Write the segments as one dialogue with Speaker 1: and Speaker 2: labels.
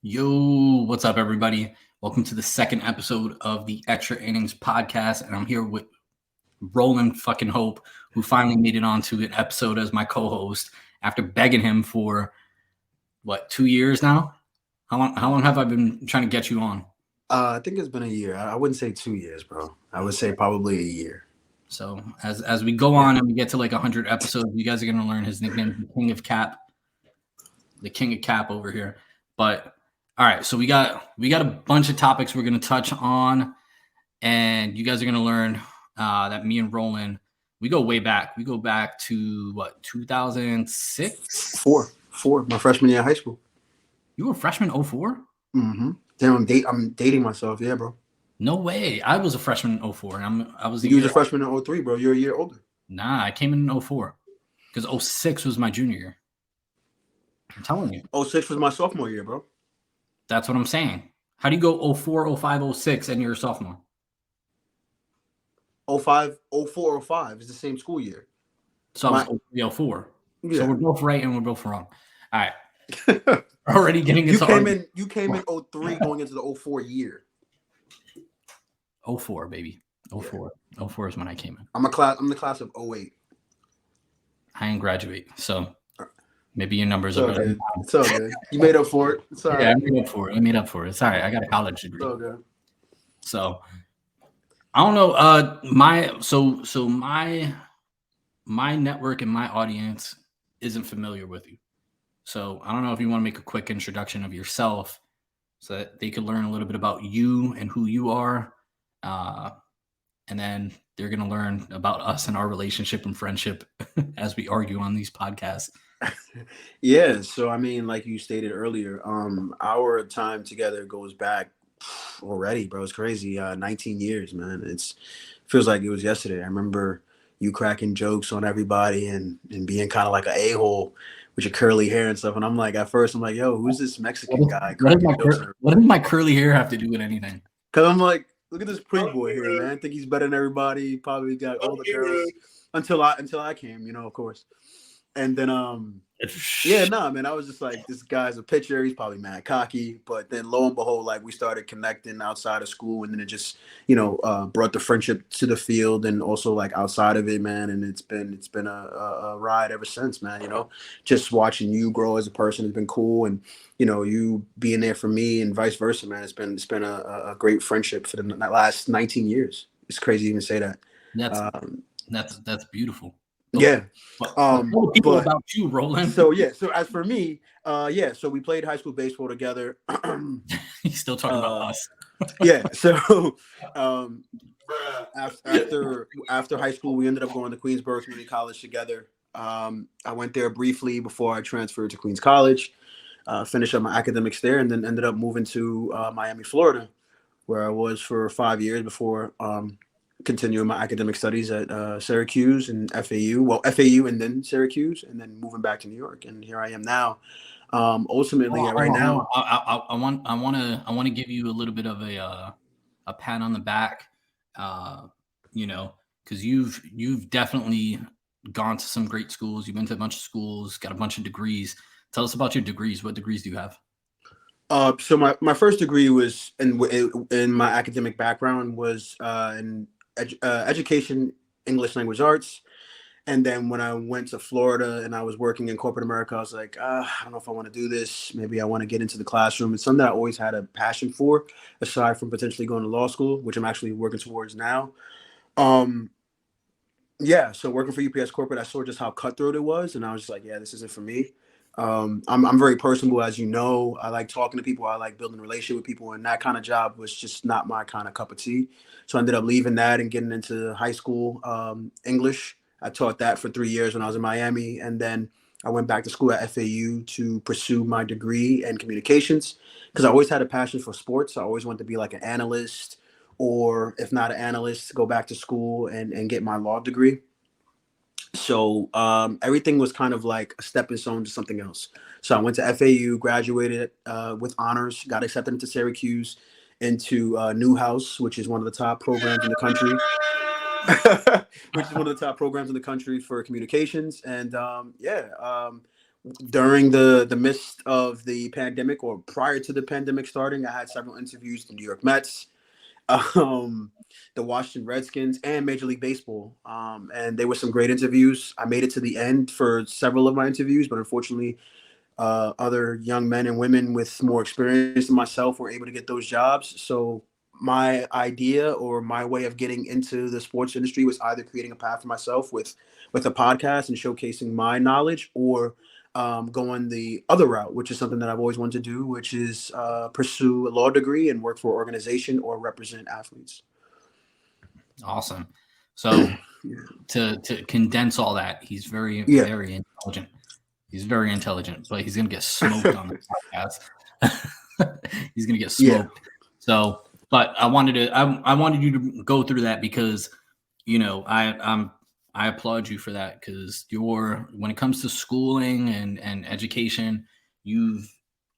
Speaker 1: Yo, what's up, everybody? Welcome to the second episode of the Extra Innings Podcast, and I'm here with Roland fucking Hope, who finally made it onto an episode as my co-host after begging him for 2 years now? How long have I been trying to get you on?
Speaker 2: I think it's been a year. I wouldn't say 2 years, bro. I would say probably a year.
Speaker 1: So as we go on and we get to like 100 episodes, you guys are gonna learn his nickname, the King of Cap over here. But all right, so we got a bunch of topics we're gonna touch on, and you guys are gonna learn that me and Roland, we go way back. We go back to 2006?
Speaker 2: Four. My freshman year of high school.
Speaker 1: You were a freshman 04?
Speaker 2: Mm-hmm. Damn, I'm dating myself. Yeah, bro.
Speaker 1: No way. I was a freshman in 04, and I was
Speaker 2: You was a freshman in 03, bro. You're a year older.
Speaker 1: Nah, I came in 04 because 06 was my junior year. I'm telling you.
Speaker 2: 06 was my sophomore year, bro.
Speaker 1: That's what I'm saying. How do you go 04, 05, 06, and you're a sophomore?
Speaker 2: 05, 04, 05 is the same school year.
Speaker 1: So I was 03, 04.
Speaker 2: Yeah.
Speaker 1: So we're both right and we're both wrong. All right. Already getting into
Speaker 2: You came in 03 going into the 04 year.
Speaker 1: 04, baby. 04. Yeah. 04 is when I came in.
Speaker 2: I'm the class of 08.
Speaker 1: I didn't graduate, so maybe your numbers
Speaker 2: are better. It's all good. You made up for it. It's all right.
Speaker 1: Yeah, I made up for it. It's all right. I got a college degree.
Speaker 2: It's all good.
Speaker 1: So I don't know. My network and my audience isn't familiar with you. So I don't know if you want to make a quick introduction of yourself so that they could learn a little bit about you and who you are. And then they're going to learn about us and our relationship and friendship as we argue on these podcasts.
Speaker 2: Yeah. So, I mean, like you stated earlier, our time together goes back already, bro. It's crazy. 19 years, man. It feels like it was yesterday. I remember you cracking jokes on everybody and being kind of like an a-hole with your curly hair and stuff. And I'm like, at first, I'm like, yo, who's this Mexican guy?
Speaker 1: What does my curly hair have to do with anything?
Speaker 2: Because I'm like, look at this pretty boy here, man. I think he's better than everybody. Probably got all the girls until I came, of course. And then, man, I was just like, this guy's a pitcher. He's probably mad cocky. But then lo and behold, like we started connecting outside of school, and then it just, brought the friendship to the field and also like outside of it, man. And it's been a ride ever since, man. Just watching you grow as a person has been cool, and you being there for me and vice versa, man. It's been a great friendship for the last 19 years. It's crazy to even say that.
Speaker 1: That's beautiful.
Speaker 2: Yeah.
Speaker 1: People about you, Roland.
Speaker 2: So as for me, so we played high school baseball together.
Speaker 1: He's still talking about us.
Speaker 2: Yeah. So after high school, we ended up going to Queensborough Community College together. I went there briefly before I transferred to Queens College, finished up my academics there, and then ended up moving to Miami, Florida, where I was for 5 years before continuing my academic studies at Syracuse and FAU. Well, FAU and then Syracuse, and then moving back to New York. And here I am now. Ultimately, right now,
Speaker 1: I want to give you a little bit of a pat on the back, because you've definitely gone to some great schools. You've been to a bunch of schools, got a bunch of degrees. Tell us about your degrees. What degrees do you have?
Speaker 2: So my first degree was in my academic background was in education, English language arts. And then when I went to Florida and I was working in corporate America, I was like, I don't know if I want to do this. Maybe I want to get into the classroom. It's something that I always had a passion for, aside from potentially going to law school, which I'm actually working towards now. So working for UPS Corporate, I saw just how cutthroat it was. And I was just like, yeah, this isn't for me. I'm very personable, as you know. I like talking to people. I like building a relationship with people. And that kind of job was just not my kind of cup of tea. So I ended up leaving that and getting into high school English. I taught that for 3 years when I was in Miami. And then I went back to school at FAU to pursue my degree in communications because I always had a passion for sports. I always wanted to be like an analyst, or if not an analyst, go back to school and get my law degree. So everything was kind of like a stepping stone to something else. So I went to FAU, graduated with honors, got accepted into Syracuse, into Newhouse, which is one of the top programs in the country. which is one of the top programs in the country for communications. And during the midst of the pandemic or prior to the pandemic starting, I had several interviews with the New York Mets, um, the Washington Redskins, and Major League Baseball. And they were some great interviews. I made it to the end for several of my interviews, but unfortunately, other young men and women with more experience than myself were able to get those jobs. So my idea or my way of getting into the sports industry was either creating a path for myself with a podcast and showcasing my knowledge, or going the other route, which is something that I've always wanted to do, which is pursue a law degree and work for an organization or represent athletes.
Speaker 1: Awesome. So to condense all that, he's very intelligent. He's very intelligent, but he's gonna get smoked on the podcast. He's gonna get smoked. Yeah. So, but I wanted you to go through that because, I applaud you for that, because when it comes to schooling and education, you've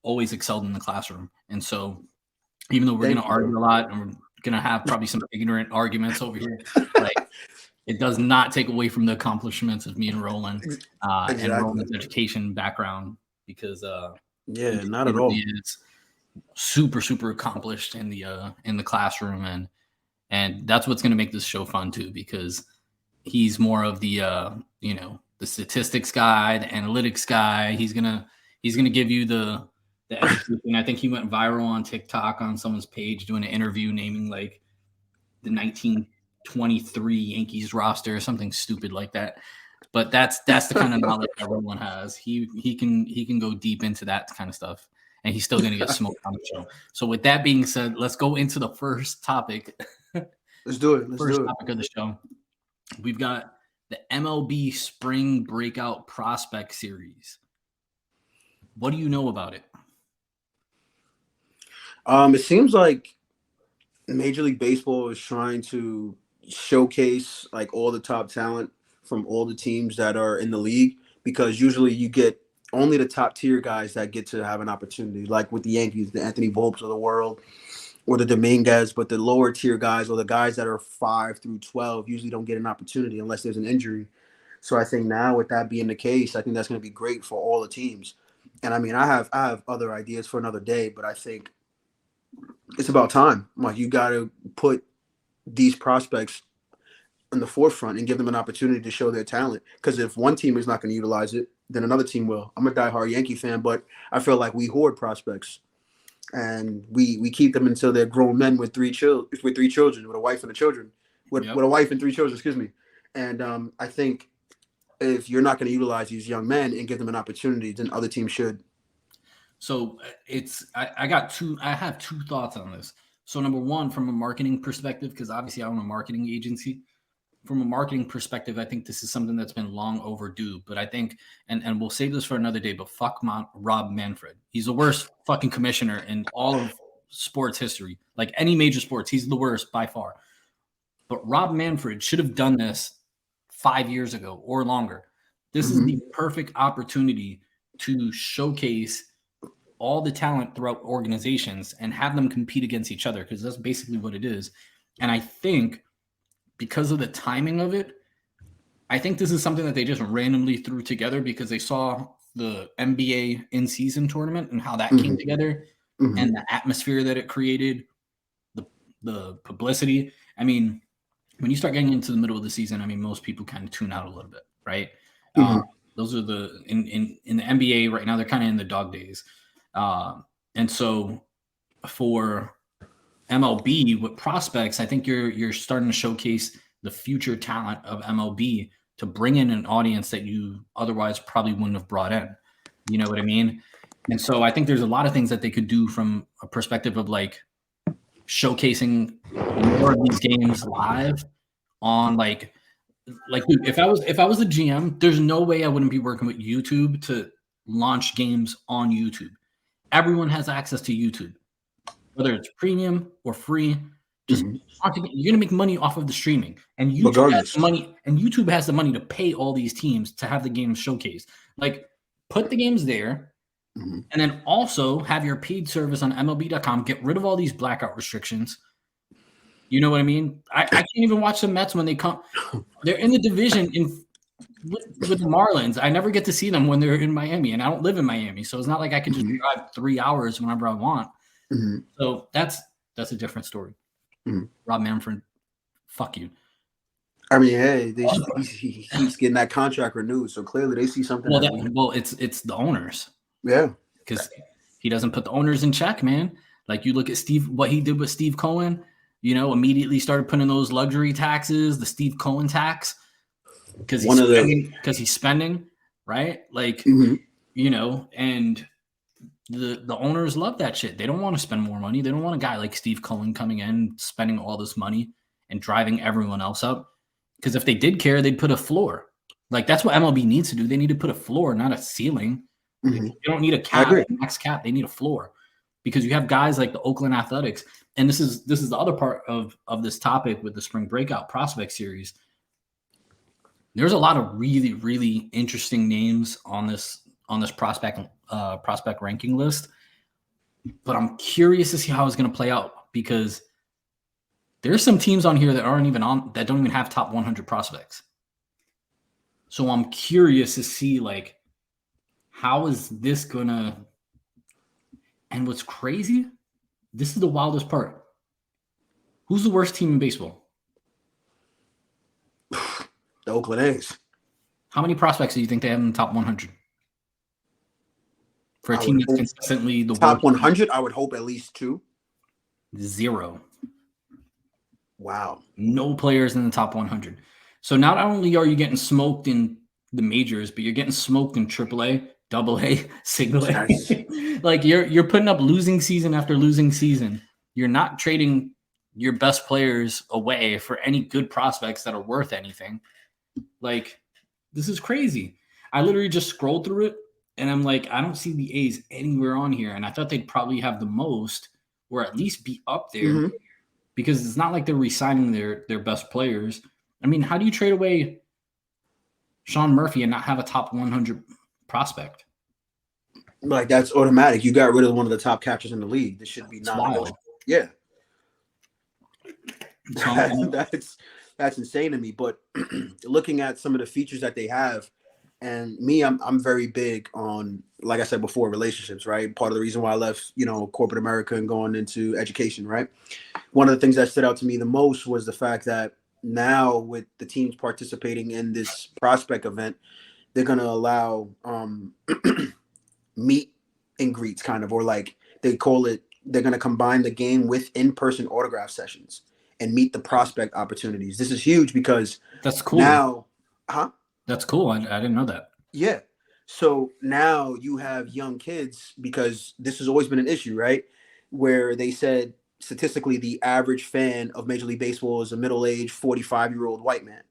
Speaker 1: always excelled in the classroom. And so, even though we're gonna argue a lot and we're gonna have probably some ignorant arguments over here, like, it does not take away from the accomplishments of me and Roland, and Roland's education background, because
Speaker 2: not at all.
Speaker 1: He is super, super accomplished in the classroom, and that's what's going to make this show fun too, because he's more of the the statistics guy, the analytics guy. He's gonna give you the education. I think he went viral on TikTok on someone's page doing an interview naming like the 1923 Yankees roster or something stupid like that. But that's the kind of knowledge that Roland has. He can go deep into that kind of stuff, and he's still going to get smoked on the show. So with that being said, let's go into the first topic.
Speaker 2: Let's do it.
Speaker 1: First topic of the show. We've got the MLB Spring Breakout Prospect Series. What do you know about it?
Speaker 2: It seems like Major League Baseball is trying to showcase like all the top talent from all the teams that are in the league, because usually you get only the top tier guys that get to have an opportunity, like with the Yankees, the Anthony Volpes of the world, or the Dominguez. But the lower tier guys, or the guys that are 5 through 12, usually don't get an opportunity unless there's an injury. So I think now, with that being the case, I think that's going to be great for all the teams. And I mean, I have other ideas for another day, but I think it's about time. Like, you got to put these prospects in the forefront and give them an opportunity to show their talent. Because if one team is not going to utilize it, then another team will. I'm a diehard Yankee fan, but I feel like we hoard prospects, and we keep them until they're grown men with three children, with a wife and with a wife and 3 children. Excuse me. And I think if you're not going to utilize these young men and give them an opportunity, then other teams should.
Speaker 1: So I have 2 thoughts on this. So number one, from a marketing perspective, because obviously I own a marketing agency. From a marketing perspective, I think this is something that's been long overdue. But I think, and we'll save this for another day, but fuck Rob Manfred. He's the worst fucking commissioner in all of sports history. Like any major sports, he's the worst by far. But Rob Manfred should have done this 5 years ago or longer. This is the perfect opportunity to showcase all the talent throughout organizations and have them compete against each other, because that's basically what it is. And I think because of the timing of it, I think this is something that they just randomly threw together because they saw the NBA in-season tournament and how that came together, and the atmosphere that it created, the publicity. I mean, when you start getting into the middle of the season, I mean, most people kind of tune out a little bit, right? Those are in the NBA right now, they're kind of in the dog days. And so for MLB with prospects, I think you're starting to showcase the future talent of MLB to bring in an audience that you otherwise probably wouldn't have brought in. You know what I mean? And so I think there's a lot of things that they could do from a perspective of like showcasing more of these games live on like dude, if I was a GM, there's no way I wouldn't be working with YouTube to launch games on YouTube. Everyone has access to YouTube. Whether it's premium or free, just you're gonna make money off of the streaming, and YouTube has money. And YouTube has the money to pay all these teams to have the games showcased. Like, put the games there, and then also have your paid service on MLB.com. Get rid of all these blackout restrictions. You know what I mean? I can't even watch the Mets when they come. They're in the division in with the Marlins, I never get to see them when they're in Miami, and I don't live in Miami, so it's not like I can just drive 3 hours whenever I want. So that's a different story. Rob Manfred, fuck you.
Speaker 2: I mean, hey, he keeps getting that contract renewed, so clearly they see something.
Speaker 1: Well, it's the owners.
Speaker 2: Yeah,
Speaker 1: because he doesn't put the owners in check, man. Like you look at what he did with Steve Cohen, immediately started putting those luxury taxes, the Steve Cohen tax, because he's spending, right? Like, and the owners love that shit. They don't want to spend more money. They don't want a guy like Steve Cohen coming in, spending all this money and driving everyone else up. Because if they did care, they'd put a floor. Like that's what MLB needs to do. They need to put a floor, not a ceiling. They don't need a cap, max cap. They need a floor, because you have guys like the Oakland Athletics, and this is the other part of this topic with the Spring Breakout prospect series. There's a lot of really, really interesting names on this prospect ranking list, but I'm curious to see how it's going to play out, because there's some teams on here that don't even have top 100 prospects. So I'm curious to see like, how is this gonna? And what's crazy, this is the wildest part. Who's the worst team in baseball?
Speaker 2: The Oakland A's.
Speaker 1: How many prospects do you think they have in the top 100? For a team that's consistently the
Speaker 2: top 100, I would hope at least 2.
Speaker 1: 0.
Speaker 2: Wow.
Speaker 1: No players in the top 100. So not only are you getting smoked in the majors, but you're getting smoked in AAA, AA, Single A. Like you're putting up losing season after losing season. You're not trading your best players away for any good prospects that are worth anything. Like, this is crazy. I literally just scrolled through it, and I'm like, I don't see the A's anywhere on here. And I thought they'd probably have the most, or at least be up there, because it's not like they're re-signing their best players. I mean, how do you trade away Sean Murphy and not have a top 100 prospect?
Speaker 2: Like, that's automatic. You got rid of one of the top catchers in the league. This should be non-negotiable. Yeah. That's insane to me. But looking at some of the features that they have, and me, I'm very big on, like I said before, relationships, right? Part of the reason why I left, corporate America and going into education, right? One of the things that stood out to me the most was the fact that now with the teams participating in this prospect event, they're going to allow meet and greets, kind of, or like they call it, they're going to combine the game with in-person autograph sessions and meet the prospect opportunities. This is huge because
Speaker 1: that's cool.
Speaker 2: Now,
Speaker 1: That's cool. I didn't know that.
Speaker 2: Yeah. So now you have young kids, because this has always been an issue, right? Where they said statistically the average fan of Major League Baseball is a middle-aged 45-year-old white man.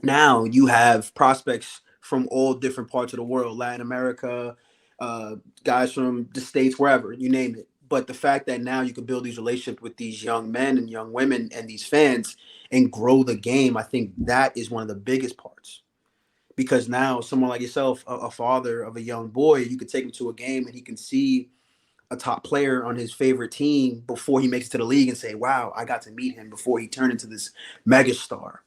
Speaker 2: Now you have prospects from all different parts of the world, Latin America, guys from the States, wherever, you name it. But the fact that now you can build these relationships with these young men and young women and these fans and grow the game, I think that is one of the biggest parts. Because now someone like yourself, a father of a young boy, you could take him to a game and he can see a top player on his favorite team before he makes it to the league and say, wow, I got to meet him before he turned into this megastar.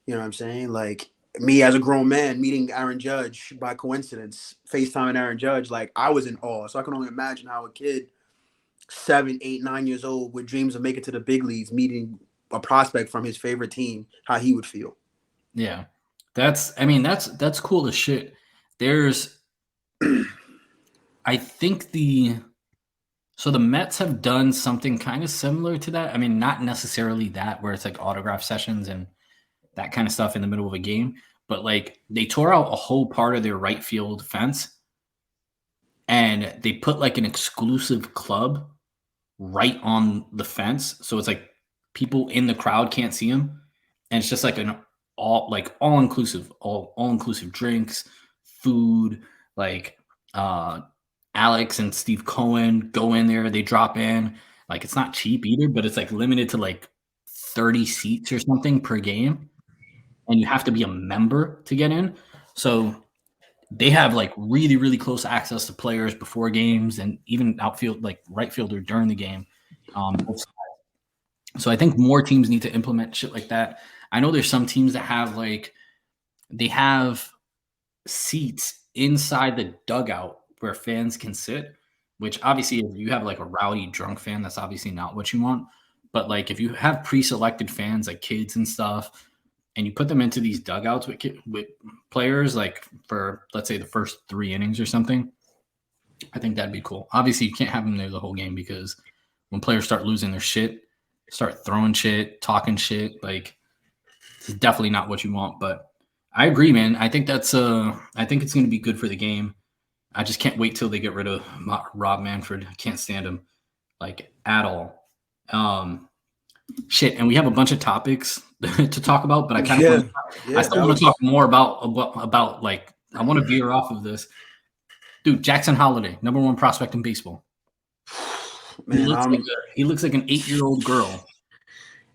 Speaker 2: You know what I'm saying? Like me as a grown man meeting Aaron Judge by coincidence, FaceTiming Aaron Judge, like I was in awe. So I can only imagine how a kid 7, 8, 9 years old with dreams of making it to the big leagues, meeting a prospect from his favorite team, how he would feel.
Speaker 1: Yeah. That's cool as shit. There's, I think the Mets have done something kind of similar to that. I mean, not necessarily that where it's like autograph sessions and that kind of stuff in the middle of a game, but like they tore out a whole part of their right field fence and they put like an exclusive club right on the fence. So it's like people in the crowd can't see them. And it's just like an all inclusive drinks, food, like Alex and Steve Cohen go in there, they drop in. Like it's not cheap either, but it's like limited to like 30 seats or something per game. And you have to be a member to get in. So they have like really, really close access to players before games and even outfield, like right fielder during the game. So I think more teams need to implement shit like that. I know there's some teams that have like they have seats inside the dugout where fans can sit, which obviously if you have like a rowdy drunk fan, that's obviously not what you want. But like if you have pre-selected fans like kids and stuff, and you put them into these dugouts with players like for let's say the first 3 innings or something, I think that'd be cool. Obviously, you can't have them there the whole game because when players start losing their shit, start throwing shit, talking shit, like it's definitely not what you want. But I agree, man. I think it's going to be good for the game. I just can't wait till they get rid of Rob Manfred. I can't stand him like at all. Shit, and we have a bunch of topics to talk about, but I kind of I still want to talk more about like I want to veer off of this. Dude, Jackson Holliday, number 1 prospect in baseball. Man, he looks like an 8-year-old girl,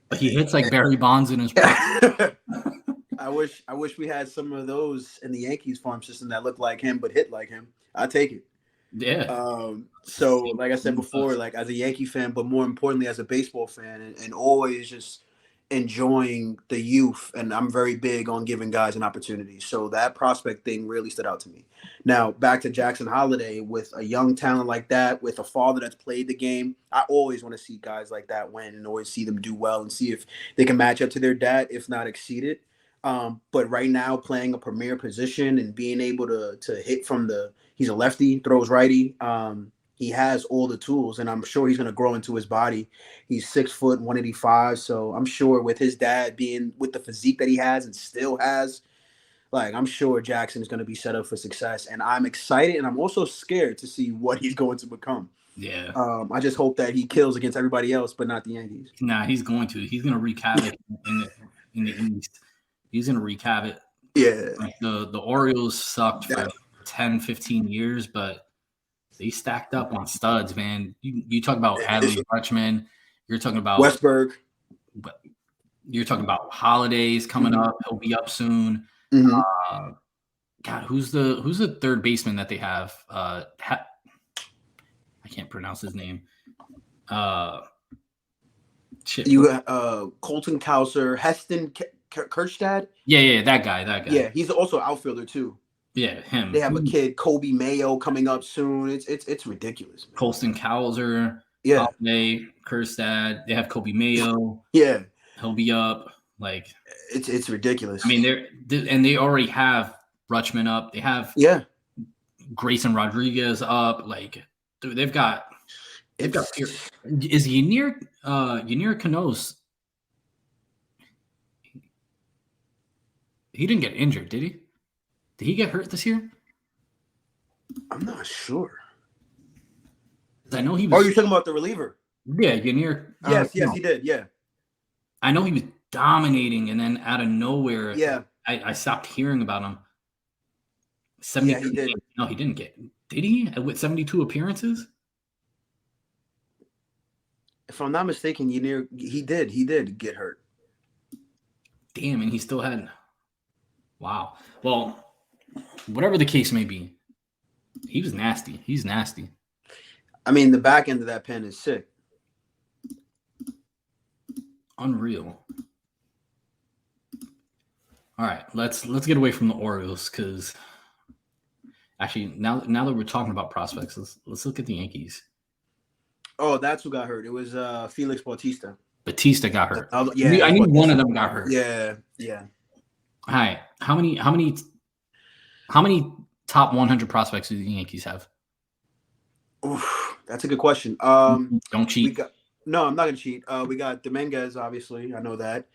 Speaker 1: but he hits like Barry Bonds in his prime.
Speaker 2: I wish we had some of those in the Yankees farm system that look like him but hit like him. I'd take it.
Speaker 1: Yeah.
Speaker 2: So like I said before, like as a Yankee fan, but more importantly as a baseball fan, and always just enjoying the youth, and I'm very big on giving guys an opportunity. So that prospect thing really stood out to me. Now back to Jackson Holliday, with a young talent like that, with a father that's played the game, I always want to see guys like that win and always see them do well and see if they can match up to their dad, if not exceed it. But right now, playing a premier position and being able to hit from he's a lefty, throws righty. He has all the tools, and I'm sure he's going to grow into his body. He's 6 foot, 185. So I'm sure with his dad being with the physique that he has and still has, like I'm sure Jackson is going to be set up for success. And I'm excited, and I'm also scared to see what he's going to become.
Speaker 1: Yeah.
Speaker 2: I just hope that he kills against everybody else, but not the Yankees.
Speaker 1: Nah, he's going to. He's going to wreak havoc in the East. He's going to wreak havoc.
Speaker 2: Yeah.
Speaker 1: Like the Orioles sucked for 10, 15 years, but they stacked up on studs, man. You talk about Adley Rutschman. You're talking about
Speaker 2: Westberg.
Speaker 1: You're talking about Holidays coming up. He'll be up soon.
Speaker 2: Mm-hmm.
Speaker 1: God, who's the third baseman that they have? I can't pronounce his name. Shit.
Speaker 2: Colton Cowser, Heston Kjerstad.
Speaker 1: Yeah, that guy.
Speaker 2: Yeah, he's also an outfielder too.
Speaker 1: Yeah, him.
Speaker 2: They have a kid, Kobe Mayo, coming up soon. It's ridiculous, man.
Speaker 1: Colston Cowser, Holiday, Kjerstad. They have Kobe Mayo.
Speaker 2: Yeah,
Speaker 1: he'll be up. Like
Speaker 2: it's ridiculous.
Speaker 1: I mean, they already have Rutschman up. They have Grayson Rodriguez up. Like, dude, they've got. Is Yennier Cano's? He didn't get injured, did he? Did he get hurt this year?
Speaker 2: I'm not sure.
Speaker 1: I know he was.
Speaker 2: Oh, you're talking about the reliever?
Speaker 1: Yeah, Yennier.
Speaker 2: Yes, he did. Yeah.
Speaker 1: I know he was dominating, and then out of nowhere, I stopped hearing about him. 72
Speaker 2: he did.
Speaker 1: Games. No, he didn't get. Did he with 72 appearances?
Speaker 2: If I'm not mistaken, he did get hurt.
Speaker 1: Damn, and he still had. Wow. Well, whatever the case may be, he was nasty. He's nasty.
Speaker 2: I mean, the back end of that pen is sick.
Speaker 1: Unreal. All right, let's get away from the Orioles because actually now that we're talking about prospects, let's look at the Yankees.
Speaker 2: Oh, that's who got hurt. It was Felix Bautista.
Speaker 1: Batista got hurt.
Speaker 2: I
Speaker 1: knew one of them got hurt.
Speaker 2: Yeah.
Speaker 1: All right, how many top 100 prospects do the Yankees have?
Speaker 2: Oof, that's a good question.
Speaker 1: Don't cheat.
Speaker 2: No, I'm not gonna cheat. We got Dominguez, obviously. I know that.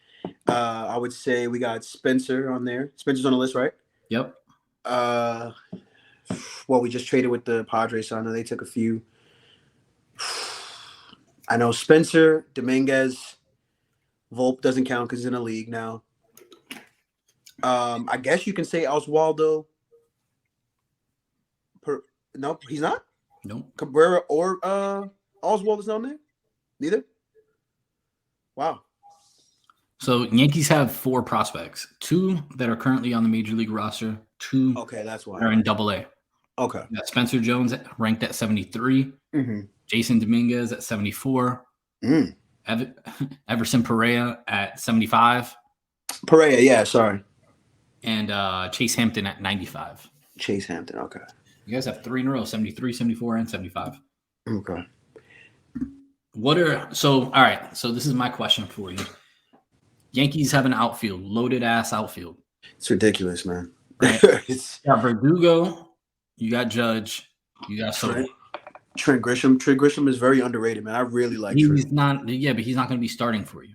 Speaker 2: I would say we got Spencer on there. Spencer's on the list, right?
Speaker 1: Yep.
Speaker 2: Well, we just traded with the Padres, so I know they took a few. I know Spencer, Dominguez, Volpe doesn't count because he's in a league now. I guess you can say Oswaldo. Nope, he's not.
Speaker 1: Nope.
Speaker 2: Cabrera or Oswald is on there. Neither. Wow.
Speaker 1: So Yankees have 4 prospects, 2 that are currently on the major league roster, 2
Speaker 2: that's why
Speaker 1: are in Double-A.
Speaker 2: Okay.
Speaker 1: We got Spencer Jones ranked at 73.
Speaker 2: Mm-hmm.
Speaker 1: Jason Dominguez at 74. Everson Pereira at 75.
Speaker 2: Pereira, yeah, sorry.
Speaker 1: and Chase Hampton at 95.
Speaker 2: Chase Hampton. Okay.
Speaker 1: You guys have 3 in a row: 73, 74, and 75.
Speaker 2: Okay.
Speaker 1: All right. So this is my question for you. Yankees have an outfield, loaded ass outfield.
Speaker 2: It's ridiculous, man.
Speaker 1: Right? You got Verdugo, you got Judge, you got Soto.
Speaker 2: Trent Grisham. Trent Grisham is very underrated, man. I really like Trent.
Speaker 1: He's not, but he's not going to be starting for you.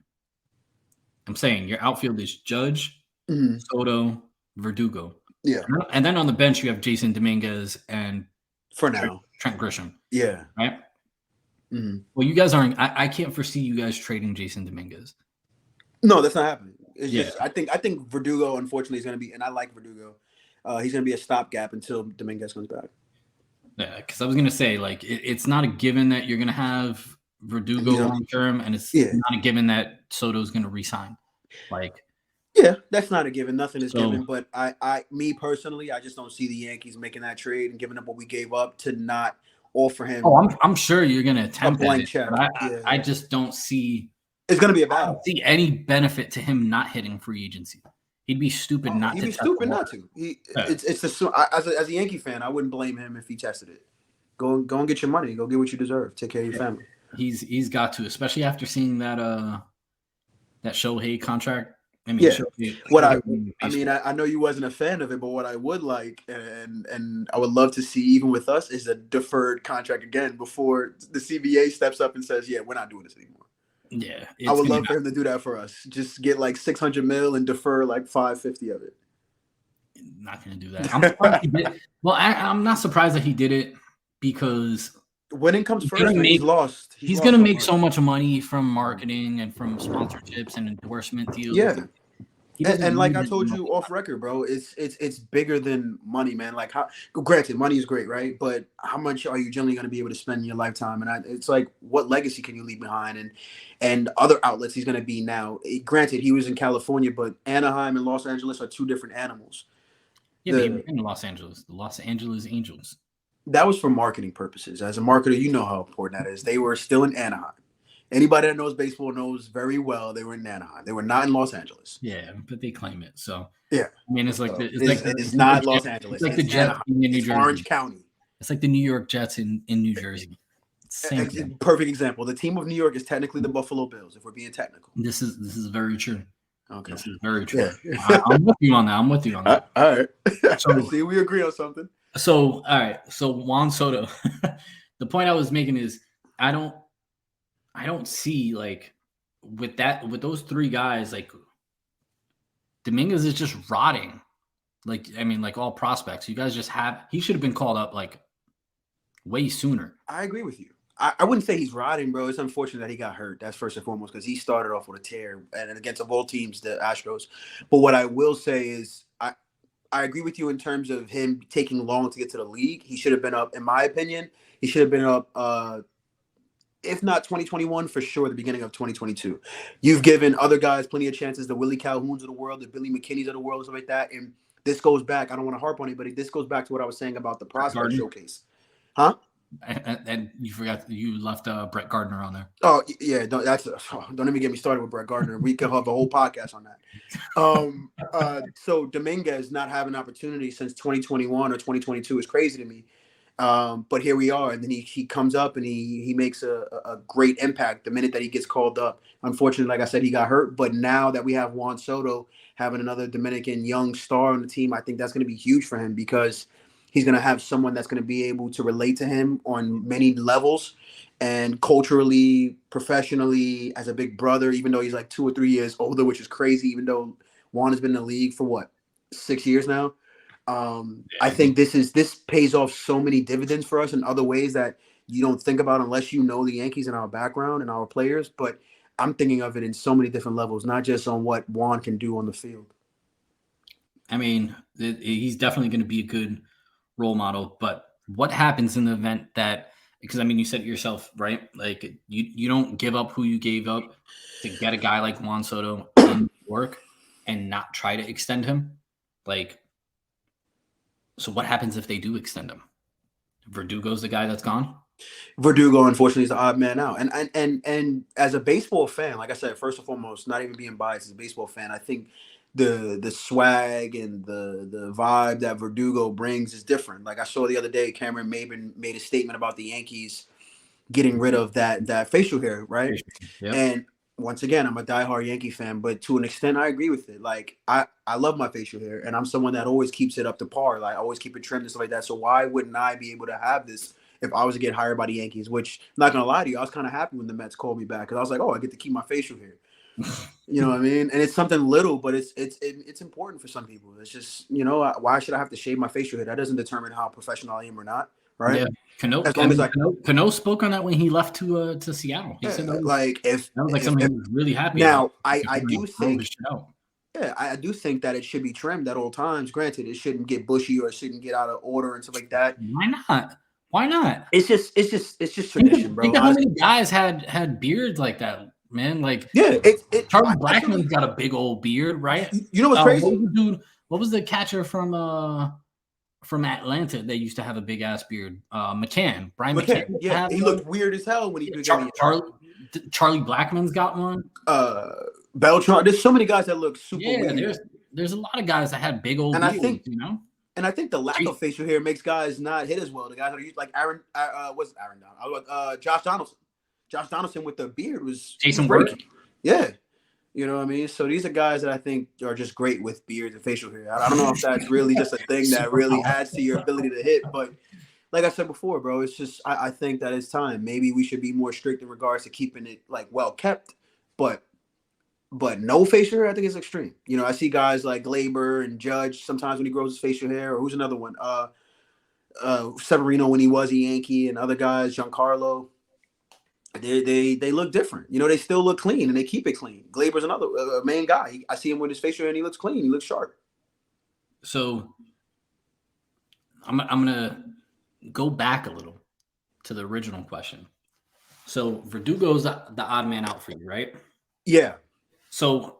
Speaker 1: I'm saying your outfield is Judge, Soto, Verdugo.
Speaker 2: Yeah.
Speaker 1: And then on the bench, you have Jason Dominguez and
Speaker 2: for now
Speaker 1: Trent Grisham.
Speaker 2: Yeah.
Speaker 1: Right? Well, you guys aren't. I can't foresee you guys trading Jason Dominguez.
Speaker 2: No, that's not happening. It's just I think Verdugo, unfortunately, is going to be, and I like Verdugo. He's going to be a stopgap until Dominguez comes back.
Speaker 1: Yeah, because I was going to say, like, it's not a given that you're going to have Verdugo long term, and it's not a given that Soto's going to resign. Like,
Speaker 2: yeah, that's not a given. Nothing is given. But me personally, I just don't see the Yankees making that trade and giving up what we gave up to not offer him.
Speaker 1: Oh, I'm sure you're going to attempt
Speaker 2: a blank check.
Speaker 1: I just don't see.
Speaker 2: It's going to be a battle.
Speaker 1: I don't see any benefit to him not hitting free agency. He'd be stupid not to.
Speaker 2: He'd be stupid not to. As a Yankee fan, I wouldn't blame him if he tested it. Go and get your money. Go get what you deserve. Take care of your family.
Speaker 1: He's got to, especially after seeing that Shohei contract. I mean, Shohei,
Speaker 2: I know you wasn't a fan of it, but what I would like and I would love to see even with us is a deferred contract again before the CBA steps up and says, "Yeah, we're not doing this anymore."
Speaker 1: Yeah,
Speaker 2: I would love for him to do that for us. Just get like $600 million and defer like $550 of it.
Speaker 1: Not going to do that. I'm surprised he did. Well, I'm not surprised that he did it because
Speaker 2: winning comes first. He's lost.
Speaker 1: He's going to make so much money from marketing and from sponsorships and endorsement deals.
Speaker 2: Yeah. And like I told you off record, bro, it's bigger than money, man. Like, granted, money is great, right? But how much are you generally going to be able to spend in your lifetime? And it's like, what legacy can you leave behind? And other outlets he's going to be now. Granted, he was in California, but Anaheim and Los Angeles are two different animals.
Speaker 1: Yeah, but he was in Los Angeles, the Los Angeles Angels.
Speaker 2: That was for marketing purposes. As a marketer, you know how important that is. They were still in Anaheim. Anybody that knows baseball knows very well they were in Anaheim. They were not in Los Angeles.
Speaker 1: Yeah, but they claim it. So
Speaker 2: yeah,
Speaker 1: I mean, it's like
Speaker 2: it's not Los Angeles.
Speaker 1: It's like the Jets in New Jersey,
Speaker 2: Orange County.
Speaker 1: It's like the New York Jets in New Jersey. Same thing.
Speaker 2: Perfect example. The team of New York is technically the Buffalo Bills. If we're being technical,
Speaker 1: this is very true.
Speaker 2: Okay,
Speaker 1: this is very true. Yeah. I'm with you on that.
Speaker 2: All right. So see, we agree on something.
Speaker 1: So all right. So Juan Soto. The point I was making is I don't see like with those three guys, like Dominguez is just rotting. Like, I mean, like all prospects, you guys he should have been called up like way sooner.
Speaker 2: I agree with you. I wouldn't say he's rotting, bro. It's unfortunate that he got hurt. That's first and foremost because he started off with a tear and against of all teams, the Astros. But what I will say is I agree with you in terms of him taking long to get to the league. He should have been up, in my opinion. He should have been up if not 2021, for sure, the beginning of 2022. You've given other guys plenty of chances, the Willie Calhouns of the world, the Billy McKinneys of the world, stuff like that. And this goes back, I don't want to harp on it, but this goes back to what I was saying about the prospect showcase. Huh?
Speaker 1: And you forgot, you left Brett Gardner on there.
Speaker 2: Oh, yeah. Don't even get me started with Brett Gardner. We could have a whole podcast on that. So Dominguez not having an opportunity since 2021 or 2022 is crazy to me. But here we are, and then he comes up and he makes a great impact the minute that he gets called up. Unfortunately, like I said, he got hurt. But now that we have Juan Soto having another Dominican young star on the team, I think that's going to be huge for him because he's going to have someone that's going to be able to relate to him on many levels and culturally, professionally, as a big brother, even though he's like 2 or 3 years older, which is crazy, even though Juan has been in the league for 6 years now. I think this pays off so many dividends for us in other ways that you don't think about unless you know the Yankees and our background and our players. But I'm thinking of it in so many different levels, not just on what Juan can do on the field.
Speaker 1: I mean, he's definitely going to be a good role model. But what happens in the event that, because I mean, you said it yourself, right? Like you don't give up who you gave up to get a guy like Juan Soto in New York and not try to extend him. Like, so what happens if they do extend him? Verdugo's the guy that's gone?
Speaker 2: Verdugo, unfortunately, is the odd man out. And as a baseball fan, like I said, first and foremost, not even being biased as a baseball fan, I think the swag and the vibe that Verdugo brings is different. Like I saw the other day, Cameron Maben made a statement about the Yankees getting rid of that facial hair, right?
Speaker 1: Yep.
Speaker 2: And once again, I'm a diehard Yankee fan, but to an extent, I agree with it. Like I love my facial hair, and I'm someone that always keeps it up to par. Like I always keep it trimmed and stuff like that. So why wouldn't I be able to have this if I was to get hired by the Yankees? Which, I'm not gonna lie to you, I was kind of happy when the Mets called me back because I was like, oh, I get to keep my facial hair. You know what I mean? And it's something little, but it's important for some people. It's just, why should I have to shave my facial hair? That doesn't determine how professional I am or not, right?
Speaker 1: Yeah. Cano spoke on that when he left to Seattle. He said that was,
Speaker 2: like
Speaker 1: that was like something he was really happy
Speaker 2: now
Speaker 1: about.
Speaker 2: I do think I do think that it should be trimmed at all times. Granted, it shouldn't get bushy or it shouldn't get out of order and stuff like that.
Speaker 1: Why not?
Speaker 2: It's just tradition, bro.
Speaker 1: Think of how many guys had beards like that, man. Like Charlie Blackmon's got a big old beard, right?
Speaker 2: You know what's crazy?
Speaker 1: What was the catcher from Atlanta that used to have a big ass beard? Brian McCann.
Speaker 2: Yeah, he looked weird as hell when he became
Speaker 1: Charlie Blackmon's got one.
Speaker 2: Beltran. There's so many guys that look super weird.
Speaker 1: There's a lot of guys that had big old beards,
Speaker 2: And I think the lack of facial hair makes guys not hit as well. The guys that are used, like Aaron Donald? Josh Donaldson. Josh Donaldson with the beard was
Speaker 1: Jason Work.
Speaker 2: Yeah. You know what I mean? So these are guys that I think are just great with beards and facial hair. I don't know if that's really just a thing that really adds to your ability to hit. But like I said before, bro, it's just I think that it's time. Maybe we should be more strict in regards to keeping it like well kept. But no facial hair, I think is extreme. I see guys like Glaber and Judge sometimes when he grows his facial hair, or who's another one? Severino when he was a Yankee, and other guys, Giancarlo. They look different. They still look clean and they keep it clean. Glaber's another main guy. I see him with his facial hair and he looks clean. He looks sharp.
Speaker 1: So I'm gonna go back a little to the original question. So Verdugo's the odd man out for you, right?
Speaker 2: Yeah.
Speaker 1: So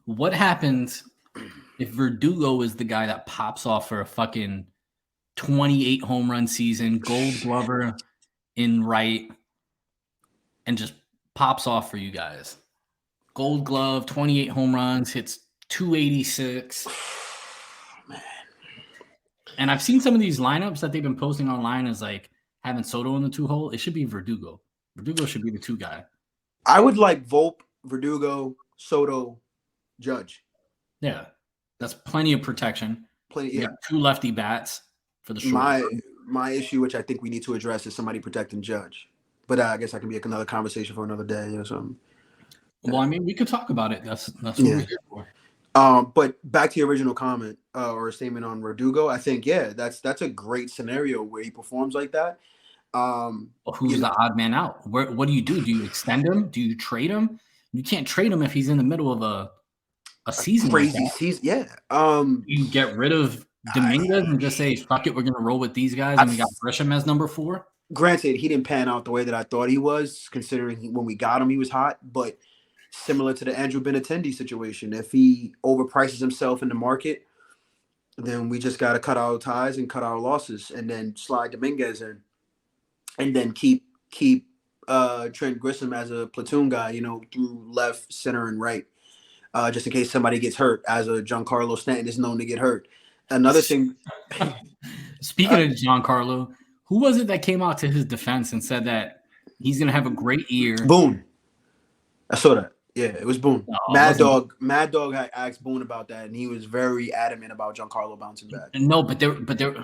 Speaker 1: what happens if Verdugo is the guy that pops off for a fucking 28 home run season, Gold Glover in right, and just pops off for you guys? Gold Glove, 28 home runs, hits 286.
Speaker 2: Man.
Speaker 1: And I've seen some of these lineups that they've been posting online as like having Soto in the 2-hole. It should be Verdugo. Verdugo should be the 2 guy.
Speaker 2: I would like Volpe, Verdugo, Soto, Judge.
Speaker 1: Yeah. That's plenty of protection. You got 2 lefty bats for the short.
Speaker 2: My issue, which I think we need to address, is somebody protecting Judge. But I guess that can be another conversation for another day or something.
Speaker 1: Well, I mean, we could talk about it. That's what we're here for.
Speaker 2: But back to your original comment or statement on Verdugo, I think, that's a great scenario where he performs like that.
Speaker 1: Who's the odd man out? What do you do? Do you extend him? Do you trade him? You can't trade him if he's in the middle of a season.
Speaker 2: Crazy season, yeah.
Speaker 1: You get rid of Dominguez and just say, fuck it, we're going to roll with these guys, and we got Grisham as number 4.
Speaker 2: Granted, he didn't pan out the way that I thought he was, considering when we got him, he was hot. But similar to the Andrew Benintendi situation, if he overprices himself in the market, then we just got to cut our ties and cut our losses, and then slide Dominguez in, and then keep Trent Grisham as a platoon guy, through left, center, and right, just in case somebody gets hurt, as a Giancarlo Stanton is known to get hurt. Another thing.
Speaker 1: Speaking of Giancarlo, who was it that came out to his defense and said that he's going to have a great year?
Speaker 2: Boone. I saw that. Yeah, it was Boone.
Speaker 1: No,
Speaker 2: Mad Dog had asked Boone about that, and he was very adamant about Giancarlo bouncing back.
Speaker 1: No, but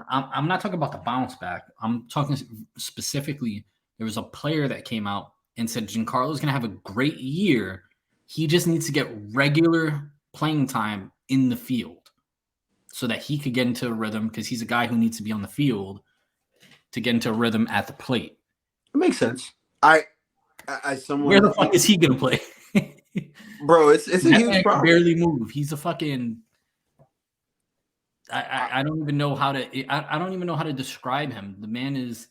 Speaker 1: I'm not talking about the bounce back. I'm talking specifically. There was a player that came out and said Giancarlo's going to have a great year. He just needs to get regular playing time in the field so that he could get into a rhythm, because he's a guy who needs to be on the field to get into a rhythm at the plate.
Speaker 2: It makes sense.
Speaker 1: Where the fuck is he going to play?
Speaker 2: Bro, it's a huge problem.
Speaker 1: Barely move. He's a fucking. I don't even know how to. I don't even know how to describe him. The man is.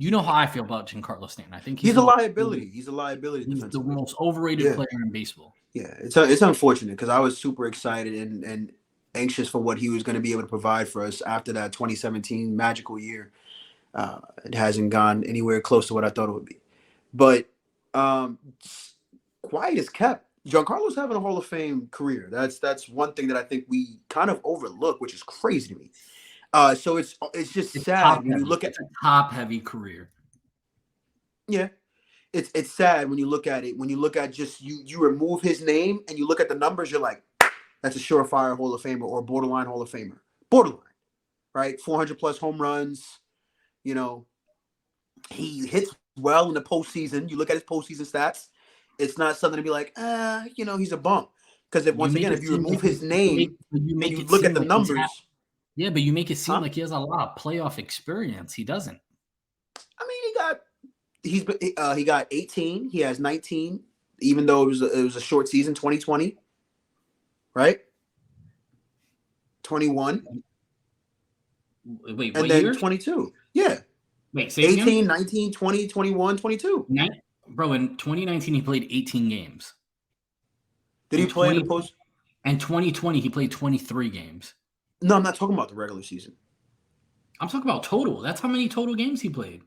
Speaker 1: You know how I feel about Giancarlo Stanton. I think
Speaker 2: he's a liability. He's a liability.
Speaker 1: He's the most overrated player in baseball.
Speaker 2: Yeah, it's unfortunate because I was super excited and anxious for what he was going to be able to provide for us after that 2017 magical year. It hasn't gone anywhere close to what I thought it would be. But quiet is kept. Giancarlo's having a Hall of Fame career. That's one thing that I think we kind of overlook, which is crazy to me. So it's just
Speaker 1: It's
Speaker 2: sad
Speaker 1: top
Speaker 2: when you
Speaker 1: heavy.
Speaker 2: look at
Speaker 1: It's a top heavy career.
Speaker 2: yeah. It's sad when you look at it. When you look at just you remove his name and you look at the numbers, you're like, that's a surefire Hall of Famer or borderline Hall of Famer. Borderline, right? 400 plus home runs. You know, he hits well in the postseason. You look at his postseason stats. It's not something to be like, he's a bump. Because if
Speaker 1: You
Speaker 2: once
Speaker 1: make
Speaker 2: again,
Speaker 1: it
Speaker 2: if you
Speaker 1: seem
Speaker 2: remove
Speaker 1: like
Speaker 2: his name
Speaker 1: you
Speaker 2: and
Speaker 1: make
Speaker 2: you
Speaker 1: it
Speaker 2: look at
Speaker 1: seem
Speaker 2: the
Speaker 1: like
Speaker 2: numbers,
Speaker 1: yeah, but you make it seem
Speaker 2: huh?
Speaker 1: like he has a lot of playoff experience. He doesn't.
Speaker 2: I mean, he got 18. He has 19, even though it was a short season, 2020, right? 21,
Speaker 1: Wait,
Speaker 2: and
Speaker 1: what
Speaker 2: then
Speaker 1: year?
Speaker 2: 22. Yeah.
Speaker 1: Wait, say it again.
Speaker 2: 18, 19, 20, 21, 22.
Speaker 1: Bro, in 2019 he played 18 games.
Speaker 2: Did he play in the post?
Speaker 1: And 2020 he played 23 games.
Speaker 2: No, I'm not talking about the regular season.
Speaker 1: I'm talking about total. That's how many total games he played.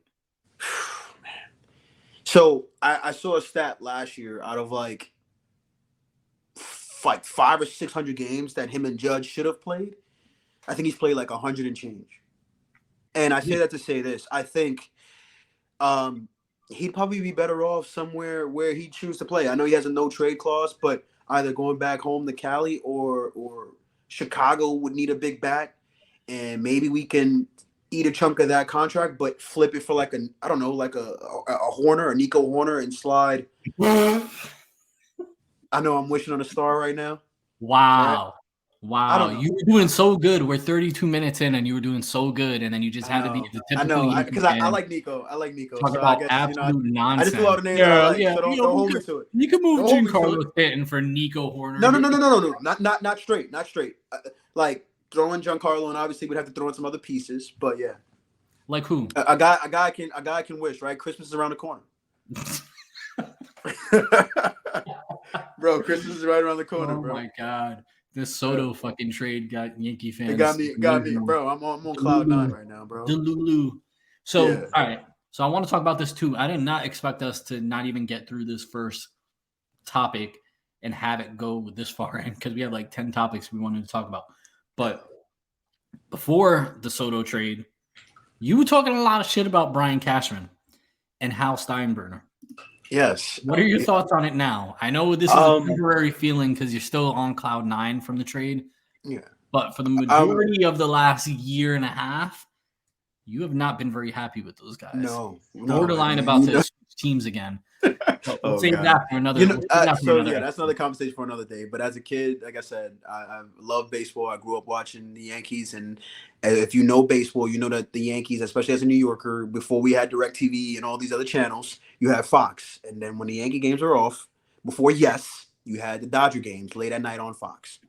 Speaker 2: So I saw a stat last year out of like 500 or 600 games that him and Judge should have played. I think he's played like 100 and change. And I say that to say this. I think he'd probably be better off somewhere where he choose to play. I know he has a no trade clause, but either going back home to Cali or Chicago would need a big bat, and maybe we can eat a chunk of that contract, but flip it for like a Horner or Nico Horner and slide. I know I'm wishing on a star right now.
Speaker 1: Wow.
Speaker 2: Right?
Speaker 1: Wow. You were doing so good. We're 32 minutes in and you were doing so good. And then you just had to be the typical
Speaker 2: because I like Nico. I like Nico.
Speaker 1: Talk
Speaker 2: so
Speaker 1: about
Speaker 2: I guess,
Speaker 1: absolute nonsense.
Speaker 2: I just threw out the names that I like.
Speaker 1: Yeah.
Speaker 2: So don't hold me to it.
Speaker 1: You can move Giancarlo Stanton for Nico Horner.
Speaker 2: No. Not straight. Not straight. Like throwing Giancarlo, and obviously we'd have to throw in some other pieces. But yeah.
Speaker 1: Like who?
Speaker 2: A guy can wish, right? Christmas is around the corner. Bro, Christmas is right around the corner, bro.
Speaker 1: Oh my god. This Soto fucking trade got Yankee fans.
Speaker 2: It got me, bro. I'm on cloud nine right now, bro.
Speaker 1: Delulu. So, all right. So I want to talk about this too. I did not expect us to not even get through this first topic and have it go this far in because we had like 10 topics we wanted to talk about. But before the Soto trade, you were talking a lot of shit about Brian Cashman and Hal Steinbrenner.
Speaker 2: Yes.
Speaker 1: What are your thoughts on it now? I know this is a temporary feeling because you're still on cloud nine from the trade.
Speaker 2: Yeah.
Speaker 1: But for the majority of the last year and a half, you have not been very happy with those guys.
Speaker 2: No.
Speaker 1: Borderline about to switch teams again. We'll save that for another.
Speaker 2: That's another conversation for another day. But as a kid, like I said, I love baseball. I grew up watching the Yankees, and if you know baseball, you know that the Yankees, especially as a New Yorker, before we had DirecTV and all these other channels, you had Fox, and then when the Yankee games were off, before you had the Dodger games late at night on Fox.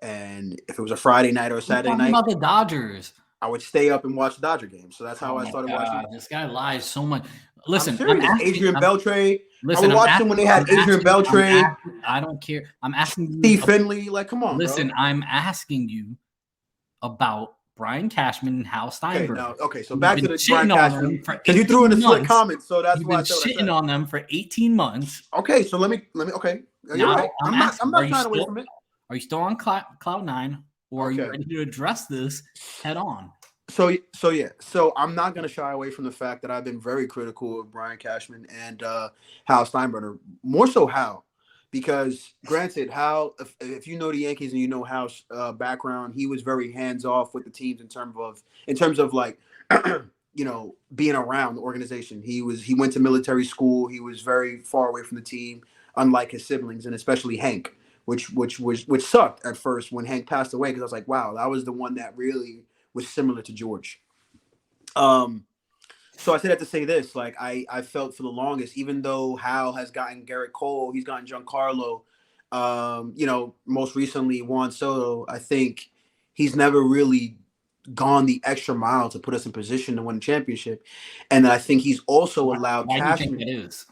Speaker 2: And if it was a Friday night or a Saturday night,
Speaker 1: about the Dodgers,
Speaker 2: I would stay up and watch the Dodger games. So that's how I started watching.
Speaker 1: This guy lies so much. Listen,
Speaker 2: I'm Adrian Beltre. I would watch him when they had Adrian Beltre.
Speaker 1: I don't care. I'm asking you.
Speaker 2: Steve Finley, like, come on.
Speaker 1: Listen,
Speaker 2: bro.
Speaker 1: I'm asking you about Brian Cashman and Hal Steinbrenner.
Speaker 2: Okay, so back to the Brian Cashman because you threw in a slick comment, so that's why I said
Speaker 1: shitting on them for 18 months.
Speaker 2: Okay, so let me. Okay, you're right. I'm not shying away from it.
Speaker 1: Are you still on cloud nine, or are you ready to address this head on?
Speaker 2: So I'm not going to shy away from the fact that I've been very critical of Brian Cashman and Hal Steinbrenner, more so Hal, because granted, Hal, if you know the Yankees and you know Hal's background, he was very hands off with the teams in terms of like, being around the organization. He went to military school. He was very far away from the team, unlike his siblings and especially Hank, which sucked at first when Hank passed away because I was like, wow, that was the one that really was similar to George. So I say that to say this, like I felt for the longest, even though Hal has gotten Garrett Cole, he's gotten Giancarlo, most recently Juan Soto, I think he's never really gone the extra mile to put us in position to win a championship. And I think he's also allowed Cashman. Why do you think
Speaker 1: it is?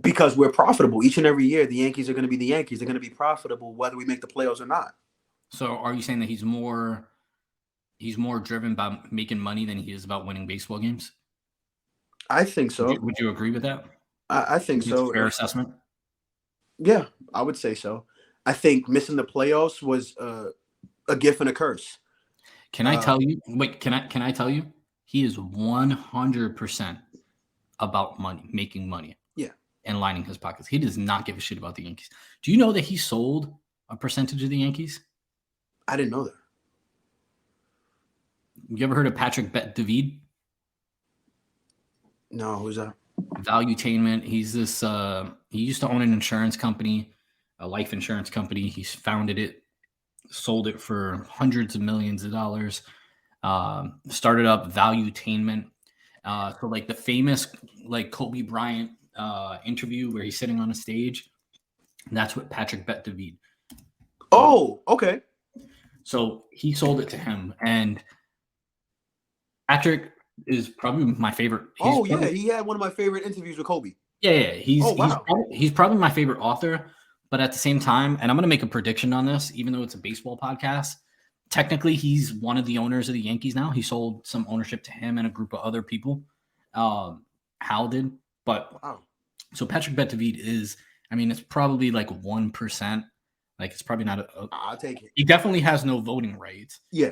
Speaker 2: Because we're profitable each and every year. The Yankees are going to be the Yankees. They're going to be profitable whether we make the playoffs or not.
Speaker 1: So are you saying that he's more driven by making money than he is about winning baseball games?
Speaker 2: I think so.
Speaker 1: Would you agree with that?
Speaker 2: I think
Speaker 1: It's a
Speaker 2: so.
Speaker 1: fair assessment.
Speaker 2: Yeah, I would say so. I think missing the playoffs was a gift and a curse.
Speaker 1: Can I tell you? Wait, can I tell you? He is 100% about money, making money,
Speaker 2: Yeah,
Speaker 1: and lining his pockets. He does not give a shit about the Yankees. Do you know that he sold a percentage of the Yankees?
Speaker 2: I didn't know that.
Speaker 1: You ever heard of Patrick David?
Speaker 2: No, who's that?
Speaker 1: Valuetainment. He's this. He used to own an insurance company, a life insurance company. He's founded it, sold it for hundreds of millions of dollars. Started up Valuetainment. So like the famous like Kobe Bryant interview where he's sitting on a stage. That's what Patrick David.
Speaker 2: Oh, okay.
Speaker 1: So he sold it to him, and Patrick is probably my favorite.
Speaker 2: He had one of my favorite interviews with Kobe.
Speaker 1: Yeah.
Speaker 2: Wow.
Speaker 1: He's probably my favorite author, but at the same time, and I'm going to make a prediction on this, even though it's a baseball podcast. Technically, he's one of the owners of the Yankees now. He sold some ownership to him and a group of other people. Hal did, but
Speaker 2: Wow.
Speaker 1: so Patrick David is. I mean, it's probably like 1%. Like it's probably not
Speaker 2: I'll take it.
Speaker 1: He definitely has no voting rights.
Speaker 2: Yeah.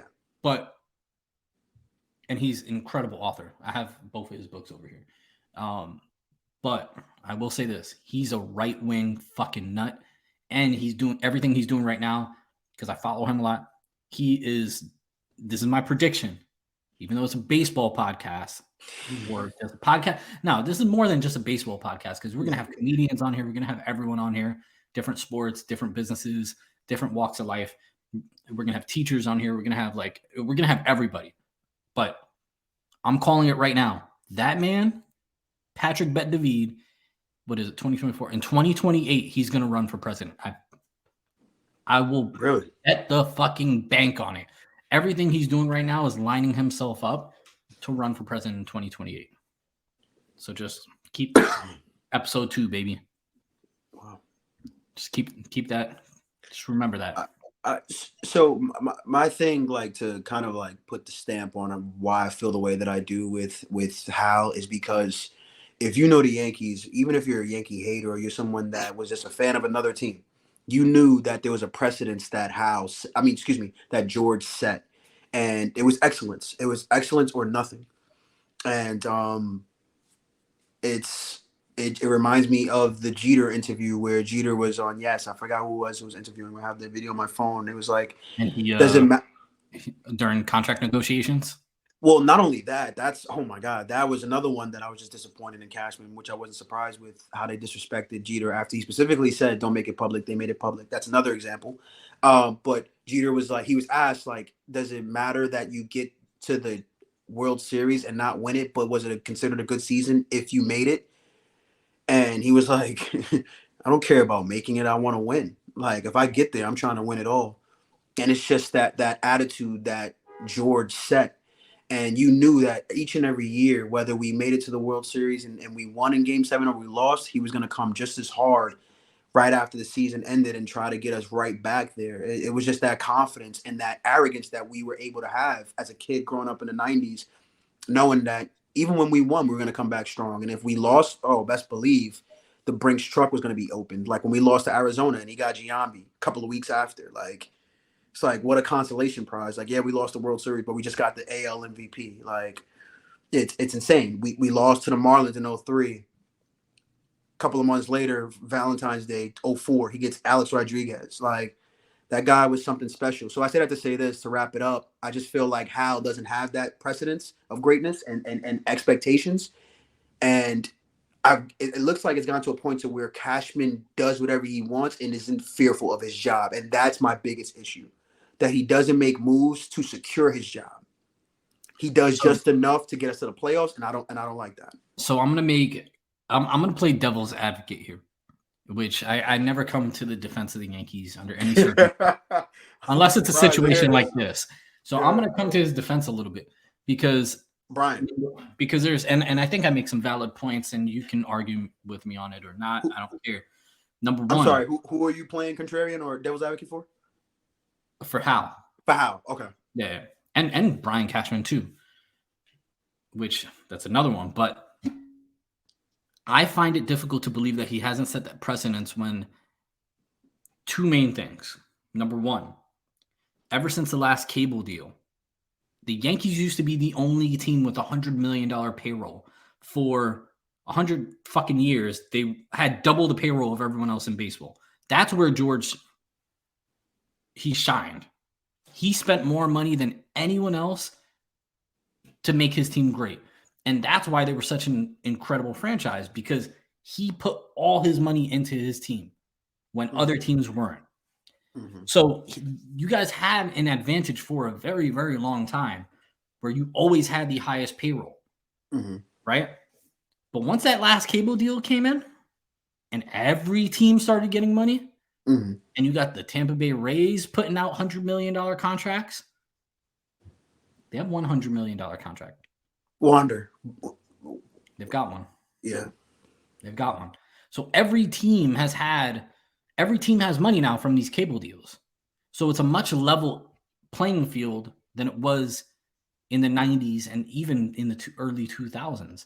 Speaker 1: And he's an incredible author. I have both of his books over here. But I will say this. He's a right-wing fucking nut. And he's doing everything he's doing right now because I follow him a lot. This is my prediction, even though it's a baseball podcast or just a podcast. No, this is more than just a baseball podcast because we're going to have comedians on here. We're going to have everyone on here, different sports, different businesses, different walks of life. We're going to have teachers on here. We're going to have everybody. But I'm calling it right now. That man, Patrick David, what is it, 2024? In 2028, he's going to run for president. I will
Speaker 2: Really
Speaker 1: bet the fucking bank on it. Everything he's doing right now is lining himself up to run for president in 2028. So just keep episode 2, baby.
Speaker 2: Wow.
Speaker 1: Just keep that. Just remember that.
Speaker 2: So my thing, like to kind of like put the stamp on why I feel the way that I do with Hal is because if you know the Yankees, even if you're a Yankee hater or you're someone that was just a fan of another team, you knew that there was a precedence that that George set, and it was excellence. It was excellence or nothing, and it reminds me of the Jeter interview where Jeter was on. Yes, I forgot who it was interviewing. I have the video on my phone. It was like,
Speaker 1: and he
Speaker 2: does it matter
Speaker 1: during contract negotiations?
Speaker 2: Well, not only that, oh my God, that was another one that I was just disappointed in Cashman, which I wasn't surprised with how they disrespected Jeter after he specifically said, "Don't make it public." They made it public. That's another example. But Jeter was like, he was asked like, "Does it matter that you get to the World Series and not win it? But was it considered a good season if you made it?" And he was like, "I don't care about making it. I want to win. Like if I get there, I'm trying to win it all." And it's just that attitude that George set. And you knew that each and every year, whether we made it to the World Series and we won in Game 7 or we lost, he was going to come just as hard right after the season ended and try to get us right back there. It was just that confidence and that arrogance that we were able to have as a kid growing up in the 90s, knowing that even when we won, we were going to come back strong. And if we lost, best believe the Brinks truck was going to be opened. Like when we lost to Arizona and he got Giambi a couple of weeks after, like, it's like, what a consolation prize. Like, yeah, we lost the World Series, but we just got the AL MVP. Like, it's insane. We lost to the Marlins in 03. A couple of months later, Valentine's Day, 04, he gets Alex Rodriguez. Like, that guy was something special. So I say that to say this, to wrap it up. I just feel like Hal doesn't have that precedence of greatness and expectations. And it looks like it's gone to a point to where Cashman does whatever he wants and isn't fearful of his job. And that's my biggest issue. That he doesn't make moves to secure his job. He does just enough to get us to the playoffs, and I don't like that.
Speaker 1: So I'm gonna play devil's advocate here, which I never come to the defense of the Yankees under any circumstance, unless it's a situation like this. So I'm gonna come to his defense a little bit because there's and I think I make some valid points, and you can argue with me on it or not. I don't care. Number one,
Speaker 2: I'm sorry. Who are you playing contrarian or devil's advocate for?
Speaker 1: For Hal.
Speaker 2: For Hal, okay.
Speaker 1: Yeah. And Brian Cashman too. Which that's another one. But I find it difficult to believe that he hasn't set that precedence when two main things. Number one, ever since the last cable deal, the Yankees used to be the only team with $100 million payroll for 100 fucking years. They had double the payroll of everyone else in baseball. That's where he shined. He spent more money than anyone else to make his team great. And that's why they were such an incredible franchise, because he put all his money into his team when other teams weren't. So you guys had an advantage for a very, very long time where you always had the highest payroll, right? But once that last cable deal came in and every team started getting money, and you got the Tampa Bay Rays putting out $100 million contracts, they have $100 million contract.
Speaker 2: Wander.
Speaker 1: They've got one.
Speaker 2: Yeah.
Speaker 1: They've got one. So every team has money now from these cable deals. So it's a much level playing field than it was in the 90s and even in the early 2000s.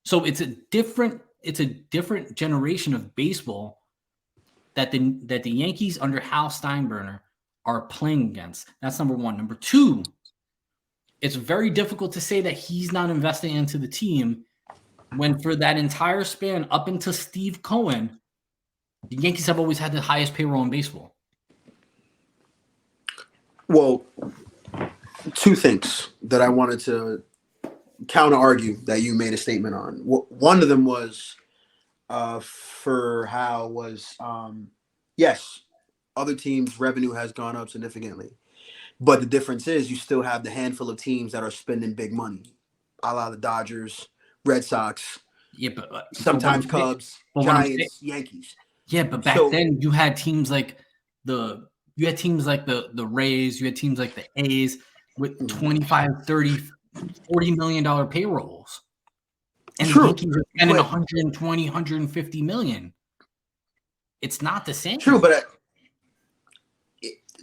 Speaker 1: So it's a different generation of baseball that the Yankees under Hal Steinbrenner are playing against. That's number one. Number two, it's very difficult to say that he's not investing into the team when for that entire span up until Steve Cohen, the Yankees have always had the highest payroll in baseball.
Speaker 2: Well, two things that I wanted to counter argue that you made a statement on. One of them was for Hal was yes, other teams' revenue has gone up significantly. But the difference is you still have the handful of teams that are spending big money, a la the Dodgers, Red Sox, sometimes Cubs, Giants, Yankees.
Speaker 1: Yeah, but back then you had teams like the Rays, you had teams like the A's with 25, 30, $40 million payrolls. And the Yankees are spending 120, 150 million. It's not the same.
Speaker 2: True, but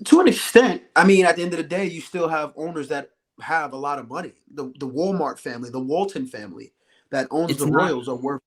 Speaker 2: to an extent, I mean, at the end of the day, you still have owners that have a lot of money. The Walmart family, the Walton family that owns the Royals are worth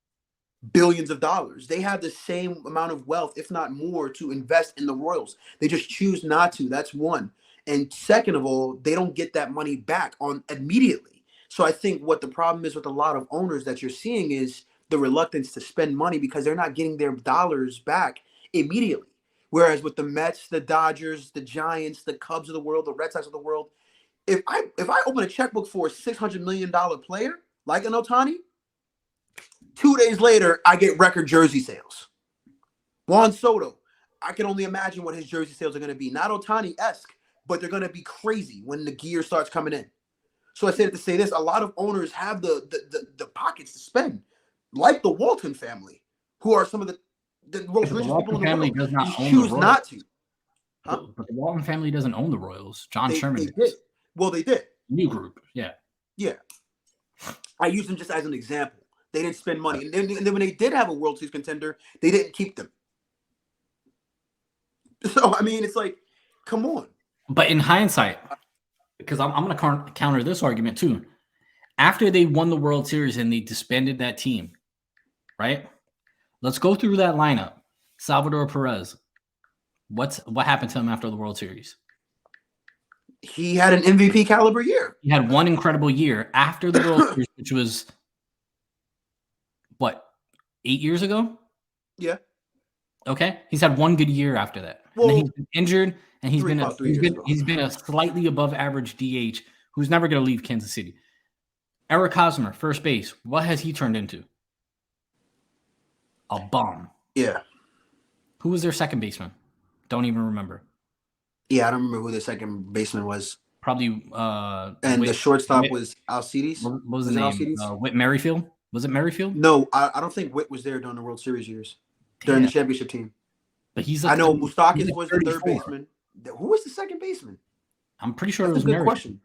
Speaker 2: billions of dollars. They have the same amount of wealth, if not more, to invest in the Royals. They just choose not to. That's one. And second of all, they don't get that money back on immediately. So I think what the problem is with a lot of owners that you're seeing is the reluctance to spend money because they're not getting their dollars back immediately. Whereas with the Mets, the Dodgers, the Giants, the Cubs of the world, the Red Sox of the world, if I open a checkbook for a $600 million player like an Ohtani, 2 days later, I get record jersey sales. Juan Soto, I can only imagine what his jersey sales are going to be. Not Ohtani-esque, but they're going to be crazy when the gear starts coming in. So I said to say this, a lot of owners have the pockets to spend, like the Walton family, who are some of the most richest people in the world.
Speaker 1: Does not own
Speaker 2: choose not to.
Speaker 1: Huh? But the Walton family doesn't own the Royals. John Sherman
Speaker 2: did. Well, they did.
Speaker 1: New group, yeah.
Speaker 2: Yeah. I use them just as an example. They didn't spend money. And then when they did have a World Series contender, they didn't keep them. So, I mean, it's like, come on.
Speaker 1: But in hindsight, because I'm going to counter this argument too. After they won the World Series and they disbanded that team, right? Let's go through that lineup. Salvador Perez. What happened to him after the World Series?
Speaker 2: He had an MVP caliber year.
Speaker 1: He had one incredible year after the World Series, which was, 8 years ago?
Speaker 2: Yeah.
Speaker 1: Okay. He's had one good year after that.
Speaker 2: Well,
Speaker 1: and then he's been injured, and he's been a slightly above average DH who's never going to leave Kansas City. Eric Hosmer, first base. What has he turned into? A bum.
Speaker 2: Yeah.
Speaker 1: Who was their second baseman? Don't even remember.
Speaker 2: Yeah, I don't remember who the second baseman was.
Speaker 1: Probably.
Speaker 2: And the shortstop was Alcides.
Speaker 1: What was his name? Whit Merrifield. Was it Merrifield?
Speaker 2: No, I don't think Whit was there during the World Series years. During the championship team.
Speaker 1: But he's.
Speaker 2: I know Moustakas was the third baseman. Who was the second baseman?
Speaker 1: I'm pretty sure
Speaker 2: That's
Speaker 1: it was
Speaker 2: a good question.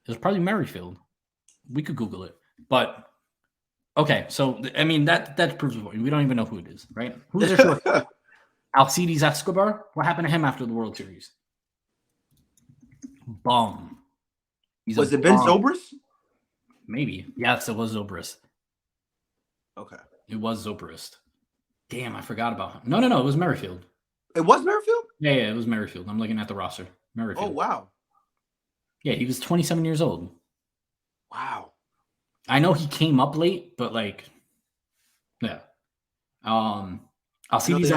Speaker 1: It was probably Merrifield. We could Google it, but okay. So I mean that proves the point. We don't even know who it is, right? Who's their short? Alcides Escobar. What happened to him after the World Series? Bum.
Speaker 2: Was it Ben Zobrist?
Speaker 1: Maybe. Yes, it was Zobrist.
Speaker 2: Okay.
Speaker 1: It was Zobrist. Damn, I forgot about him. No, it was Merrifield.
Speaker 2: It was Merrifield?
Speaker 1: Yeah, it was Merrifield. I'm looking at the roster. Merrifield.
Speaker 2: Oh, wow.
Speaker 1: Yeah, he was 27 years old.
Speaker 2: Wow.
Speaker 1: I know he came up late, but like, yeah. Alcides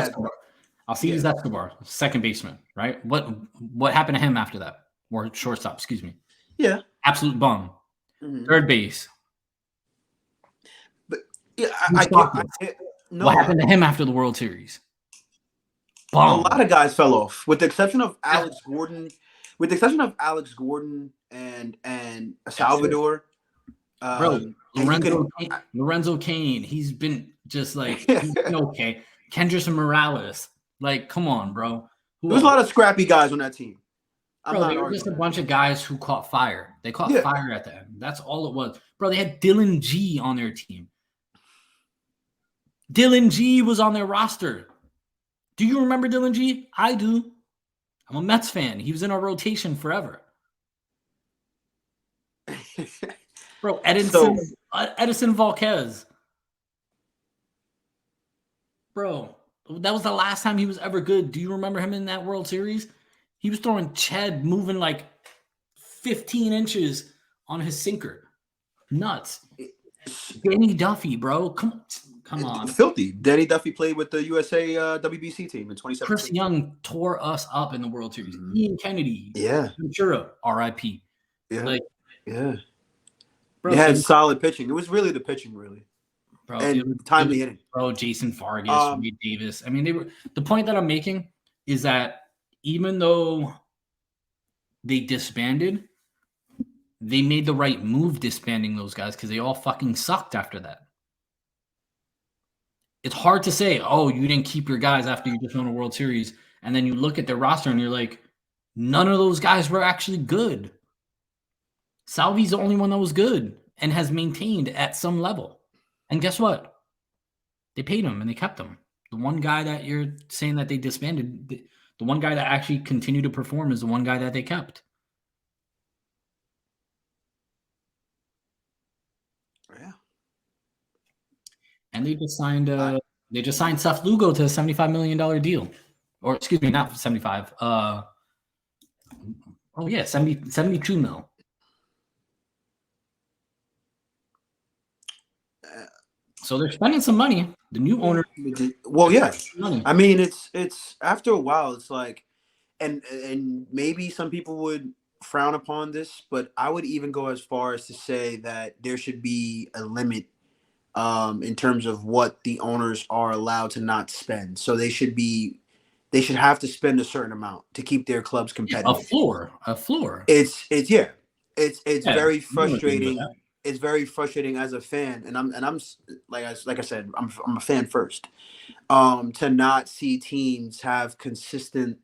Speaker 1: Escobar, second baseman, right? What happened to him after that? Or shortstop, excuse me.
Speaker 2: Yeah.
Speaker 1: Absolute bum.
Speaker 2: Mm-hmm.
Speaker 1: Third base.
Speaker 2: But yeah,
Speaker 1: what happened to him after the World Series?
Speaker 2: Bum. A lot of guys fell off, with the exception of Alex Gordon. With the exception of Alex Gordon and Salvador.
Speaker 1: Bro, Lorenzo Cain, he's been just like he's been okay. Kendrys Morales, like, come on, bro.
Speaker 2: There was a lot of scrappy guys on that team.
Speaker 1: Bro, they were just a bunch of guys who caught fire. They caught fire at the end. That's all it was. Bro, they had Dylan G on their team. Dylan G was on their roster. Do you remember Dylan G? I do. I'm a Mets fan. He was in our rotation forever. Bro, Edison Volquez. Bro, that was the last time he was ever good. Do you remember him in that World Series? He was throwing Ched, moving like 15 inches on his sinker. Nuts. Danny Duffy, bro. Come on.
Speaker 2: Filthy. Danny Duffy played with the USA WBC team in 2017.
Speaker 1: Chris Young tore us up in the World Series. Ian Kennedy.
Speaker 2: Yeah.
Speaker 1: Ventura, R.I.P.
Speaker 2: Yeah. Bro, they had solid pitching. It was really the pitching, really.
Speaker 1: Bro,
Speaker 2: and timely hitting.
Speaker 1: Bro, Jason Vargas, Reed Davis. I mean, the point that I'm making is that even though they disbanded, they made the right move disbanding those guys because they all fucking sucked after that. It's hard to say, oh, you didn't keep your guys after you just won a World Series, and then you look at their roster and you're like, none of those guys were actually good. Salvi's the only one that was good and has maintained at some level. And guess what? They paid him and they kept him. The one guy that you're saying that they disbanded, the one guy that actually continued to perform is the one guy that they kept.
Speaker 2: Yeah.
Speaker 1: And they just signed Seth Lugo to a $75 million deal. Or excuse me, not 75. 72 mil. So they're spending some money. The new owner.
Speaker 2: Well, yeah. I mean, it's after a while, it's like, and maybe some people would frown upon this, but I would even go as far as to say that there should be a limit in terms of what the owners are allowed to not spend. So they should have to spend a certain amount to keep their clubs competitive.
Speaker 1: A floor.
Speaker 2: It's very frustrating. It's very frustrating as a fan, and I'm like I said, I'm a fan first. To not see teams have consistent,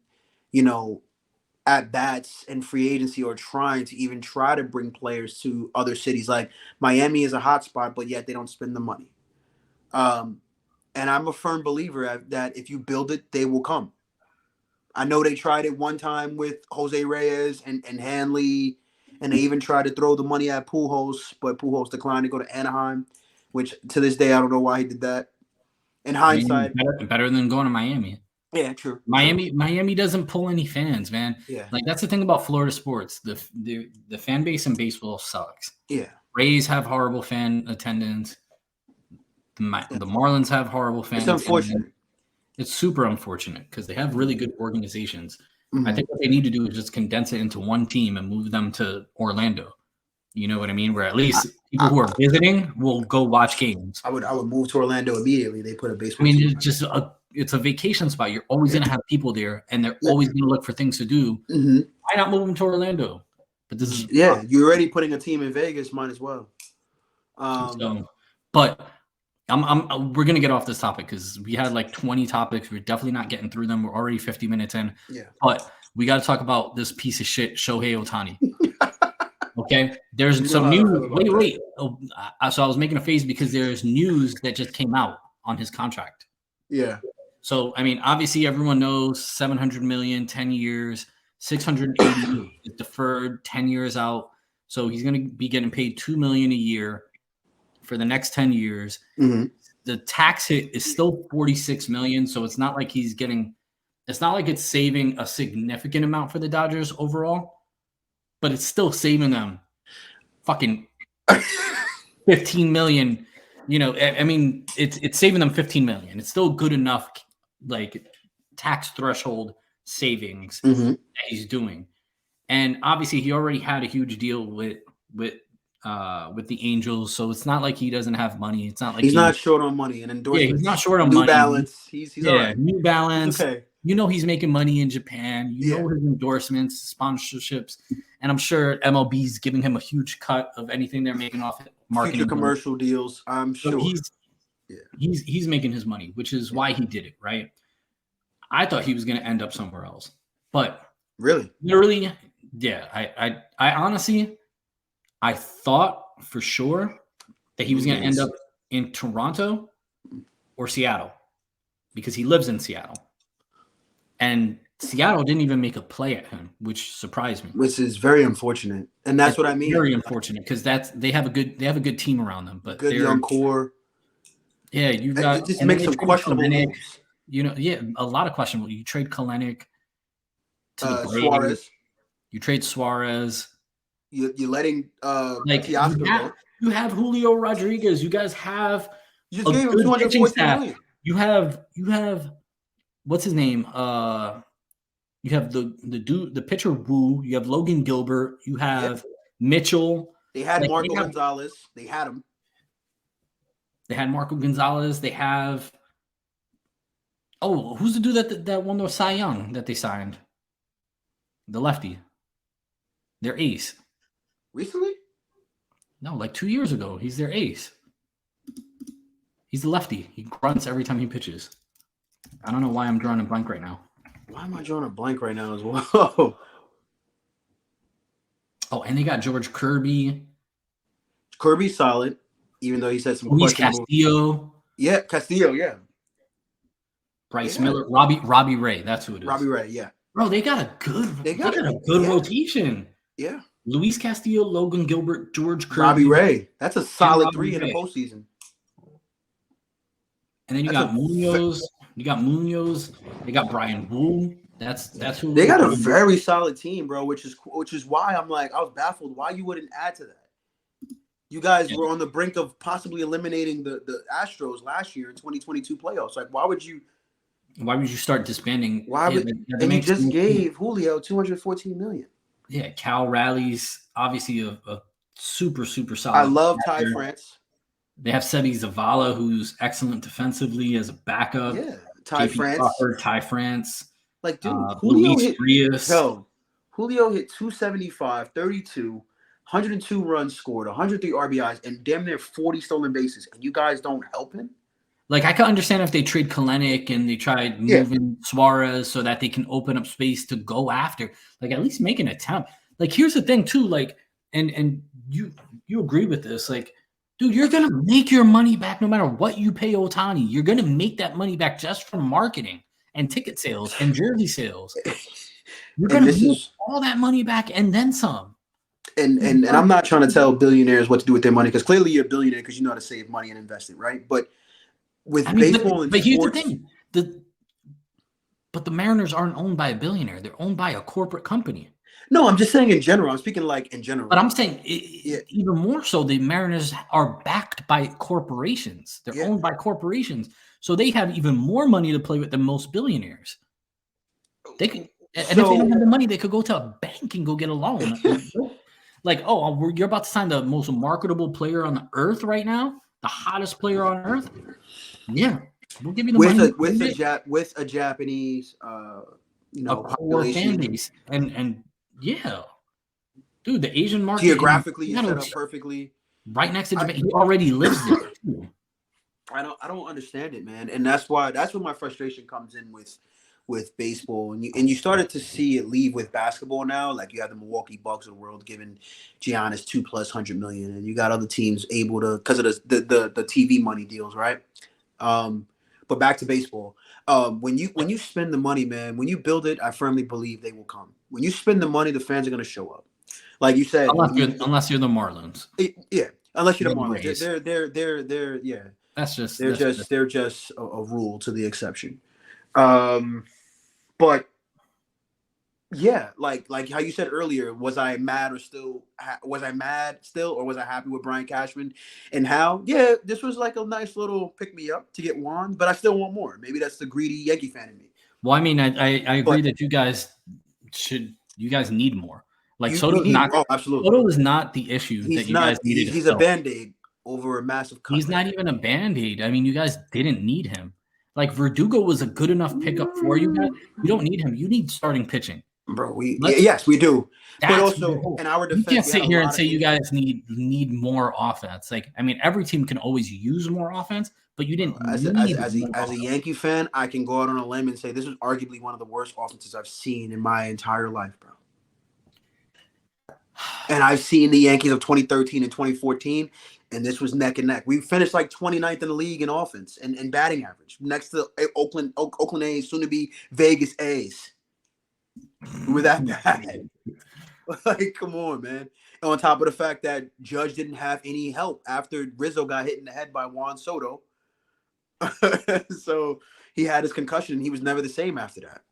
Speaker 2: at bats and free agency, or try to bring players to other cities. Like Miami is a hot spot, but yet they don't spend the money. And I'm a firm believer that if you build it, they will come. I know they tried it one time with Jose Reyes and Hanley. And they even tried to throw the money at Pujols, but Pujols declined to go to Anaheim, which to this day I don't know why he did that. In hindsight,
Speaker 1: better than going to Miami.
Speaker 2: Yeah, true.
Speaker 1: Miami doesn't pull any fans, man.
Speaker 2: Yeah,
Speaker 1: like that's the thing about Florida sports. The fan base in baseball sucks.
Speaker 2: Yeah,
Speaker 1: Rays have horrible fan attendance. The Marlins have horrible fan.
Speaker 2: It's unfortunate.
Speaker 1: It's super unfortunate because they have really good organizations.
Speaker 2: Mm-hmm.
Speaker 1: I think what they need to do is just condense it into one team and move them to Orlando. You know what I mean? Where at least people who are visiting will go watch games.
Speaker 2: I would move to Orlando immediately. They put a baseball.
Speaker 1: I mean, it's a vacation spot. You're always going to have people there, and they're always going to look for things to do.
Speaker 2: Mm-hmm.
Speaker 1: Why not move them to Orlando? But this is
Speaker 2: you're already putting a team in Vegas. Might as well.
Speaker 1: But we're gonna get off this topic because we had like 20 topics. We're definitely not getting through them. We're already 50 minutes in.
Speaker 2: Yeah.
Speaker 1: But we got to talk about this piece of shit, Shohei Ohtani. Okay. There's some news. Wait. So I was making a face because there's news that just came out on his contract.
Speaker 2: Yeah.
Speaker 1: So I mean, obviously everyone knows 700 million, 10 years, 680 is deferred, 10 years out. So he's gonna be getting paid $2 million a year for the next 10 years.
Speaker 2: Mm-hmm.
Speaker 1: the tax hit is still $46 million, so it's not like he's getting. It's not like it's saving a significant amount for the Dodgers overall, but it's still saving them fucking $15 million. You know, I mean, it's saving them $15 million. It's still good enough, like tax threshold savings that he's doing. And obviously, he already had a huge deal with the Angels, so it's not like he doesn't have money. It's not like
Speaker 2: he's not short on money and endorsements.
Speaker 1: Yeah, he's not short on
Speaker 2: New
Speaker 1: money.
Speaker 2: Balance. He's all right.
Speaker 1: New Balance.
Speaker 2: He's okay.
Speaker 1: You know he's making money in Japan. You know his endorsements, sponsorships, and I'm sure MLB's giving him a huge cut of anything they're making off marketing.
Speaker 2: Future commercial deals, I'm sure.
Speaker 1: He's making his money, which is why he did it, right? I thought he was going to end up somewhere else, but literally, yeah. I honestly, I thought for sure that he was going to end up in Toronto or Seattle because he lives in Seattle. And Seattle didn't even make a play at him, which surprised me.
Speaker 2: Which is very unfortunate, and that's what I mean.
Speaker 1: Very unfortunate because they have a good team around them, but
Speaker 2: good young core.
Speaker 1: Yeah, you got
Speaker 2: just make some questionable moves.
Speaker 1: You know, a lot of questionable. You trade Kalenic to the Braves.
Speaker 2: Suarez.
Speaker 1: You trade Suarez.
Speaker 2: You're letting Teoscar go.
Speaker 1: You have Julio Rodriguez. You guys have.
Speaker 2: You just gave him $214 million.
Speaker 1: You have. What's his name? You have the pitcher Wu. You have Logan Gilbert. You have Mitchell.
Speaker 2: They had Marco Gonzalez. They had him.
Speaker 1: They had Marco Gonzalez. They have. Oh, who's the dude that won the Cy Young that they signed? The lefty. Their ace.
Speaker 2: Recently?
Speaker 1: No, like 2 years ago. He's their ace. He's the lefty. He grunts every time he pitches. I don't know why I'm drawing a blank right now.
Speaker 2: Why am I drawing a blank right now as well?
Speaker 1: Oh, and they got George Kirby.
Speaker 2: Kirby's solid, even though he said some
Speaker 1: Luis
Speaker 2: questionable.
Speaker 1: Castillo.
Speaker 2: Yeah, Castillo, yeah.
Speaker 1: Bryce Miller, Robbie Ray. That's who it is.
Speaker 2: Robbie Ray, yeah.
Speaker 1: Bro, they got a good rotation.
Speaker 2: Yeah.
Speaker 1: Luis Castillo, Logan Gilbert, George Kirby.
Speaker 2: Robbie Ray. That's a solid three in the postseason.
Speaker 1: And then you got Munoz. You got Munoz. They got Brian Wu. That's who
Speaker 2: they got a very solid team, bro. Which is why I'm like I was baffled why you wouldn't add to that. You guys were on the brink of possibly eliminating the Astros last year in 2022 playoffs. Like, why would you
Speaker 1: start disbanding?
Speaker 2: And you just gave Julio $214 million.
Speaker 1: Yeah, Cal Rally's obviously a super solid.
Speaker 2: I love Ty France.
Speaker 1: They have Seby Zavala, who's excellent defensively as a backup.
Speaker 2: Yeah, Ty
Speaker 1: France.
Speaker 2: Like, dude,
Speaker 1: Julio hit
Speaker 2: 275, 32, 102 runs scored, 103 RBIs, and damn near 40 stolen bases, and you guys don't help him?
Speaker 1: Like, I can understand if they trade Kalenic and they tried moving Suarez so that they can open up space to go after. Like, at least make an attempt. Like, here's the thing, too. Like, and you agree with this. Like, dude, you're going to make your money back no matter what you pay Ohtani. You're going to make that money back just from marketing and ticket sales and jersey sales. You're going to make all that money back and then some.
Speaker 2: And I'm not trying to tell billionaires what to do with their money because clearly you're a billionaire because you know how to save money and invest it, right? But with baseball and sports,
Speaker 1: here's the thing. But the Mariners aren't owned by a billionaire. They're owned by a corporate company.
Speaker 2: No, I'm just saying in general. I'm speaking like in general.
Speaker 1: But I'm saying even more so, the Mariners are backed by corporations. They're owned by corporations. So they have even more money to play with than most billionaires. They could, and if they don't have the money, they could go to a bank and go get a loan. Like, you're about to sign the most marketable player on the earth right now, the hottest player on earth. Yeah, we'll give you the money
Speaker 2: with a Japanese,
Speaker 1: a core fan base, and yeah, dude, the Asian market
Speaker 2: geographically is set up perfectly,
Speaker 1: right next to Japan. He already lives there.
Speaker 2: I don't understand it, man, and that's where my frustration comes in with baseball, and you started to see it leave with basketball now. Like you have the Milwaukee Bucks of the world giving Giannis $2+ $100 million, and you got other teams able to because of the TV money deals, right? But back to baseball. When you spend the money, man, when you build it, I firmly believe they will come. When you spend the money, the fans are going to show up. Like you said,
Speaker 1: unless you're the Marlins.
Speaker 2: Yeah, unless you're the Marlins. They're they're just a rule to the exception. But yeah, like how you said earlier, was I mad still, or was I happy with Brian Cashman and how? Yeah, this was like a nice little pick me up to get Juan, but I still want more. Maybe that's the greedy Yankee fan in me.
Speaker 1: Well, I mean, I agree that you guys need more. Like Soto is not the issue that you guys needed.
Speaker 2: He's a Band-Aid over a massive cut.
Speaker 1: He's not even a Band-Aid. I mean, you guys didn't need him. Like Verdugo was a good enough pickup for you guys. You don't need him. You need starting pitching.
Speaker 2: Bro, yes, we do. But also, in our defense,
Speaker 1: you can't sit here and say you guys need more offense. Like, I mean, every team can always use more offense, but you didn't.
Speaker 2: As a Yankee fan, I can go out on a limb and say this is arguably one of the worst offenses I've seen in my entire life, bro. And I've seen the Yankees of 2013 and 2014, and this was neck and neck. We finished like 29th in the league in offense and batting average, next to Oakland A's, soon to be Vegas A's. We were that bad. Like, come on, man. And on top of the fact that Judge didn't have any help after Rizzo got hit in the head by Juan Soto. So he had his concussion, and he was never the same after that.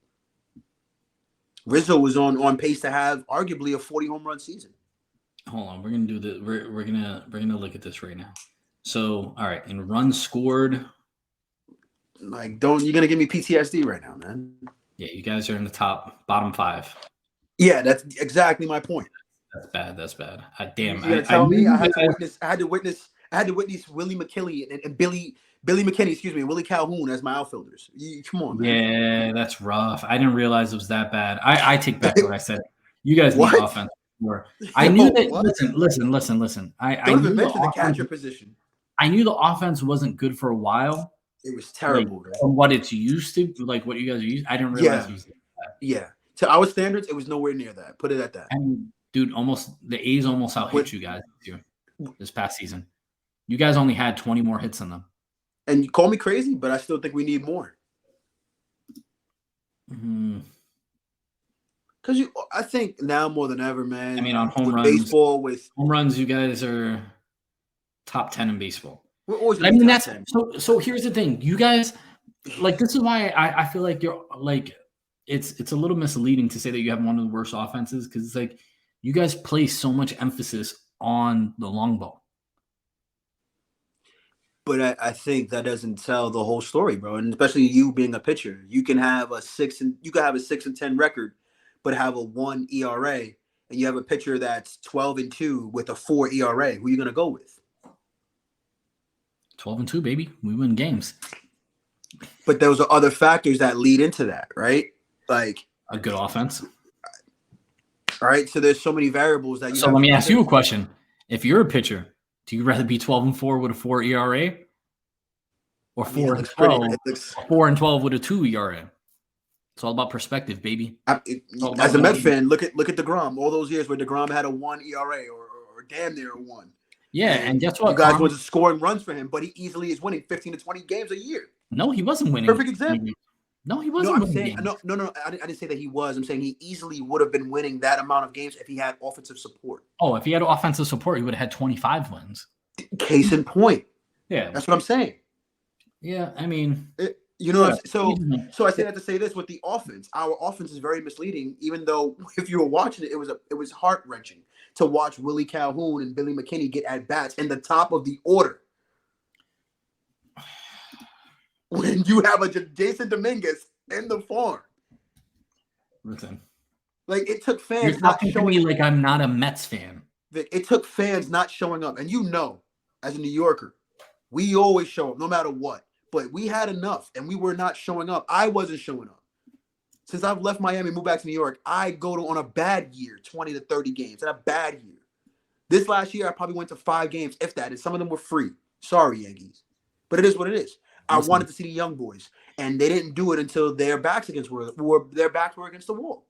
Speaker 2: Rizzo was on pace to have arguably a 40 home run season.
Speaker 1: Hold on, we're gonna do the we're gonna look at this right now. So, all right, in runs scored,
Speaker 2: like, you're gonna give me PTSD right now, man.
Speaker 1: Yeah, you guys are in the bottom 5.
Speaker 2: Yeah, that's exactly my point.
Speaker 1: That's bad. Damn,
Speaker 2: I had to witness Willie McKinley and Billy McKinney, and Willie Calhoun as my outfielders. Come on, man.
Speaker 1: Yeah, that's rough. I didn't realize it was that bad. I take back what I said. You guys need offense more. I knew that. What? Listen. I knew
Speaker 2: the catcher position.
Speaker 1: I knew the offense wasn't good for a while.
Speaker 2: It was terrible.
Speaker 1: Like, from what it's used to, like what you guys are used. I didn't realize it was that.
Speaker 2: Yeah. To our standards, it was nowhere near that. Put it at that.
Speaker 1: And dude, the A's almost out-hit you guys this past season. You guys only had 20 more hits than them.
Speaker 2: And you call me crazy, but I still think we need more. Because I think now more than ever, man.
Speaker 1: I mean, on home runs, home runs, you guys are top 10 in baseball.
Speaker 2: I mean, that's
Speaker 1: so. Here's the thing, you guys, like, this is why I feel like you're like, it's a little misleading to say that you have one of the worst offenses, because it's like you guys place so much emphasis on the long ball.
Speaker 2: But I think that doesn't tell the whole story, bro. And especially you being a pitcher, you can have a 6-10 record, but have a 1 ERA, and you have a pitcher that's 12-2 with a 4 ERA. Who are you gonna go with?
Speaker 1: 12-2, baby. We win games.
Speaker 2: But those are other factors that lead into that, right? Like
Speaker 1: a good offense.
Speaker 2: All right. So there's so many variables that you.
Speaker 1: So let me ask you a question: if you're a pitcher, do you rather be 12-4 with a 4 ERA, or 4-12 with a 2 ERA? It's all about perspective, baby.
Speaker 2: As a Met fan, look at DeGrom. All those years where DeGrom had a 1 ERA or damn near a 1.
Speaker 1: Yeah, and guess what?
Speaker 2: You guys wasn't scoring runs for him, but he easily is winning 15 to 20 games a year.
Speaker 1: No, he wasn't winning.
Speaker 2: Perfect example.
Speaker 1: No, he wasn't winning.
Speaker 2: No. I didn't say that he was. I'm saying he easily would have been winning that amount of games if he had offensive support.
Speaker 1: Oh, if he had offensive support, he would have had 25 wins.
Speaker 2: Case in point.
Speaker 1: Yeah,
Speaker 2: that's what I'm saying.
Speaker 1: Yeah, I mean,
Speaker 2: so I say that to say this with the offense. Our offense is very misleading. Even though if you were watching it, it was heart wrenching to watch Willie Calhoun and Billy McKinney get at bats in the top of the order. When you have a Jason Dominguez in the farm.
Speaker 1: Listen.
Speaker 2: Like, it took fans
Speaker 1: You're talking to me like I'm not a Mets fan.
Speaker 2: It took fans not showing up. And as a New Yorker, we always show up no matter what. But we had enough, and we were not showing up. I wasn't showing up. Since I've left Miami and moved back to New York, I go on a bad year, 20 to 30 games. And a bad year. This last year, I probably went to 5 games, if that. And some of them were free. Sorry, Yankees. But it is what it is. I wanted to see the young boys, and they didn't do it until their backs were against the wall.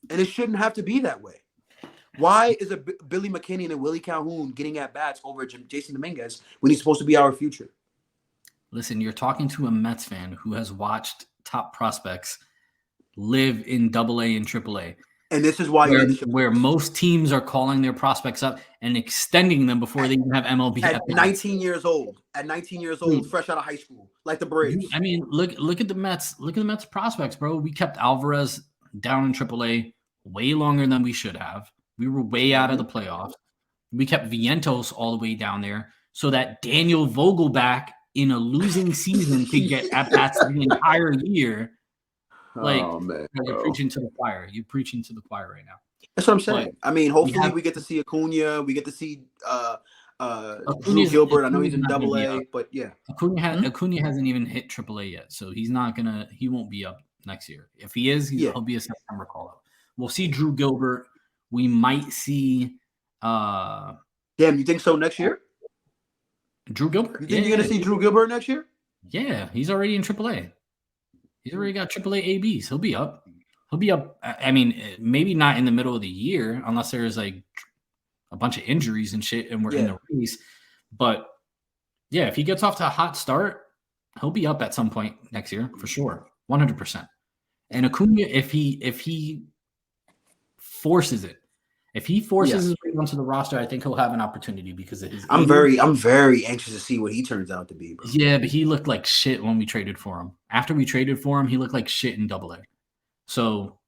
Speaker 2: And it shouldn't have to be that way. Why is a Billy McKinney and a Willie Calhoun getting at bats over Jason Dominguez when he's supposed to be our future?
Speaker 1: Listen, you're talking to a Mets fan who has watched top prospects live in AA and AAA.
Speaker 2: And this is why
Speaker 1: where most teams are calling their prospects up and extending them before they even have MLB
Speaker 2: at 19 years old. At 19 years old, fresh out of high school, like the Braves.
Speaker 1: I mean, look at the Mets. Look at the Mets prospects, bro. We kept Alvarez down in AAA way longer than we should have. We were way out of the playoffs. We kept Vientos all the way down there so that Daniel Vogelback in a losing season could get at bats the entire year. Like, you're preaching to the choir. You're preaching to the choir right now.
Speaker 2: That's what I'm saying. I mean, hopefully we get to see Acuna. We get to see Drew Gilbert. I know he's in AA, but yeah.
Speaker 1: Acuna hasn't even hit AAA yet, so he won't be up next year. If he is, he'll be a September call-up. We'll see Drew Gilbert. We might see
Speaker 2: you think so next year?
Speaker 1: Drew Gilbert?
Speaker 2: You think you're gonna see Drew Gilbert next year?
Speaker 1: Yeah, he's already in AAA. He's already got AAA ABs. He'll be up. I mean, maybe not in the middle of the year unless there's like a bunch of injuries and shit and we're in the race. But yeah, if he gets off to a hot start, he'll be up at some point next year for sure. 100%. And Acuna, if he forces it, if he forces his way onto the roster, I think he'll have an opportunity because of his.
Speaker 2: I'm very anxious to see what he turns out to be, bro.
Speaker 1: Yeah, but he looked like shit when we traded for him. After we traded for him, he looked like shit in AA. So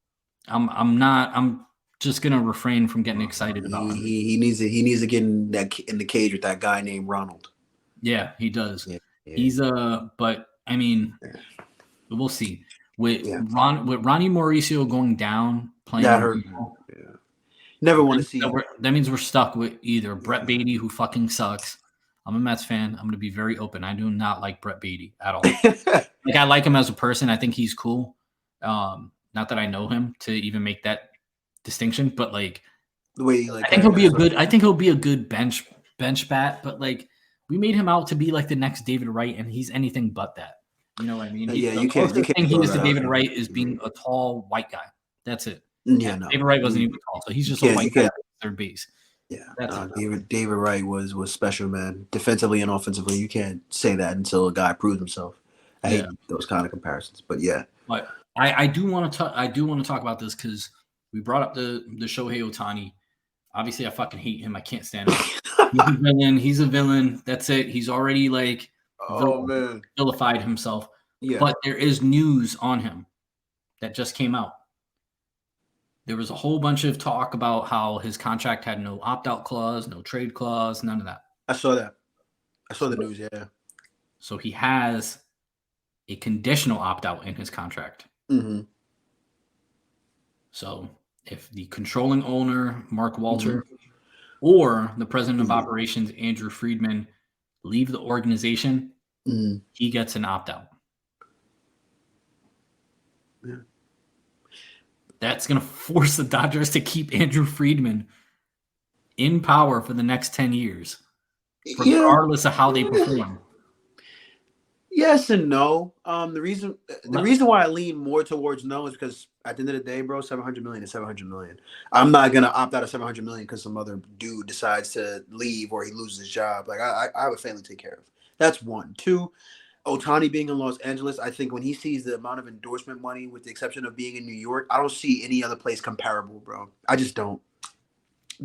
Speaker 1: I'm just gonna refrain from getting excited about him.
Speaker 2: He needs to get in the cage with that guy named Ronald.
Speaker 1: Yeah, he does. Yeah. He's but I mean, we'll see. With Ronnie Mauricio going down, playing
Speaker 2: that hurt. Never want to see
Speaker 1: that means we're stuck with either Brett Beatty, who fucking sucks. I'm a Mets fan. I'm going to be very open. I do not like Brett Beatty at all. Like, I like him as a person. I think he's cool. Not that I know him to even make that distinction, but like
Speaker 2: the way I
Speaker 1: think he'll be a good bench bat. But like, we made him out to be like the next David Wright, and he's anything but that. You know what I mean?
Speaker 2: You can't. The
Speaker 1: thing he is to David Wright is being a tall white guy. That's it.
Speaker 2: Yeah, no.
Speaker 1: David Wright wasn't even tall, so he's just a white guy at third base.
Speaker 2: Yeah, David Wright was special, man. Defensively and offensively, you can't say that until a guy proves himself. I hate those kind of comparisons, but yeah.
Speaker 1: But I do want to talk about this because we brought up the Shohei Ohtani. Obviously, I fucking hate him. I can't stand him. He's a villain. That's it. He's already like vilified himself. Yeah. But there is news on him that just came out. There was a whole bunch of talk about how his contract had no opt-out clause, no trade clause, none of that.
Speaker 2: I saw that. I saw the news, yeah.
Speaker 1: So he has a conditional opt-out in his contract.
Speaker 2: Mm-hmm.
Speaker 1: So if the controlling owner, Mark Walter, or the president of operations, Andrew Friedman, leave the organization, he gets an opt-out.
Speaker 2: Yeah.
Speaker 1: That's going to force the Dodgers to keep Andrew Friedman in power for the next 10 years, regardless of how they perform.
Speaker 2: Yes and no. The reason why I lean more towards no is because at the end of the day, bro, $700 million is $700 million. I'm not going to opt out of $700 million because some other dude decides to leave or he loses his job. Like, I have a family to take care of. That's one. Two, Ohtani being in Los Angeles, I think when he sees the amount of endorsement money, with the exception of being in New York, I don't see any other place comparable, bro. I just don't.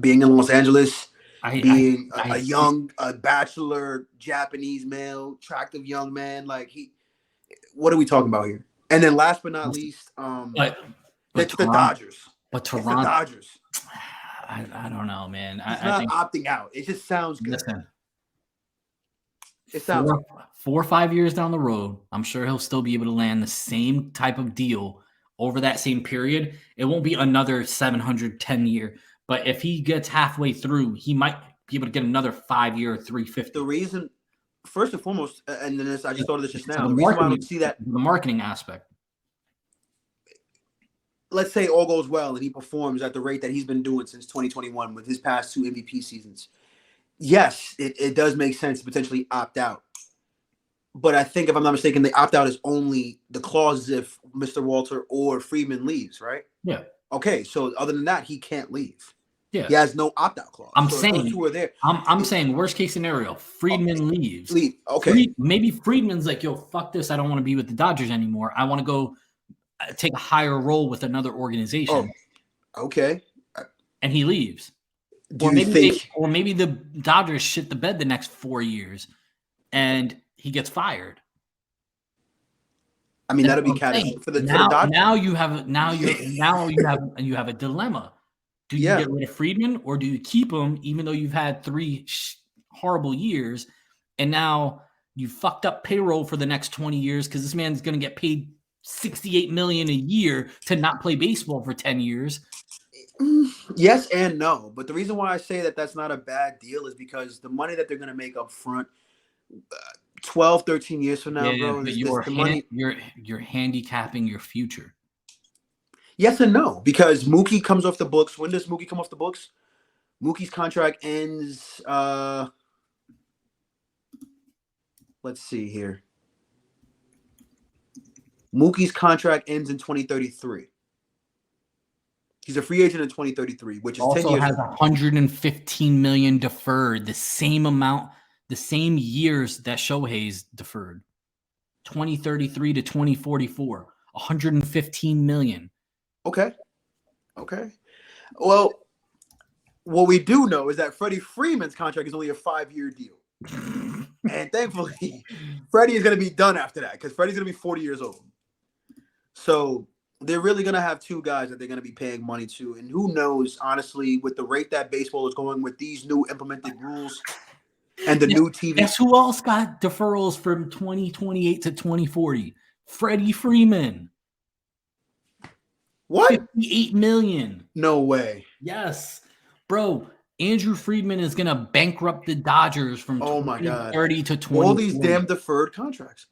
Speaker 2: Being in Los Angeles, being a young bachelor, Japanese male, attractive young man, like what are we talking about here? And then last but not least, the Dodgers.
Speaker 1: But Toronto,
Speaker 2: the Dodgers.
Speaker 1: I don't know, man.
Speaker 2: He's not opting out. It just sounds good.
Speaker 1: Listen.
Speaker 2: It sounds
Speaker 1: 4 or 5 years down the road, I'm sure he'll still be able to land the same type of deal over that same period. It won't be another 710 year, but if he gets halfway through, he might be able to get another 5 year 350.
Speaker 2: The reason, first and foremost, and then I just thought of this just now. The reason why I don't see that,
Speaker 1: the marketing aspect.
Speaker 2: Let's say all goes well and he performs at the rate that he's been doing since 2021 with his past 2 MVP seasons. Yes, it does make sense to potentially opt out. But I think, if I'm not mistaken, the opt-out is only the clause if Mr. Walter or Friedman leaves, right?
Speaker 1: Yeah.
Speaker 2: Okay, so other than that, he can't leave.
Speaker 1: Yeah.
Speaker 2: He has no opt-out clause.
Speaker 1: I'm
Speaker 2: so
Speaker 1: saying
Speaker 2: those two are there.
Speaker 1: I'm saying worst case scenario, Friedman leaves.
Speaker 2: Okay.
Speaker 1: Maybe Friedman's like, yo, fuck this. I don't want to be with the Dodgers anymore. I want to go take a higher role with another organization.
Speaker 2: Okay.
Speaker 1: and he leaves.
Speaker 2: Do you think?
Speaker 1: Or maybe the Dodgers shit the bed the next 4 years, and he gets fired.
Speaker 2: I mean, that'll be catastrophic for the Dodgers.
Speaker 1: Now you have a dilemma. Do you get rid of Friedman, or do you keep him even though you've had 3 horrible years, and now you fucked up payroll for the next 20 years because this man's going to get paid $68 million a year to not play baseball for 10 years?
Speaker 2: Yes and no, but the reason why I say that that's not a bad deal is because the money that they're going to make up front 12, 13 years from now, bro,
Speaker 1: you're handicapping your future.
Speaker 2: Yes and no, because Mookie comes off the books. When does Mookie come off the books? Mookie's contract ends let's see here. Mookie's contract ends in 2033. He's a free agent in 2033, which is
Speaker 1: also
Speaker 2: 10 years.
Speaker 1: Has $115 million deferred, the same amount, the same years that Shohei's deferred. 2033 to 2044, $115 million.
Speaker 2: Okay. Well, what we do know is that Freddie Freeman's contract is only a 5-year deal. And thankfully, Freddie is going to be done after that because Freddie's going to be 40 years old. So they're really going to have 2 guys that they're going to be paying money to. And who knows, honestly, with the rate that baseball is going with these new implemented rules and the new TV.
Speaker 1: Guess who else got deferrals from 2028 to 2040? Freddie Freeman.
Speaker 2: What?
Speaker 1: $58 million.
Speaker 2: No way.
Speaker 1: Yes. Bro, Andrew Friedman is going to bankrupt the Dodgers from 2030 to 2040.
Speaker 2: All these damn deferred contracts.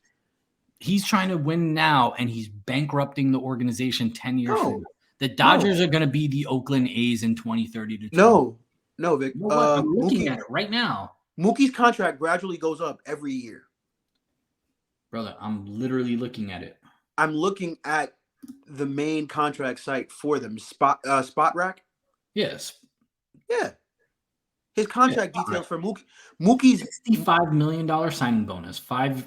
Speaker 1: He's trying to win now, and he's bankrupting the organization 10 years from now. The Dodgers are going to be the Oakland A's in 2030 to 2040.
Speaker 2: No, Vic.
Speaker 1: I'm looking at it right now.
Speaker 2: Mookie's contract gradually goes up every year.
Speaker 1: Brother, I'm literally looking at it.
Speaker 2: I'm looking at the main contract site for them. Spot Rack?
Speaker 1: Yes.
Speaker 2: Yeah. His contract details for Mookie's
Speaker 1: $65 million signing bonus, $5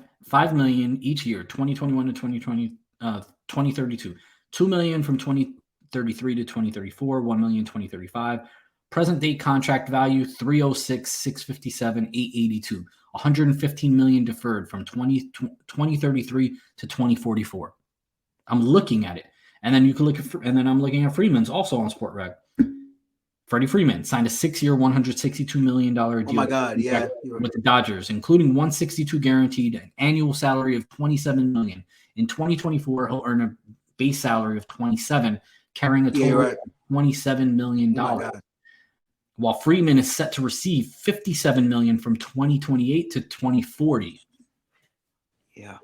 Speaker 1: million each year, 2021 to 2032, $2 million from 2033 to 2034, $1 million 2035. Present date contract value 306, 657, 882, $115 million deferred from 2033 to 2044. I'm looking at it, and then you can look at, and then I'm looking at Freeman's also on SportRec. Freddie Freeman signed a 6-year, $162 million deal.
Speaker 2: Oh my God, yeah,
Speaker 1: with the Dodgers, including $162 guaranteed, an annual salary of $27 million. In 2024, he'll earn a base salary of $27, carrying a total of $27 million.
Speaker 2: Oh
Speaker 1: while Freeman is set to receive $57 million from 2028 to 2040.
Speaker 2: Yeah,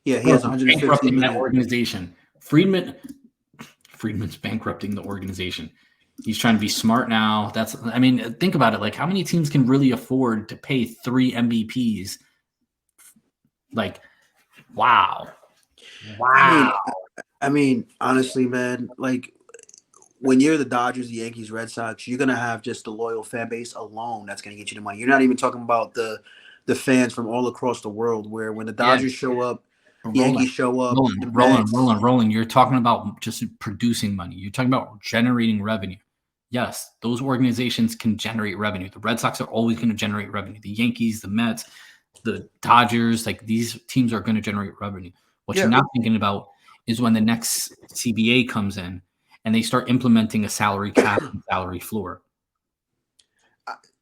Speaker 2: he has $150 million.
Speaker 1: That organization. Freeman's bankrupting the organization. He's trying to be smart now. Think about it. Like, how many teams can really afford to pay 3 MVPs? Like, wow.
Speaker 2: I mean, honestly, man, like, when you're the Dodgers, the Yankees, Red Sox, you're going to have just the loyal fan base alone that's going to get you the money. You're not even talking about the fans from all across the world, where when the Dodgers show up, Yankees show up.
Speaker 1: Roland, you're talking about just producing money. You're talking about generating revenue. Yes, those organizations can generate revenue. The Red Sox are always going to generate revenue. The Yankees, the Mets, the Dodgers, like, these teams are going to generate revenue. What you're not thinking about is when the next CBA comes in and they start implementing a salary cap and salary floor.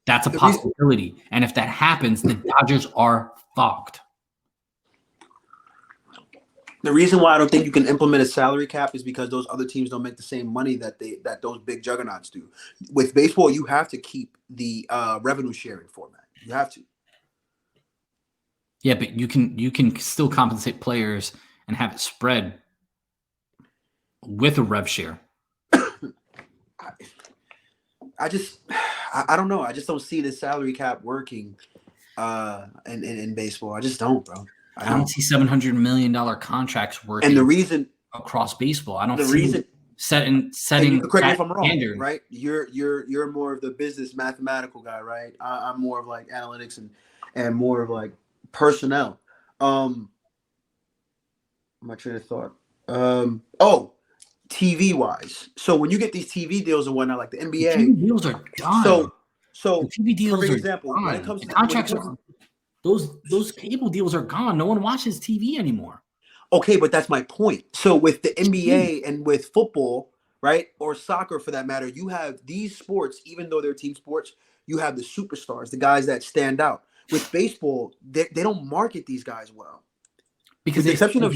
Speaker 1: That's a possibility. And if that happens, the Dodgers are fucked.
Speaker 2: The reason why I don't think you can implement a salary cap is because those other teams don't make the same money that those big juggernauts do. With baseball, you have to keep the revenue sharing format. You have to.
Speaker 1: Yeah, but you can still compensate players and have it spread with a rev share.
Speaker 2: I don't know. I just don't see the salary cap working in baseball. I just don't, bro.
Speaker 1: I don't see $700 million contracts working.
Speaker 2: And the reason
Speaker 1: across baseball, I don't
Speaker 2: the
Speaker 1: see
Speaker 2: reason
Speaker 1: setting.
Speaker 2: Correct me if I'm wrong,
Speaker 1: standard.
Speaker 2: right? You're more of the business mathematical guy, right? I'm more of like analytics and more of like personnel. My train of thought. TV wise. So when you get these TV deals and whatnot, like the NBA,
Speaker 1: TV deals are done.
Speaker 2: So
Speaker 1: the TV deals
Speaker 2: perfect
Speaker 1: are
Speaker 2: example
Speaker 1: gone.
Speaker 2: when it comes
Speaker 1: the
Speaker 2: to
Speaker 1: contracts are those cable deals are gone. No one watches TV anymore.
Speaker 2: Okay, but that's my point. So with the NBA and with football, right, or soccer for that matter, you have these sports, even though they're team sports, you have the superstars, the guys that stand out. With baseball, they don't market these guys well.
Speaker 1: Because
Speaker 2: with the exception of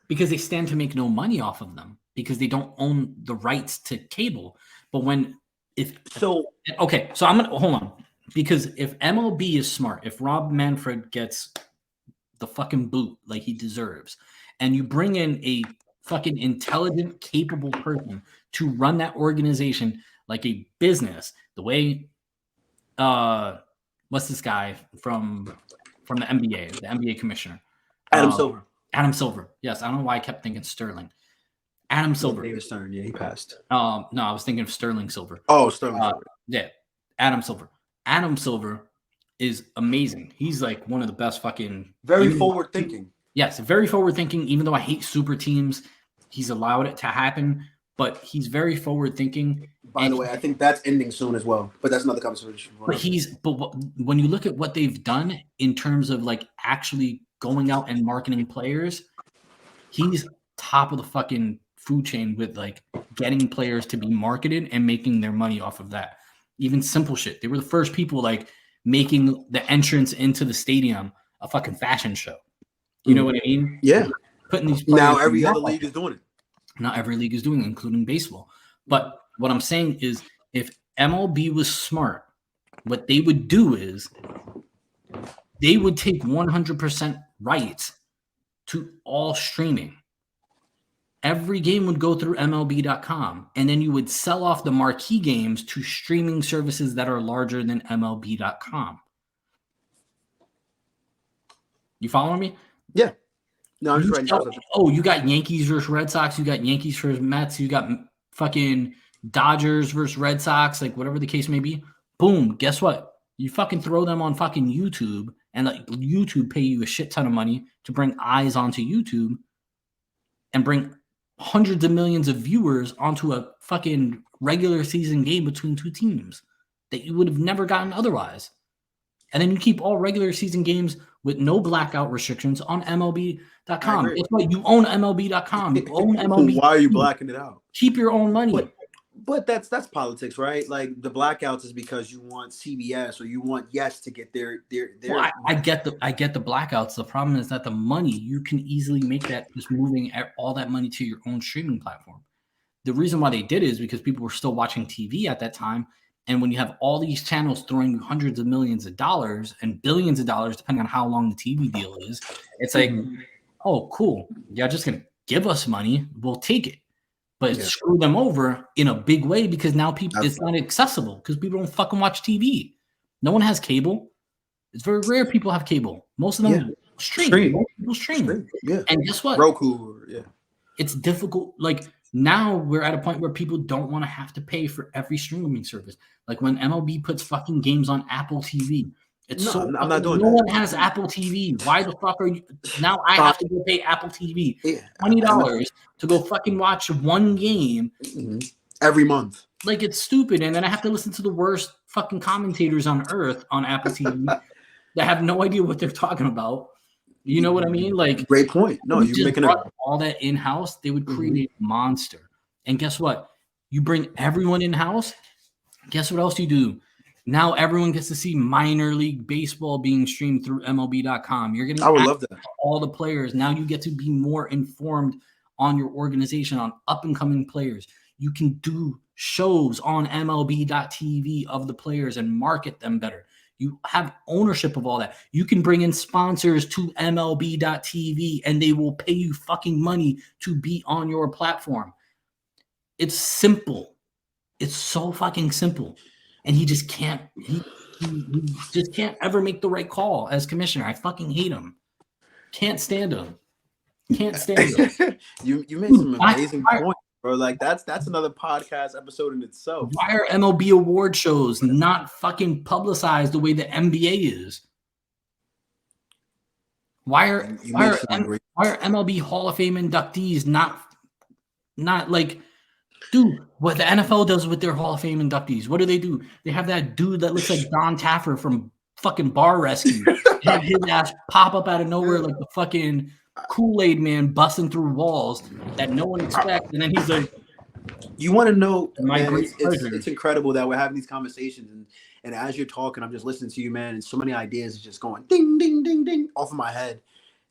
Speaker 1: because they stand to make no money off of them because they don't own the rights to cable. But so I'm gonna hold on, because if MLB is smart, if Rob Manfred gets the fucking boot like he deserves, and you bring in a fucking intelligent, capable person to run that organization like a business, the way what's this guy from the NBA commissioner?
Speaker 2: Adam Silver.
Speaker 1: Adam Silver. Yes, I don't know why I kept thinking Sterling. Adam Silver.
Speaker 2: David Stern. Yeah, he passed.
Speaker 1: No, I was thinking of Sterling Silver.
Speaker 2: Oh, Sterling Silver.
Speaker 1: Yeah, Adam Silver. Adam Silver is amazing. He's like one of the best fucking...
Speaker 2: Very forward thinking.
Speaker 1: Yes, very forward thinking. Even though I hate super teams, he's allowed it to happen. But he's very forward thinking.
Speaker 2: By the way, I think that's ending soon as well. But that's another conversation.
Speaker 1: But when you look at what they've done in terms of like actually going out and marketing players, he's top of the fucking food chain with like getting players to be marketed and making their money off of that. Even simple shit. They were the first people like making the entrance into the stadium a fucking fashion show. You know what I mean?
Speaker 2: Yeah.
Speaker 1: Putting these
Speaker 2: now every other league is doing it.
Speaker 1: Not every league is doing it, including baseball. But what I'm saying is, if MLB was smart, what they would do is they would take 100% rights to all streaming. Every game would go through MLB.com, and then you would sell off the marquee games to streaming services that are larger than MLB.com. You following me?
Speaker 2: Yeah. No, I'm just writing down.
Speaker 1: Oh, you got Yankees versus Red Sox. You got Yankees versus Mets. You got fucking Dodgers versus Red Sox, like whatever the case may be. Boom. Guess what? You fucking throw them on fucking YouTube, and like YouTube pay you a shit ton of money to bring eyes onto YouTube and bring hundreds of millions of viewers onto a fucking regular season game between two teams that you would have never gotten otherwise. And then you keep all regular season games with no blackout restrictions on MLB.com. Guess what? You own MLB.com. You own MLB.
Speaker 2: Why are you blacking it out?
Speaker 1: Keep your own money.
Speaker 2: But that's politics, right? Like the blackouts is because you want CBS or you want Yes to get their.
Speaker 1: Well, I get the blackouts. The problem is that the money, you can easily make that just moving all that money to your own streaming platform. The reason why they did it is because people were still watching TV at that time. And when you have all these channels throwing you hundreds of millions of dollars and billions of dollars, depending on how long the TV deal is, it's like, oh, cool. You're just going to give us money. We'll take it. But screw them over in a big way because now it's not accessible because people don't fucking watch TV. No one has cable. It's very rare people have cable. Most of them stream. Most people stream.
Speaker 2: Yeah.
Speaker 1: And guess what?
Speaker 2: Roku. Yeah.
Speaker 1: It's difficult. Like now we're at a point where people don't want to have to pay for every streaming service. Like when MLB puts fucking games on Apple TV.
Speaker 2: I'm not doing that.
Speaker 1: No one has Apple TV. Why the fuck are you? Now I have to go pay Apple TV $20 to go fucking watch one game
Speaker 2: every month.
Speaker 1: Like it's stupid, and then I have to listen to the worst fucking commentators on earth on Apple TV that have no idea what they're talking about. You know what I mean? Like,
Speaker 2: great point. No, you're making
Speaker 1: all that in house. They would create a monster. And guess what? You bring everyone in house. Guess what else you do? Now everyone gets to see minor league baseball being streamed through MLB.com. You're getting
Speaker 2: I would love that.
Speaker 1: All the players. Now you get to be more informed on your organization, on up and coming players. You can do shows on MLB.TV of the players and market them better. You have ownership of all that. You can bring in sponsors to MLB.TV and they will pay you fucking money to be on your platform. It's simple. It's so fucking simple. And he just can't, he just can't ever make the right call as commissioner. I fucking hate him. Can't stand him. Can't stand him.
Speaker 2: You made some amazing points, bro. Like that's another podcast episode in itself.
Speaker 1: Why are MLB award shows not fucking publicized the way the NBA is? Why are MLB Hall of Fame inductees not like Dude, what the NFL does with their Hall of Fame inductees, what do? They have that dude that looks like Don Taffer from fucking Bar Rescue. They have his ass pop up out of nowhere like the fucking Kool-Aid man busting through walls that no one expects. And then he's like,
Speaker 2: you want to know,
Speaker 1: my
Speaker 2: man,
Speaker 1: great pleasure.
Speaker 2: it's incredible that we're having these conversations. And as you're talking, I'm just listening to you, man. And so many ideas are just going ding, ding, ding, ding off of my head.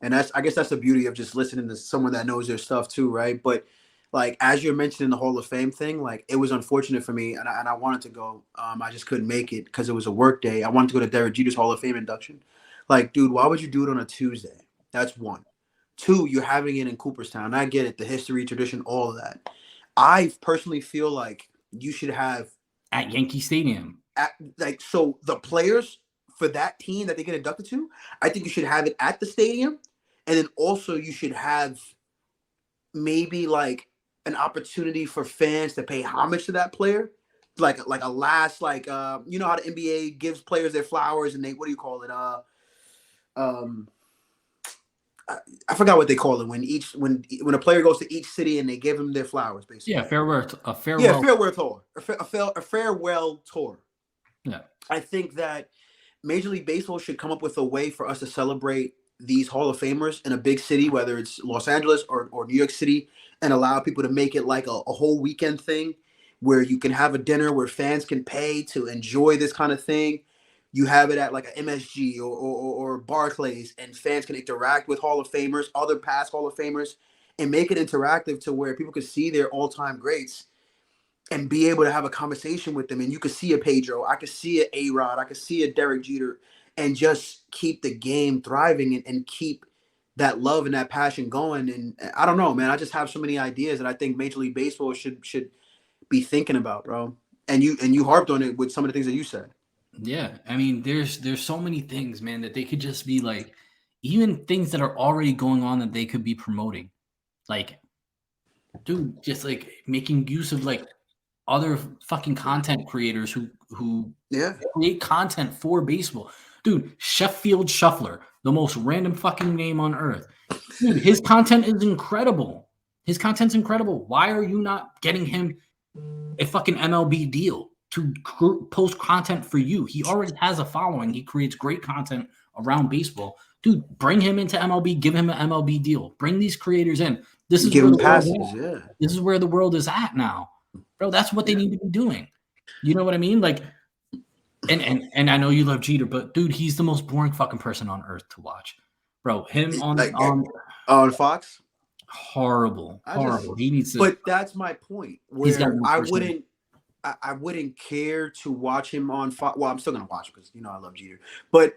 Speaker 2: And I guess that's the beauty of just listening to someone that knows their stuff too, right? But like as you're mentioning the Hall of Fame thing, like it was unfortunate for me, and I wanted to go. I just couldn't make it because it was a work day. I wanted to go to Derek Jeter's Hall of Fame induction. Like, dude, why would you do it on a Tuesday? That's one. Two, you're having it in Cooperstown. I get it, the history, tradition, all of that. I personally feel like you should have
Speaker 1: at Yankee Stadium.
Speaker 2: So the players for that team that they get inducted to, I think you should have it at the stadium. And then also you should have maybe like an opportunity for fans to pay homage to that player. Like a last, like you know how the NBA gives players their flowers and they, what do you call it? I forgot what they call it when a player goes to each city and they give them their flowers, basically.
Speaker 1: Yeah, farewell
Speaker 2: tour. A farewell tour.
Speaker 1: Yeah.
Speaker 2: I think that Major League Baseball should come up with a way for us to celebrate these Hall of Famers in a big city, whether it's Los Angeles or New York City, and allow people to make it like a whole weekend thing where you can have a dinner where fans can pay to enjoy this kind of thing. You have it at like an MSG or Barclays, and fans can interact with Hall of Famers, other past Hall of Famers, and make it interactive to where people can see their all-time greats and be able to have a conversation with them. And you could see a Pedro, I could see an A-Rod, I could see a Derek Jeter, and just keep the game thriving and keep that love and that passion going. And I don't know, man, I just have so many ideas that I think Major League Baseball should be thinking about, bro. And you harped on it with some of the things that you said.
Speaker 1: Yeah, I mean, there's so many things, man, that they could just be like, even things that are already going on that they could be promoting. Like, dude, just like making use of like other fucking content creators who create content for baseball. Dude, Sheffield Shuffler, the most random fucking name on earth. Dude, his content is incredible. His content's incredible. Why are you not getting him a fucking MLB deal to post content for you? He already has a following. He creates great content around baseball. Dude, bring him into MLB. Give him an MLB deal. Bring these creators in. This is where This is where the world is at now. Bro, that's what they need to be doing. You know what I mean? Like, and I know you love Jeter, but dude, he's the most boring fucking person on earth to watch. Bro, him
Speaker 2: on Fox,
Speaker 1: horrible. He needs to.
Speaker 2: But that's my point. Where I wouldn't care to watch him on Fox. Well, I'm still gonna watch because I love Jeter. But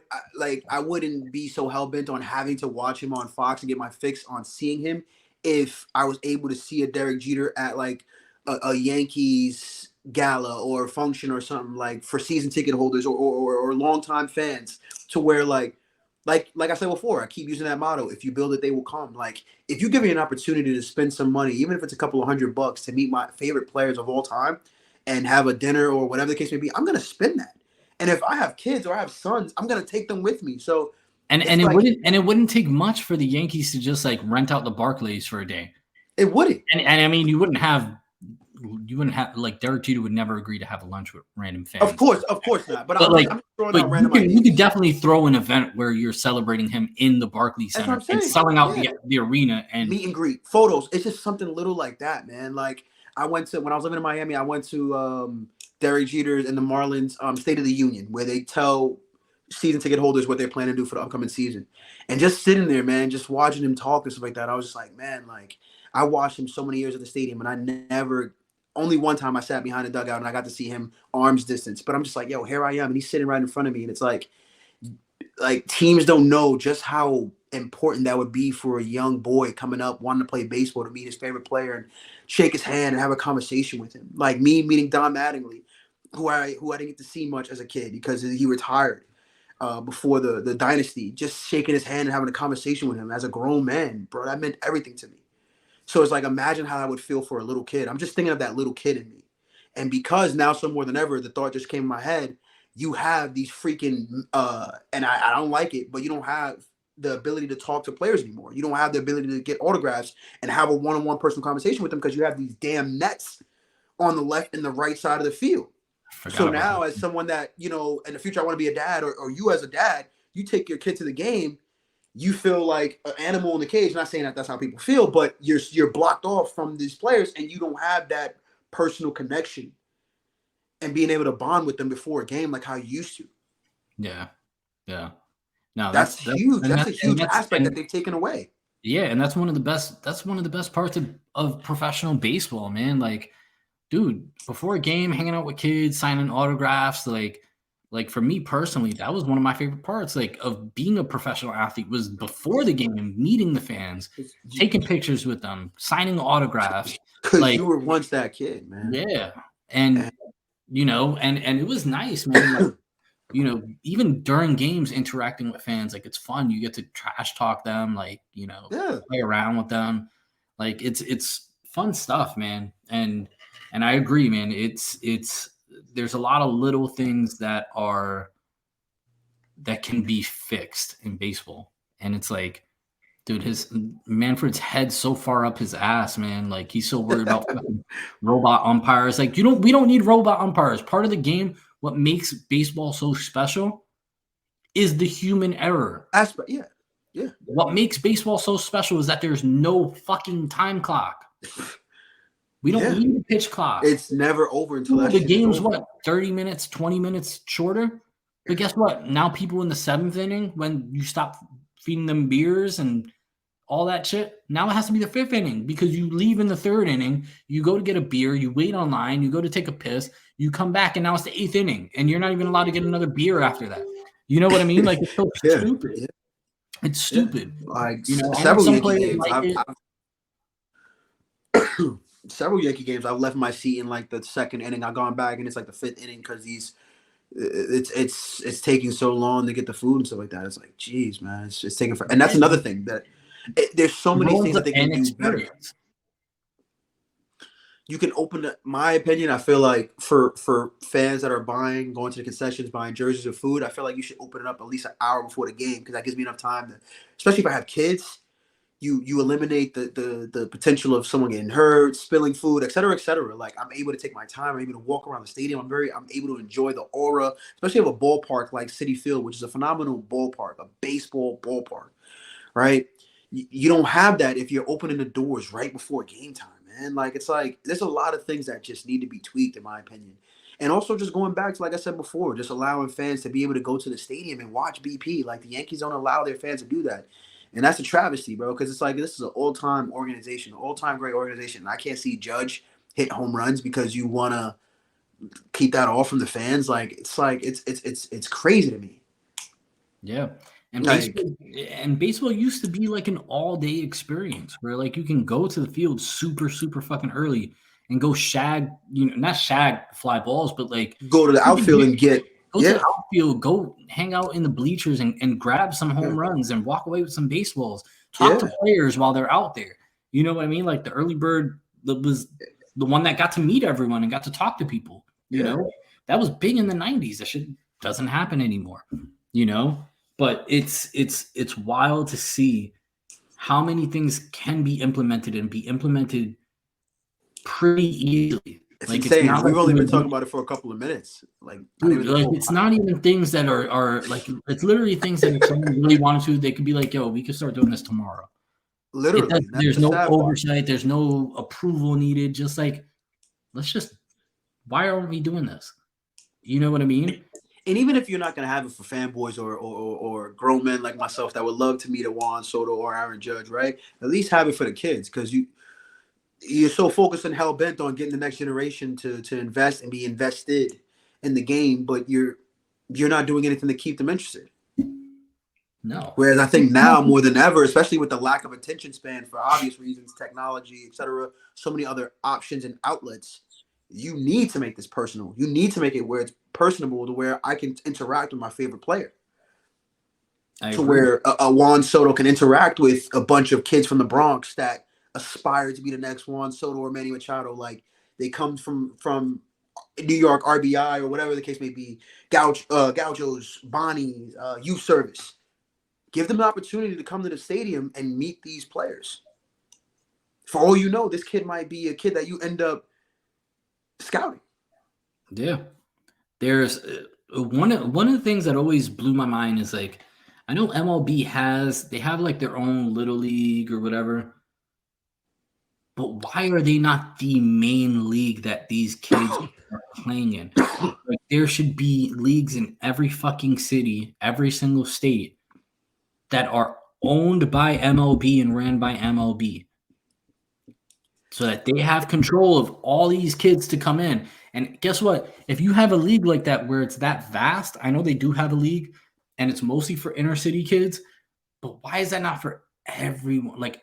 Speaker 2: I wouldn't be so hell bent on having to watch him on Fox and get my fix on seeing him if I was able to see a Derek Jeter at like a Yankees gala or function or something, like for season ticket holders or longtime fans, to where like I said before, I keep using that motto: if you build it, they will come. Like, if you give me an opportunity to spend some money, even if it's a couple of $100 to meet my favorite players of all time and have a dinner or whatever the case may be, I'm gonna spend that. And if I have kids or I have sons, I'm gonna take them with me. So
Speaker 1: it wouldn't take much for the Yankees to just like rent out the Barclays for a day.
Speaker 2: It wouldn't.
Speaker 1: And I mean, you wouldn't have like Derek Jeter would never agree to have a lunch with random fans.
Speaker 2: Of course not. But I'm throwing out random ideas.
Speaker 1: You could definitely throw an event where you're celebrating him in the Barclays Center and selling out the arena and
Speaker 2: meet and greet, photos. It's just something little like that, man. Like, when I was living in Miami, I went to Derek Jeter's and the Marlins State of the Union, where they tell season ticket holders what they plan to do for the upcoming season. And just sitting there, man, just watching him talk and stuff like that, I was just like, man, like, I watched him so many years at the stadium, and only one time I sat behind the dugout and I got to see him arm's distance. But I'm just like, yo, here I am, and he's sitting right in front of me. And it's like teams don't know just how important that would be for a young boy coming up, wanting to play baseball, to meet his favorite player and shake his hand and have a conversation with him. Like me meeting Don Mattingly, who I didn't get to see much as a kid because he retired before the dynasty. Just shaking his hand and having a conversation with him as a grown man, bro, that meant everything to me. So it's like, imagine how I would feel for a little kid. I'm just thinking of that little kid in me. And because now, so more than ever, the thought just came in my head, you have these freaking, and I don't like it, but you don't have the ability to talk to players anymore. You don't have the ability to get autographs and have a one-on-one personal conversation with them because you have these damn nets on the left and the right side of the field.
Speaker 1: Forgot
Speaker 2: So
Speaker 1: about
Speaker 2: now,
Speaker 1: that.
Speaker 2: as someone that, in the future, I want to be a dad, or you as a dad, you take your kid to the game, you feel like an animal in the cage. Not saying that that's how people feel, but you're blocked off from these players, and you don't have that personal connection and being able to bond with them before a game like how you used to.
Speaker 1: Yeah. Yeah. No,
Speaker 2: That's huge.
Speaker 1: and
Speaker 2: That's
Speaker 1: that
Speaker 2: a huge aspect that
Speaker 1: and
Speaker 2: they've taken away.
Speaker 1: yeah, and that's one of the best parts of professional baseball, man. Like, dude, before a game, hanging out with kids, signing autographs, like for me personally, that was one of my favorite parts, like, of being a professional athlete, was before the game, meeting the fans, taking pictures with them, signing autographs.
Speaker 2: Because
Speaker 1: Like,
Speaker 2: you were once that kid, man.
Speaker 1: yeah. And and it was nice, man. Like, even during games, interacting with fans, like, it's fun. You get to trash talk them, like,
Speaker 2: Yeah.
Speaker 1: play around with them. Like, it's fun stuff, man. And I agree, man. It's there's a lot of little things that can be fixed in baseball. And it's like, dude, Manfred's head's so far up his ass, man. Like, he's so worried about fucking robot umpires. Like, we don't need robot umpires. Part of the game, what makes baseball so special is the human error.
Speaker 2: Aspect, yeah. Yeah.
Speaker 1: What makes baseball so special is that there's no fucking time clock. We don't need a pitch clock.
Speaker 2: It's never over until
Speaker 1: the game's 30 minutes, 20 minutes shorter. But guess what? Now people in the 7th inning, when you stop feeding them beers and all that shit, now it has to be the 5th inning, because you leave in the 3rd inning, you go to get a beer, you wait online, you go to take a piss, you come back, and now it's the 8th inning, and you're not even allowed to get another beer after that. You know what I mean? Like, it's so stupid. Yeah. It's stupid.
Speaker 2: Like,
Speaker 1: several Yankee games,
Speaker 2: several Yankee games, I've left my seat in like the 2nd inning. I've gone back and it's like the 5th inning because it's taking so long to get the food and stuff like that. It's like, geez, man, it's taking and that's another thing that there's so many things that they can do better. You can open it. My opinion, I feel like for fans that are going to the concessions, buying jerseys or food, I feel like you should open it up at least an hour before the game, because that gives me enough time to, especially if I have kids. You eliminate the potential of someone getting hurt, spilling food, et cetera, et cetera. Like, I'm able to take my time. I'm able to walk around the stadium. I'm able to enjoy the aura, especially of a ballpark like Citi Field, which is a phenomenal ballpark, a baseball ballpark, right? You don't have that if you're opening the doors right before game time, man. Like, it's like there's a lot of things that just need to be tweaked, in my opinion. And also just going back to, like I said before, just allowing fans to be able to go to the stadium and watch BP. Like, the Yankees don't allow their fans to do that. And that's a travesty, bro, because it's like, this is an all-time organization, all-time great organization. And I can't see Judge hit home runs because you want to keep that all from the fans. Like, it's crazy to me.
Speaker 1: Yeah. And baseball used to be like an all-day experience where, like, you can go to the field super, super fucking early and go not shag fly balls, but like
Speaker 2: go to the outfield and get
Speaker 1: to the outfield, go hang out in the bleachers and grab some home runs and walk away with some baseballs. Talk to players while they're out there. You know what I mean? Like, the early bird was the one that got to meet everyone and got to talk to people. You know, that was big in the 90s. That shit doesn't happen anymore. But it's wild to see how many things can be implemented and be implemented pretty easily.
Speaker 2: It's like, insane. We've only been talking about it for a couple of minutes. Like,
Speaker 1: dude, it's not even things that are like, it's literally things that if someone really wanted to, they could be like, yo, we could start doing this tomorrow.
Speaker 2: Literally.
Speaker 1: There's no oversight. There's no approval needed. Just like, why aren't we doing this? You know what I mean?
Speaker 2: And even if you're not going to have it for fanboys or grown men like myself that would love to meet a Juan Soto or Aaron Judge, right? At least have it for the kids, because you're so focused and hell bent on getting the next generation to invest and be invested in the game, but you're not doing anything to keep them interested.
Speaker 1: No.
Speaker 2: Whereas I think now more than ever, especially with the lack of attention span for obvious reasons, technology, etc., so many other options and outlets, you need to make this personal. You need to make it where it's personable, to where I can interact with my favorite player. Where a Juan Soto can interact with a bunch of kids from the Bronx that aspire to be the next Juan Soto or Manny Machado. Like, they come from New York RBI or whatever the case may be, Gauchos, Bonnies, youth service. Give them the opportunity to come to the stadium and meet these players. For all you know, this kid might be a kid that you end up scouting.
Speaker 1: Yeah. There's one of the things that always blew my mind is like, I know MLB they have like their own little league or whatever, but why are they not the main league that these kids are playing in? Like, there should be leagues in every fucking city, every single state that are owned by MLB and ran by MLB, so that they have control of all these kids to come in. And guess what? If you have a league like that where it's that vast, I know they do have a league and it's mostly for inner city kids, but why is that not for everyone? Like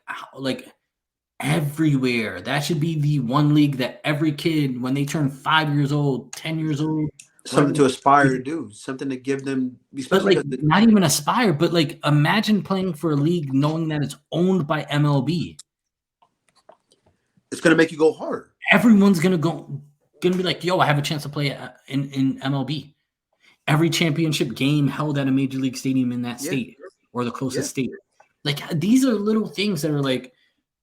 Speaker 1: everywhere. That should be the one league that every kid, when they turn 5 years old, 10 years old,
Speaker 2: Something to aspire to do, something to give them,
Speaker 1: but
Speaker 2: especially
Speaker 1: like not even aspire, but like imagine playing for a league knowing that it's owned by MLB.
Speaker 2: It's going to make you go harder.
Speaker 1: Everyone's gonna be like, yo, I have a chance to play in MLB. Every championship game held at a major league stadium in that state or the closest state. Like, these are little things that are like,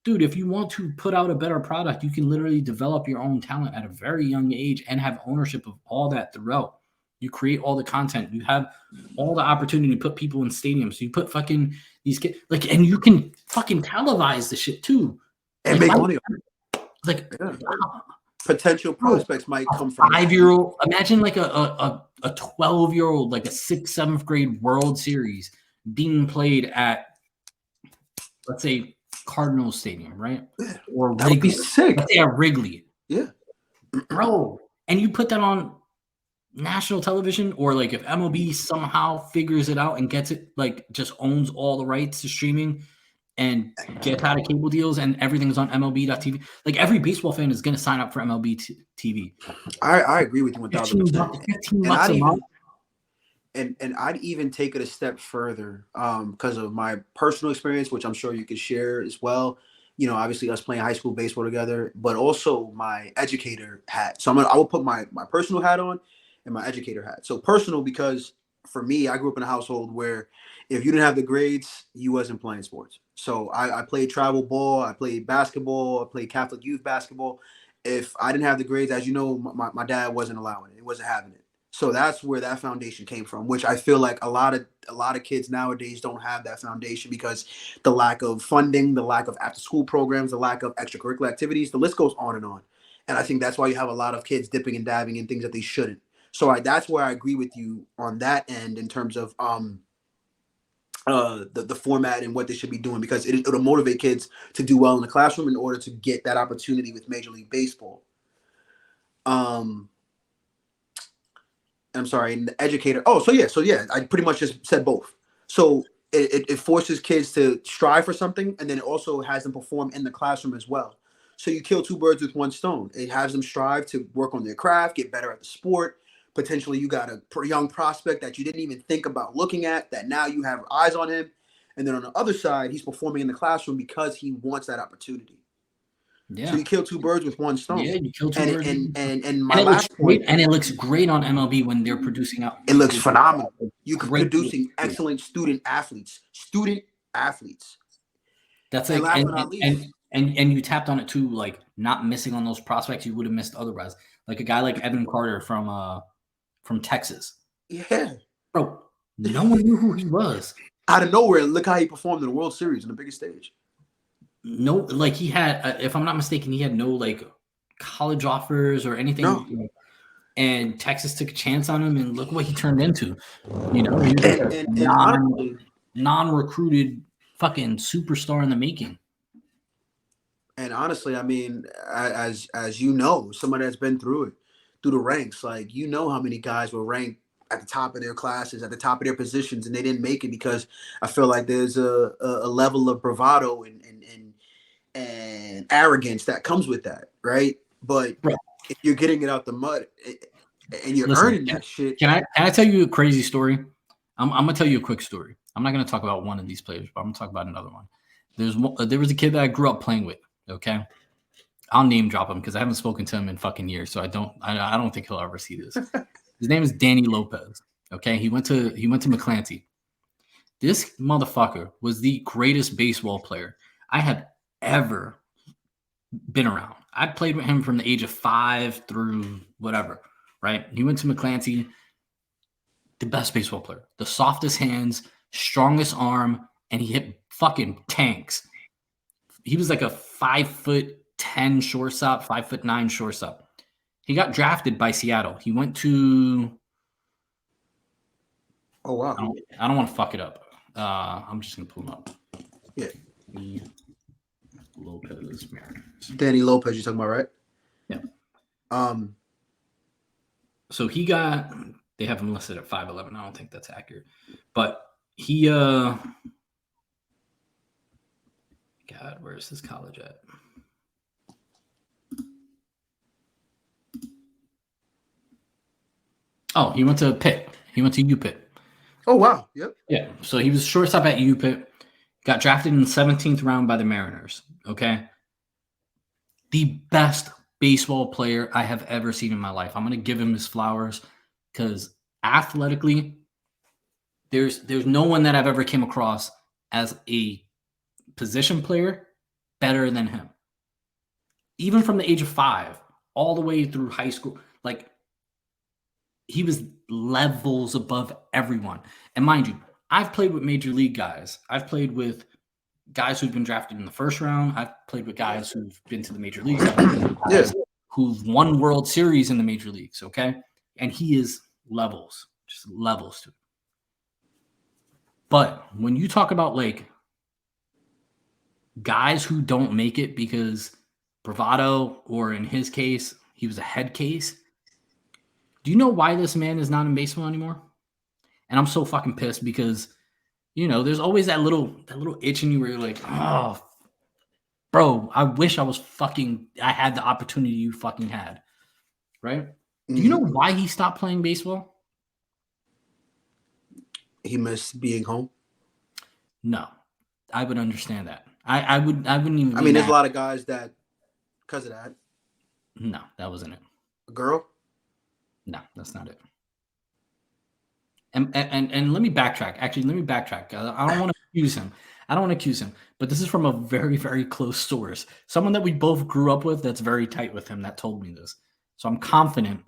Speaker 1: dude, if you want to put out a better product, you can literally develop your own talent at a very young age and have ownership of all that throughout. You create all the content. You have all the opportunity to put people in stadiums. You put fucking these kids, like, and you can fucking televise the shit too.
Speaker 2: And
Speaker 1: like,
Speaker 2: make money.
Speaker 1: Like,
Speaker 2: wow. Potential prospects might come from
Speaker 1: 5-year-old. Imagine like a 12-year-old, like a 6th, 7th grade World Series being played at, let's say, Cardinals Stadium, right? Or
Speaker 2: that would be sick.
Speaker 1: Let's say at Wrigley.
Speaker 2: Yeah.
Speaker 1: Bro. And you put that on national television, or like if MLB somehow figures it out and gets it, like just owns all the rights to streaming and gets out of cable deals and everything's on MLB.TV. Like, every baseball fan is going to sign up for MLB TV.
Speaker 2: I agree with you 1,000%.
Speaker 1: $15 a month.
Speaker 2: And I'd even take it a step further because of my personal experience, which I'm sure you could share as well. You know, obviously us playing high school baseball together, but also my educator hat. So I will put my personal hat on and my educator hat. So personal, because for me, I grew up in a household where if you didn't have the grades, you wasn't playing sports. So I played travel ball, I played basketball, I played Catholic youth basketball. If I didn't have the grades, as you know, my dad wasn't allowing it. He wasn't having it. So that's where that foundation came from, which I feel like a lot of kids nowadays don't have that foundation because the lack of funding, the lack of after school programs, the lack of extracurricular activities, the list goes on and on. And I think that's why you have a lot of kids dipping and dabbing in things that they shouldn't. So that's where I agree with you on that end in terms of the format and what they should be doing, because it'll motivate kids to do well in the classroom in order to get that opportunity with Major League Baseball. I'm sorry, and the educator. Oh, so yeah, I pretty much just said both. So it forces kids to strive for something, and then it also has them perform in the classroom as well. So you kill two birds with one stone. It has them strive to work on their craft, get better at the sport. Potentially, you got a young prospect that you didn't even think about looking at, that now you have eyes on him. And then on the other side, he's performing in the classroom because he wants that opportunity. Yeah. So you kill two birds with one stone.
Speaker 1: Yeah, you kill two birds.
Speaker 2: And my last point.
Speaker 1: And it looks great on MLB when they're producing out.
Speaker 2: It looks phenomenal. You're producing excellent student athletes.
Speaker 1: That's like, and you tapped on it too, like not missing on those prospects you would have missed otherwise. Like a guy like Evan Carter from Texas.
Speaker 2: Yeah.
Speaker 1: Bro, no one knew who he was.
Speaker 2: Out of nowhere, look how he performed in the World Series on the biggest stage.
Speaker 1: No, like he had, if I'm not mistaken, he had no like college offers or anything.
Speaker 2: No.
Speaker 1: And Texas took a chance on him, and look what he turned into. You know, he was non-recruited fucking superstar in the making.
Speaker 2: And honestly, I mean, as you know, somebody that's been through the ranks, like, you know how many guys were ranked at the top of their classes, at the top of their positions, and they didn't make it because I feel like there's a level of bravado and arrogance that comes with that, right? But if you're getting it out the mud and you're earning that shit.
Speaker 1: Can I tell you a crazy story? I'm gonna tell you a quick story. I'm not gonna talk about one of these players, but I'm gonna talk about another one. There was a kid that I grew up playing with. Okay, I'll name drop him because I haven't spoken to him in fucking years, so I don't think he'll ever see this. His name is Danny Lopez. Okay, he went to McClanty. This motherfucker was the greatest baseball player I have ever been around. I played with him from the age of 5 through whatever, right? He went to McClancy, the best baseball player, the softest hands, strongest arm, and he hit fucking tanks. He was like a 5'10" shortstop, 5'9" shortstop. He got drafted by Seattle. He went to.
Speaker 2: Oh wow!
Speaker 1: I don't want to fuck it up. I'm just gonna pull him up.
Speaker 2: Yeah.
Speaker 1: Lopez Mariners.
Speaker 2: Danny Lopez, you talking about, right?
Speaker 1: Yeah. So he got. They have him listed at 5'11". I don't think that's accurate, but he. God, where's his college at? Oh, he went to Pitt. He went to UPitt.
Speaker 2: Oh wow! Yep.
Speaker 1: Yeah. So he was shortstop at UPitt. Got drafted in the 17th round by the Mariners. Okay. The best baseball player I have ever seen in my life. I'm going to give him his flowers because athletically, there's no one that I've ever came across as a position player better than him. Even from the age of 5 all the way through high school, like he was levels above everyone. And mind you, I've played with major league guys. I've played with guys who've been drafted in the first round. I've played with guys who've been to the major leagues.
Speaker 2: Yeah.
Speaker 1: Who've won World Series in the major leagues, okay? And he is levels, just levels to it. But when you talk about like guys who don't make it because bravado, or in his case, he was a head case, do you know why this man is not in baseball anymore? And I'm so fucking pissed because, there's always that little itch in you where you're like, oh, bro, I wish I had the opportunity you fucking had. Right? Mm-hmm. Do you know why he stopped playing baseball?
Speaker 2: He missed being home.
Speaker 1: No, I would understand that. I wouldn't even.
Speaker 2: I mean, there's a lot of guys that, because of that.
Speaker 1: No, that wasn't it.
Speaker 2: A girl?
Speaker 1: No, that's not it. And let me backtrack. Actually, let me backtrack. I don't want to accuse him. But this is from a very, very close source. Someone that we both grew up with that's very tight with him that told me this. So I'm confident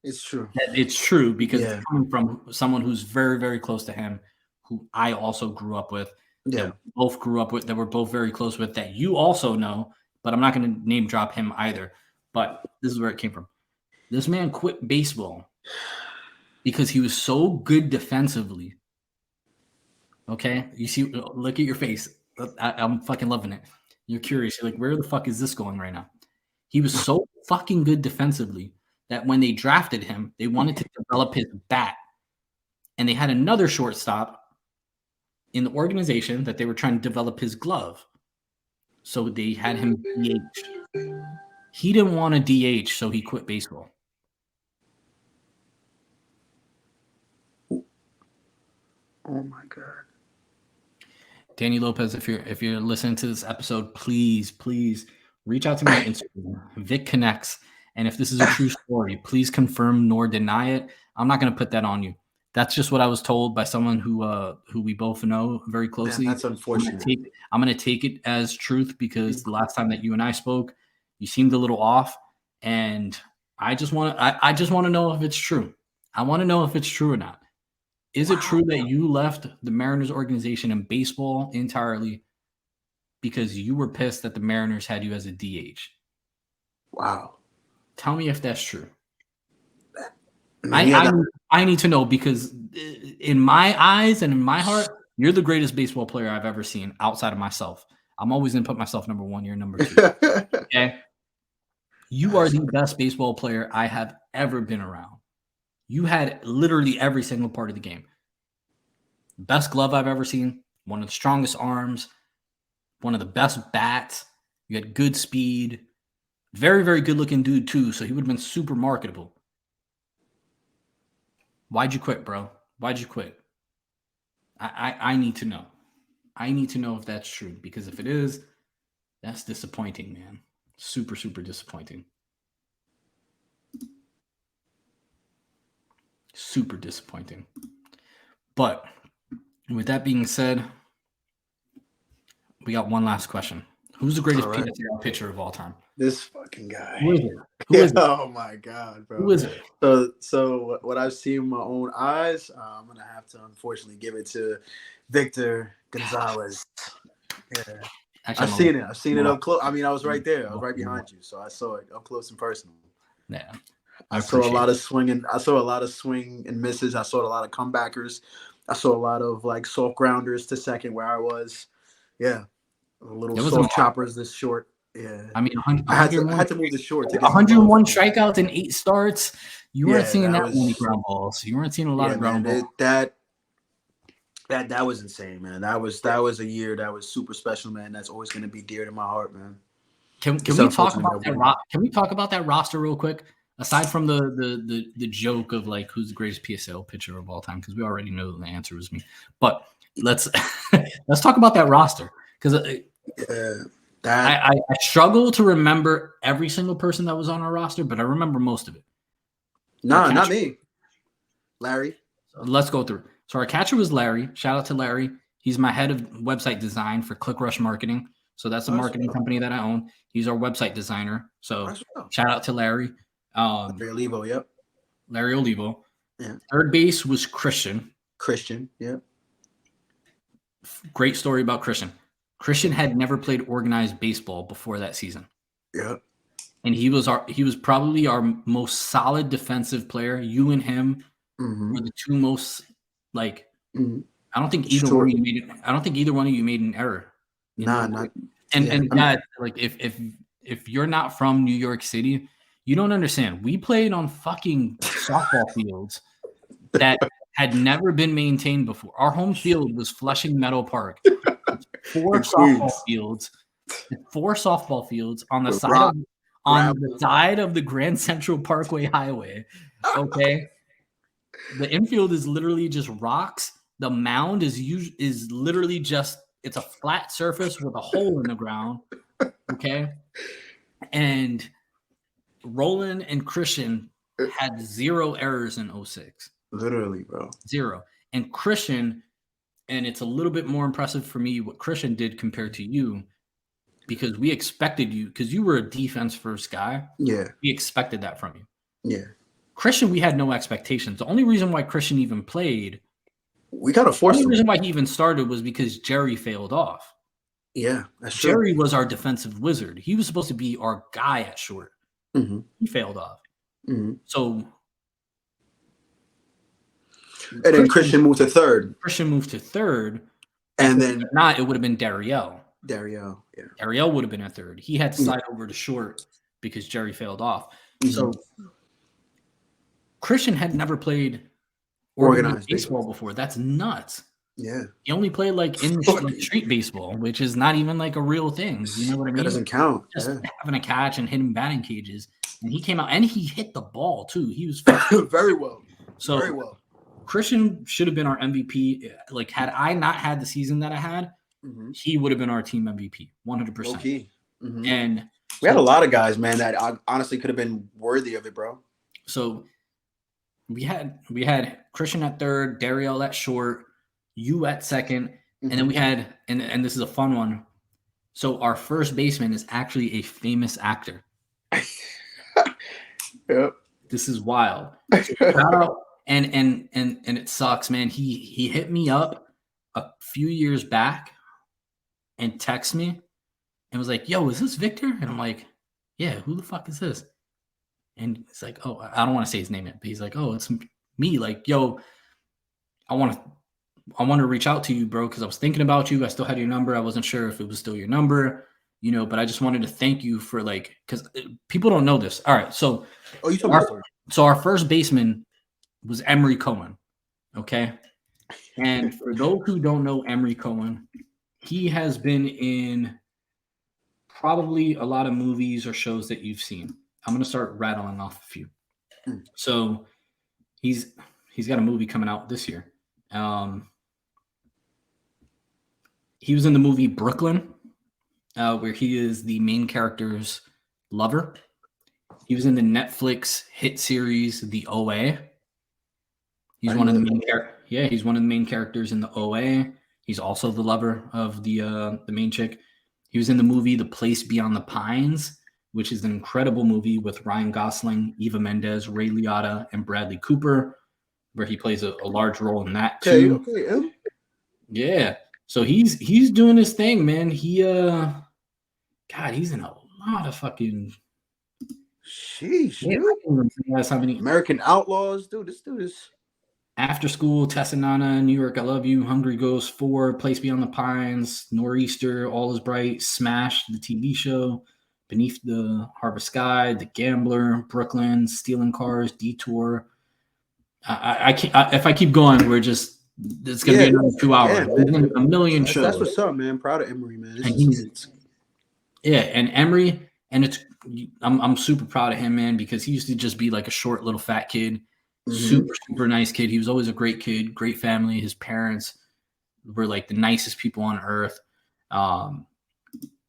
Speaker 2: it's true.
Speaker 1: That it's true because it's coming from someone who's very, very close to him, who I also grew up with.
Speaker 2: Yeah.
Speaker 1: That we both grew up with, that we're both very close with, that you also know, but I'm not going to name drop him either. But this is where it came from. This man quit baseball because he was so good defensively. Okay? You see, look at your face. I'm fucking loving it. You're curious. You're like, where the fuck is this going right now? He was so fucking good defensively that when they drafted him, they wanted to develop his bat. And they had another shortstop in the organization that they were trying to develop his glove. So they had him DH. He didn't want to DH, so he quit baseball.
Speaker 2: Oh my God.
Speaker 1: Danny Lopez, if you're listening to this episode, please reach out to me on Instagram, Vic Connects. And if this is a true story, please confirm nor deny it. I'm not going to put that on you. That's just what I was told by someone who we both know very closely.
Speaker 2: Man, that's unfortunate.
Speaker 1: I'm going to take it as truth because the last time that you and I spoke, you seemed a little off, and I just want to know if it's true. I want to know if it's true or not. Is it true that you left the Mariners organization and baseball entirely because you were pissed that the Mariners had you as a DH?
Speaker 2: Wow.
Speaker 1: Tell me if that's true. I need to know because in my eyes and in my heart, you're the greatest baseball player I've ever seen outside of myself. I'm always going to put myself number 1. You're number 2. Okay? You are the best baseball player I have ever been around. You had literally every single part of the game. Best glove I've ever seen. One of the strongest arms. One of the best bats. You had good speed. Very, very good looking dude too. So he would have been super marketable. Why'd you quit, bro? Why'd you quit? I need to know. I need to know if that's true. Because if it is, that's disappointing, man. Super, super disappointing. Super disappointing. But with that being said, we got one last question. Who's the greatest PSL pitcher of all time?
Speaker 2: This fucking guy.
Speaker 1: Who is it? Who is it?
Speaker 2: Oh my god, bro.
Speaker 1: Who is it?
Speaker 2: So what I've seen with my own eyes, I'm gonna have to unfortunately give it to Victor Gonzalez. Yeah.
Speaker 1: Actually,
Speaker 2: I've seen it up close. I mean, I was right there. I was right behind you, so I saw it up close and personal.
Speaker 1: Yeah.
Speaker 2: I saw a lot of swinging. I saw a lot of swing and misses. I saw a lot of comebackers. I saw a lot of like soft grounders to second where I was. Yeah. Little soft choppers this short. Yeah.
Speaker 1: I mean,
Speaker 2: I had to move the short to get
Speaker 1: 101 strikeouts and 8 starts. You weren't seeing that many ground balls. You weren't seeing a lot of ground balls.
Speaker 2: That was insane, man. That was a year that was super special, man. That's always going to be dear to my heart, man.
Speaker 1: Can we talk about that? Can we talk about that roster real quick? Aside from the joke of like who's the greatest PSL pitcher of all time, because we already know the answer was me. But let's talk about that roster, because I struggle to remember every single person that was on our roster, but I remember most of it.
Speaker 2: No, not me. Larry.
Speaker 1: So let's go through. So our catcher was Larry. Shout out to Larry. He's my head of website design for ClickRush Marketing. So that's a marketing company that I own. He's our website designer. So shout out to Larry.
Speaker 2: Larry Olivo, yep.
Speaker 1: Larry Olivo.
Speaker 2: Yeah.
Speaker 1: Third base was Christian.
Speaker 2: Yeah.
Speaker 1: Great story about Christian. Christian had never played organized baseball before that season.
Speaker 2: Yeah.
Speaker 1: And he was probably our most solid defensive player. You and him were the two most I don't think either one of you made it. I don't think either one of you made an error.
Speaker 2: Not.
Speaker 1: And that, like, if you're not from New York City, you don't understand. We played on fucking softball fields that had never been maintained before. Our home field was Flushing Meadow Park. Four softball fields on the side of the Grand Central Parkway Highway. Okay. The infield is literally just rocks. The mound is literally just, it's a flat surface with a hole in the ground. Okay. And Roland and Christian had 0 errors in 06.
Speaker 2: Literally, bro.
Speaker 1: 0. And Christian, and it's a little bit more impressive for me what Christian did compared to you, because we expected you, because you were a defense first guy.
Speaker 2: Yeah.
Speaker 1: We expected that from you.
Speaker 2: Yeah.
Speaker 1: Christian, we had no expectations. The only reason why Christian even played,
Speaker 2: we got to force him.
Speaker 1: The only reason why he even started was because Jerry failed off.
Speaker 2: Yeah, that's true.
Speaker 1: Jerry was our defensive wizard. He was supposed to be our guy at short. He failed off. So,
Speaker 2: and then Christian moved to third.
Speaker 1: And then if not, it would have been Dariel.
Speaker 2: Yeah.
Speaker 1: Dariel would have been at third. He had to slide over to short because Jerry failed off. So Christian had never played organized baseball before. That's nuts.
Speaker 2: Yeah.
Speaker 1: He only played like in street baseball, which is not even like a real thing. You know what I mean?
Speaker 2: That doesn't count.
Speaker 1: Just having a catch and hitting batting cages. And he came out and he hit the ball too. He was
Speaker 2: very well.
Speaker 1: So very well. Christian should have been our MVP. Like, had I not had the season that I had, he would have been our team MVP, 100%.
Speaker 2: Okay.
Speaker 1: And
Speaker 2: we had a lot of guys, man, that honestly could have been worthy of it, bro.
Speaker 1: So we had Christian at third, Dariel at short, you at second, and then we had, and this is a fun one. So our first baseman is actually a famous actor.
Speaker 2: Yep.
Speaker 1: This is wild. So and it sucks, man. He hit me up a few years back and texted me and was like, "Yo, is this Victor?" And I'm like, "Yeah, who the fuck is this?" And it's like, "Oh, I don't want to say his name yet," but he's like, "Oh, it's me." Like, "Yo, I want to reach out to you, bro, because I was thinking about you. I still had your number. I wasn't sure if it was still your number, you know, but I just wanted to thank you for, like, because people don't know this. All right, so our first baseman was Emery Cohen, okay? And for those who don't know Emery Cohen, he has been in probably a lot of movies or shows that you've seen. I'm going to start rattling off a few. So he's got a movie coming out this year. He was in the movie Brooklyn, where he is the main character's lover. He was in the Netflix hit series The OA. He's one of the main characters. Yeah, he's one of the main characters in The OA. He's also the lover of the main chick. He was in the movie The Place Beyond the Pines, which is an incredible movie with Ryan Gosling, Eva Mendes, Ray Liotta, and Bradley Cooper, where he plays a large role in that too.
Speaker 2: Okay.
Speaker 1: Yeah. So he's doing his thing, man. He's in a lot of fucking.
Speaker 2: Sheesh,
Speaker 1: Yeah,
Speaker 2: dude.
Speaker 1: how many
Speaker 2: American Outlaws, dude. This dude is.
Speaker 1: After School, Tessanana, New York, I Love You, Hungry Ghost 4, Place Beyond the Pines, Nor'easter, All Is Bright, Smash, the TV show, Beneath the Harbor Sky, The Gambler, Brooklyn, Stealing Cars, Detour. I can't. If I keep going, it's gonna be another 2 hours.
Speaker 2: Yeah,
Speaker 1: a million shows.
Speaker 2: That's what's up, man. Proud of Emery, man.
Speaker 1: And Emery, and I'm super proud of him, man, because he used to just be like a short little fat kid. Super nice kid. He was always a great kid, great family. His parents were like the nicest people on earth.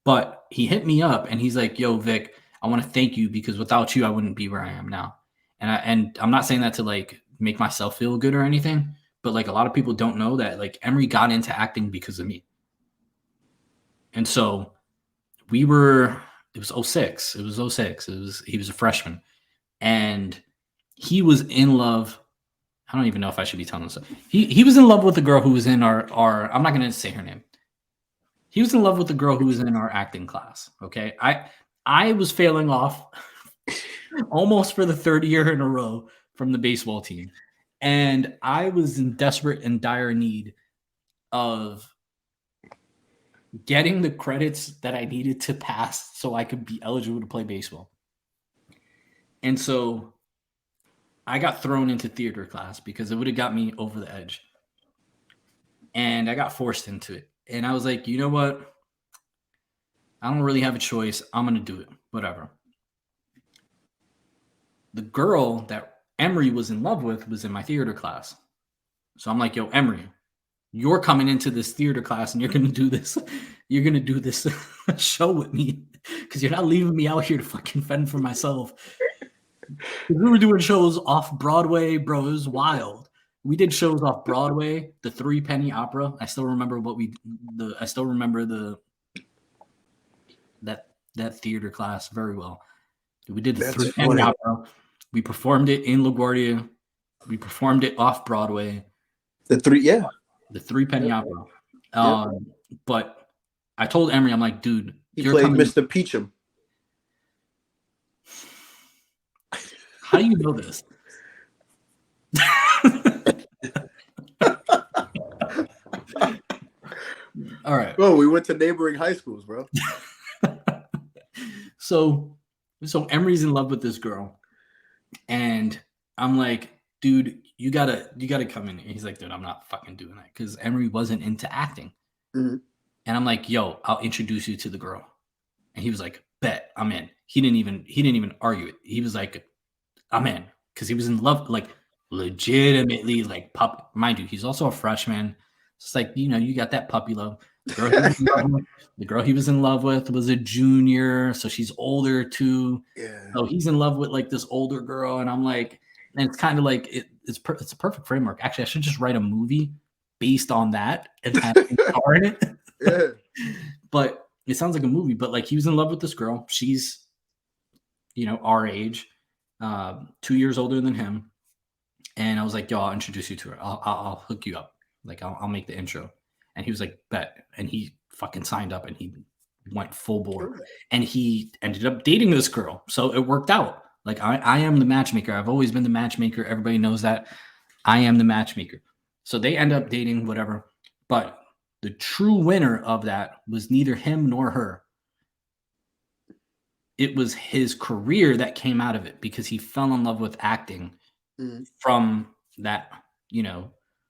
Speaker 1: But he hit me up and he's like, "Yo, Vic, I want to thank you because without you, I wouldn't be where I am now." And I'm not saying that to like make myself feel good or anything, but like a lot of people don't know that like Emery got into acting because of me. And so it was 06. He was a freshman. And he was in love. I don't even know if I should be telling this. He was in love with the girl who was in our I'm not going to say her name. He was in love with the girl who was in our acting class. Okay. I was failing off almost for the third year in a row from the baseball team. And I was in desperate and dire need of getting the credits that I needed to pass so I could be eligible to play baseball. And so I got thrown into theater class because it would have got me over the edge. And I got forced into it. And I was like, you know what? I don't really have a choice. I'm going to do it. Whatever. The girl that Emery was in love with was in my theater class. So I'm like, yo, Emery, you're coming into this theater class and you're going to do this. You're going to do this show with me because you're not leaving me out here to fucking fend for myself. We were doing shows off Broadway, bro. It was wild. We did shows off Broadway, the 3-penny opera. I still remember that theater class very well. We did the 3-penny opera. We performed it in LaGuardia. We performed it off Broadway.
Speaker 2: The
Speaker 1: 3-penny opera. But I told Emery, I'm like, dude,
Speaker 2: you're playing Mr. Peachum.
Speaker 1: How do you know this? All right.
Speaker 2: Bro, we went to neighboring high schools, bro.
Speaker 1: So Emery's in love with this girl. And I'm like, dude, you gotta come in. And he's like, dude, I'm not fucking doing that. Because Emery wasn't into acting.
Speaker 2: Mm-hmm.
Speaker 1: And I'm like, yo, I'll introduce you to the girl. And he was like, bet, I'm in. He didn't even argue it. He was like, I'm in. Because he was in love, like legitimately, like pup. Mind you, he's also a freshman. It's like, you got that puppy love. The girl he was in love with was a junior, so she's older too.
Speaker 2: Yeah.
Speaker 1: So he's in love with like this older girl, and I'm like, and it's kind of like it's a perfect framework. Actually, I should just write a movie based on that and have a star in it.
Speaker 2: Yeah.
Speaker 1: But it sounds like a movie. But like he was in love with this girl. She's, our age, 2 years older than him. And I was like, yo, I'll introduce you to her. I'll hook you up. Like I'll make the intro. And he was like, bet. And he fucking signed up and he went full bore. And he ended up dating this girl. So it worked out. Like I am the matchmaker. I've always been the matchmaker. Everybody knows that. I am the matchmaker. So they end up dating, whatever. But the true winner of that was neither him nor her. It was his career that came out of it because he fell in love with acting from that,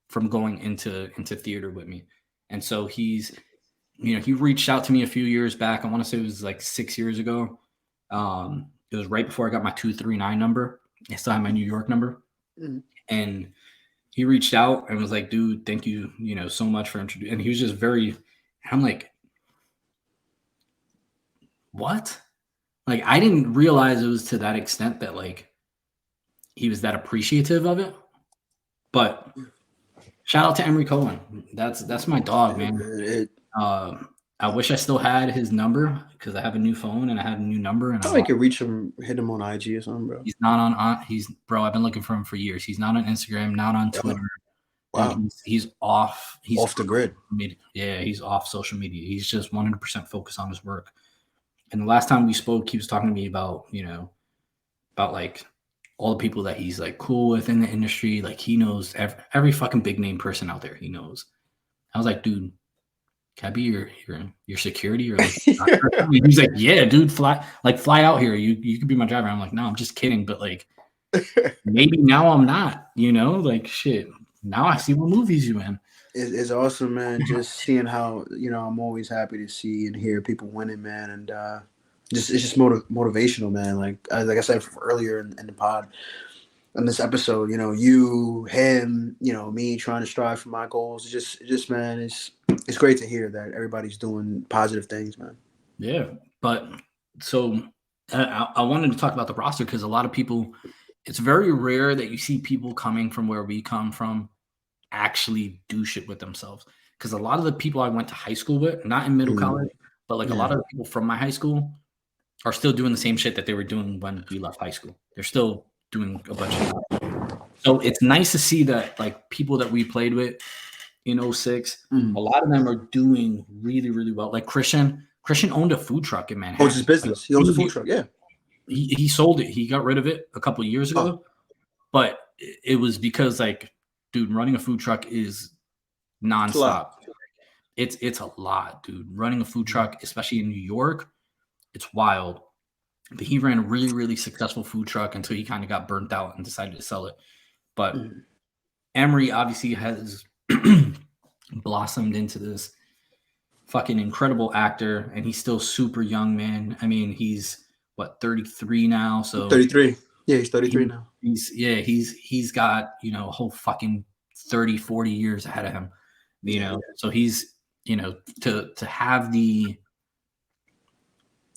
Speaker 1: from going into theater with me. And so he reached out to me a few years back. I want to say it was like 6 years ago. It was right before I got my 239 number. I still have my New York number. And he reached out and was like, dude, thank you, so much for introducing. And he was just I'm like, what? Like, I didn't realize it was to that extent that like he was that appreciative of it. But shout out to Emery Cohen. That's my dog, man. I wish I still had his number because I have a new phone and I have a new number. And
Speaker 2: I could reach him, hit him on IG or something, bro.
Speaker 1: He's not on. Bro. I've been looking for him for years. He's not on Instagram, not on Twitter.
Speaker 2: Wow.
Speaker 1: Dude, he's off. He's
Speaker 2: off the grid.
Speaker 1: Yeah, he's off social media. He's just 100% focused on his work. And the last time we spoke, he was talking to me about, about like all the people that he's like cool with in the industry. Like he knows every fucking big name person out there. He knows. I was like, dude, can I be your security? Or like, he's like, yeah, dude, fly out here. You could be my driver. I'm like, no, I'm just kidding. But like, maybe now I'm not. Like shit. Now I see what movies you in.
Speaker 2: It's awesome, man. Just seeing how I'm always happy to see and hear people winning, man, and it's just motivational, man. Like I said earlier in the pod, in this episode, you, him, me trying to strive for my goals. Just man, it's great to hear that everybody's doing positive things, man.
Speaker 1: Yeah, but so I wanted to talk about the roster because a lot of people. It's very rare that you see people coming from where we come from actually do shit with themselves. Because a lot of the people I went to high school with, not in middle college, but like a lot of the people from my high school are still doing the same shit that they were doing when we left high school. They're still doing a bunch of stuff. So it's nice to see that like people that we played with in 06, a lot of them are doing really, really well. Like Christian owned a food truck in Manhattan.
Speaker 2: Oh, it's his business. He owns a food truck, yeah.
Speaker 1: He sold it. He got rid of it a couple of years ago, but it was because like, dude, running a food truck is nonstop. It's a lot, dude. Running a food truck, especially in New York, it's wild. But he ran a really, really successful food truck until he kind of got burnt out and decided to sell it. But Emery obviously has blossomed into this fucking incredible actor, and he's still super young, man. I mean, he's 33 now. So
Speaker 2: 33. Yeah, he's 33 now.
Speaker 1: He's got, a whole fucking 30, 40 years ahead of him. So he's, to have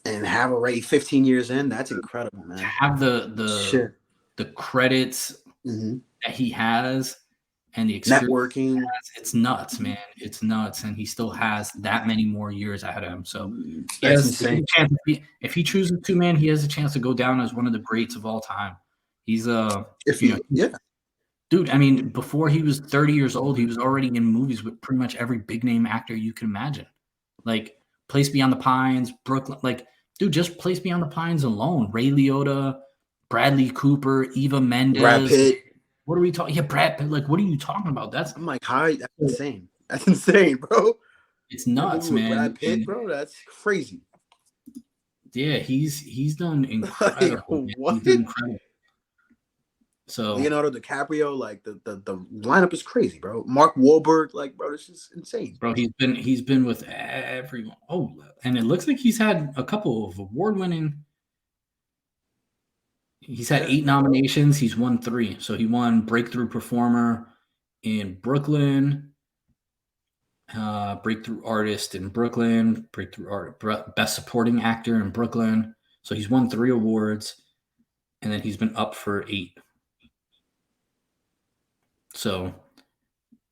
Speaker 2: and have already 15 years in, that's incredible, man.
Speaker 1: To have the credits that he has and the experience
Speaker 2: networking,
Speaker 1: it's nuts, man. It's nuts, and he still has that many more years ahead of him. So
Speaker 2: that's insane.
Speaker 1: If he chooses to, man, he has a chance to go down as one of the greats of all time. He's dude. I mean, before he was 30 years old, he was already in movies with pretty much every big name actor you can imagine, like Place Beyond the Pines, Brooklyn. Like, dude, just Place Beyond the Pines alone. Ray Liotta, Bradley Cooper, Eva Mendes,
Speaker 2: Brad Pitt.
Speaker 1: What are we talking? Yeah, Brad Pitt. Like, what are you talking about?
Speaker 2: I'm like, hi, that's insane. That's insane, bro.
Speaker 1: It's nuts, man.
Speaker 2: Brad Pitt, bro, that's crazy.
Speaker 1: Yeah, he's done incredible.
Speaker 2: What?
Speaker 1: He's done incredible. So
Speaker 2: Leonardo DiCaprio, like the lineup is crazy, bro. Mark Wahlberg, like, bro, this is insane.
Speaker 1: Bro, he's been with everyone. Oh, and it looks like he's had a couple of award-winning. He's had 8 nominations. He's won 3. So he won Breakthrough Performer in Brooklyn, Breakthrough Artist in Brooklyn, Best Supporting Actor in Brooklyn. So he's won 3 awards, and then he's been up for 8. So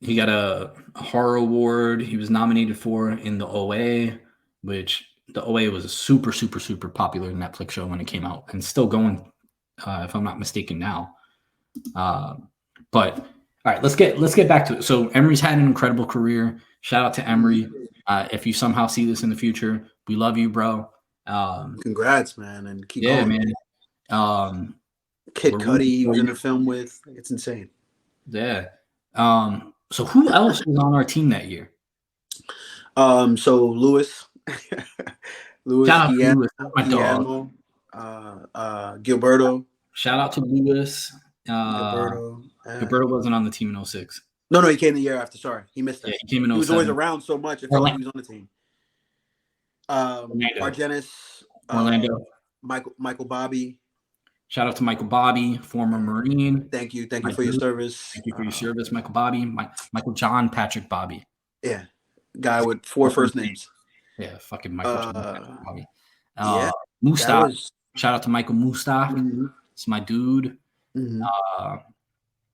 Speaker 1: he got a horror award he was nominated for in the OA, which the OA was a super, super, super popular Netflix show when it came out, and still going, if I'm not mistaken now. But all right, let's get back to it. So Emery's had an incredible career. Shout out to Emery. If you somehow see this in the future, we love you, bro.
Speaker 2: Congrats, man, and keep going,
Speaker 1: man.
Speaker 2: Kid Cudi he was in the film with. It's insane.
Speaker 1: Yeah. So who else was on our team that year?
Speaker 2: So Lewis.
Speaker 1: Shout out to Lewis, my dog.
Speaker 2: Gilberto.
Speaker 1: Shout out to Lewis. Gilberto wasn't on the team in 06.
Speaker 2: No, he came the year after. Sorry, he missed that.
Speaker 1: Yeah, he came in 07.
Speaker 2: He was always around so much. It felt like he was on the team. Argenis.
Speaker 1: Orlando.
Speaker 2: Michael Bobby.
Speaker 1: Shout out to Michael Bobby, former Marine.
Speaker 2: Thank you for your service.
Speaker 1: Thank you for your service, Michael Bobby. Michael John Patrick Bobby.
Speaker 2: Yeah, guy with 4 first names.
Speaker 1: Yeah, fucking Michael John Patrick Bobby. Mustaf. Shout out to Michael Mustaf. It's my dude.
Speaker 2: Yeah,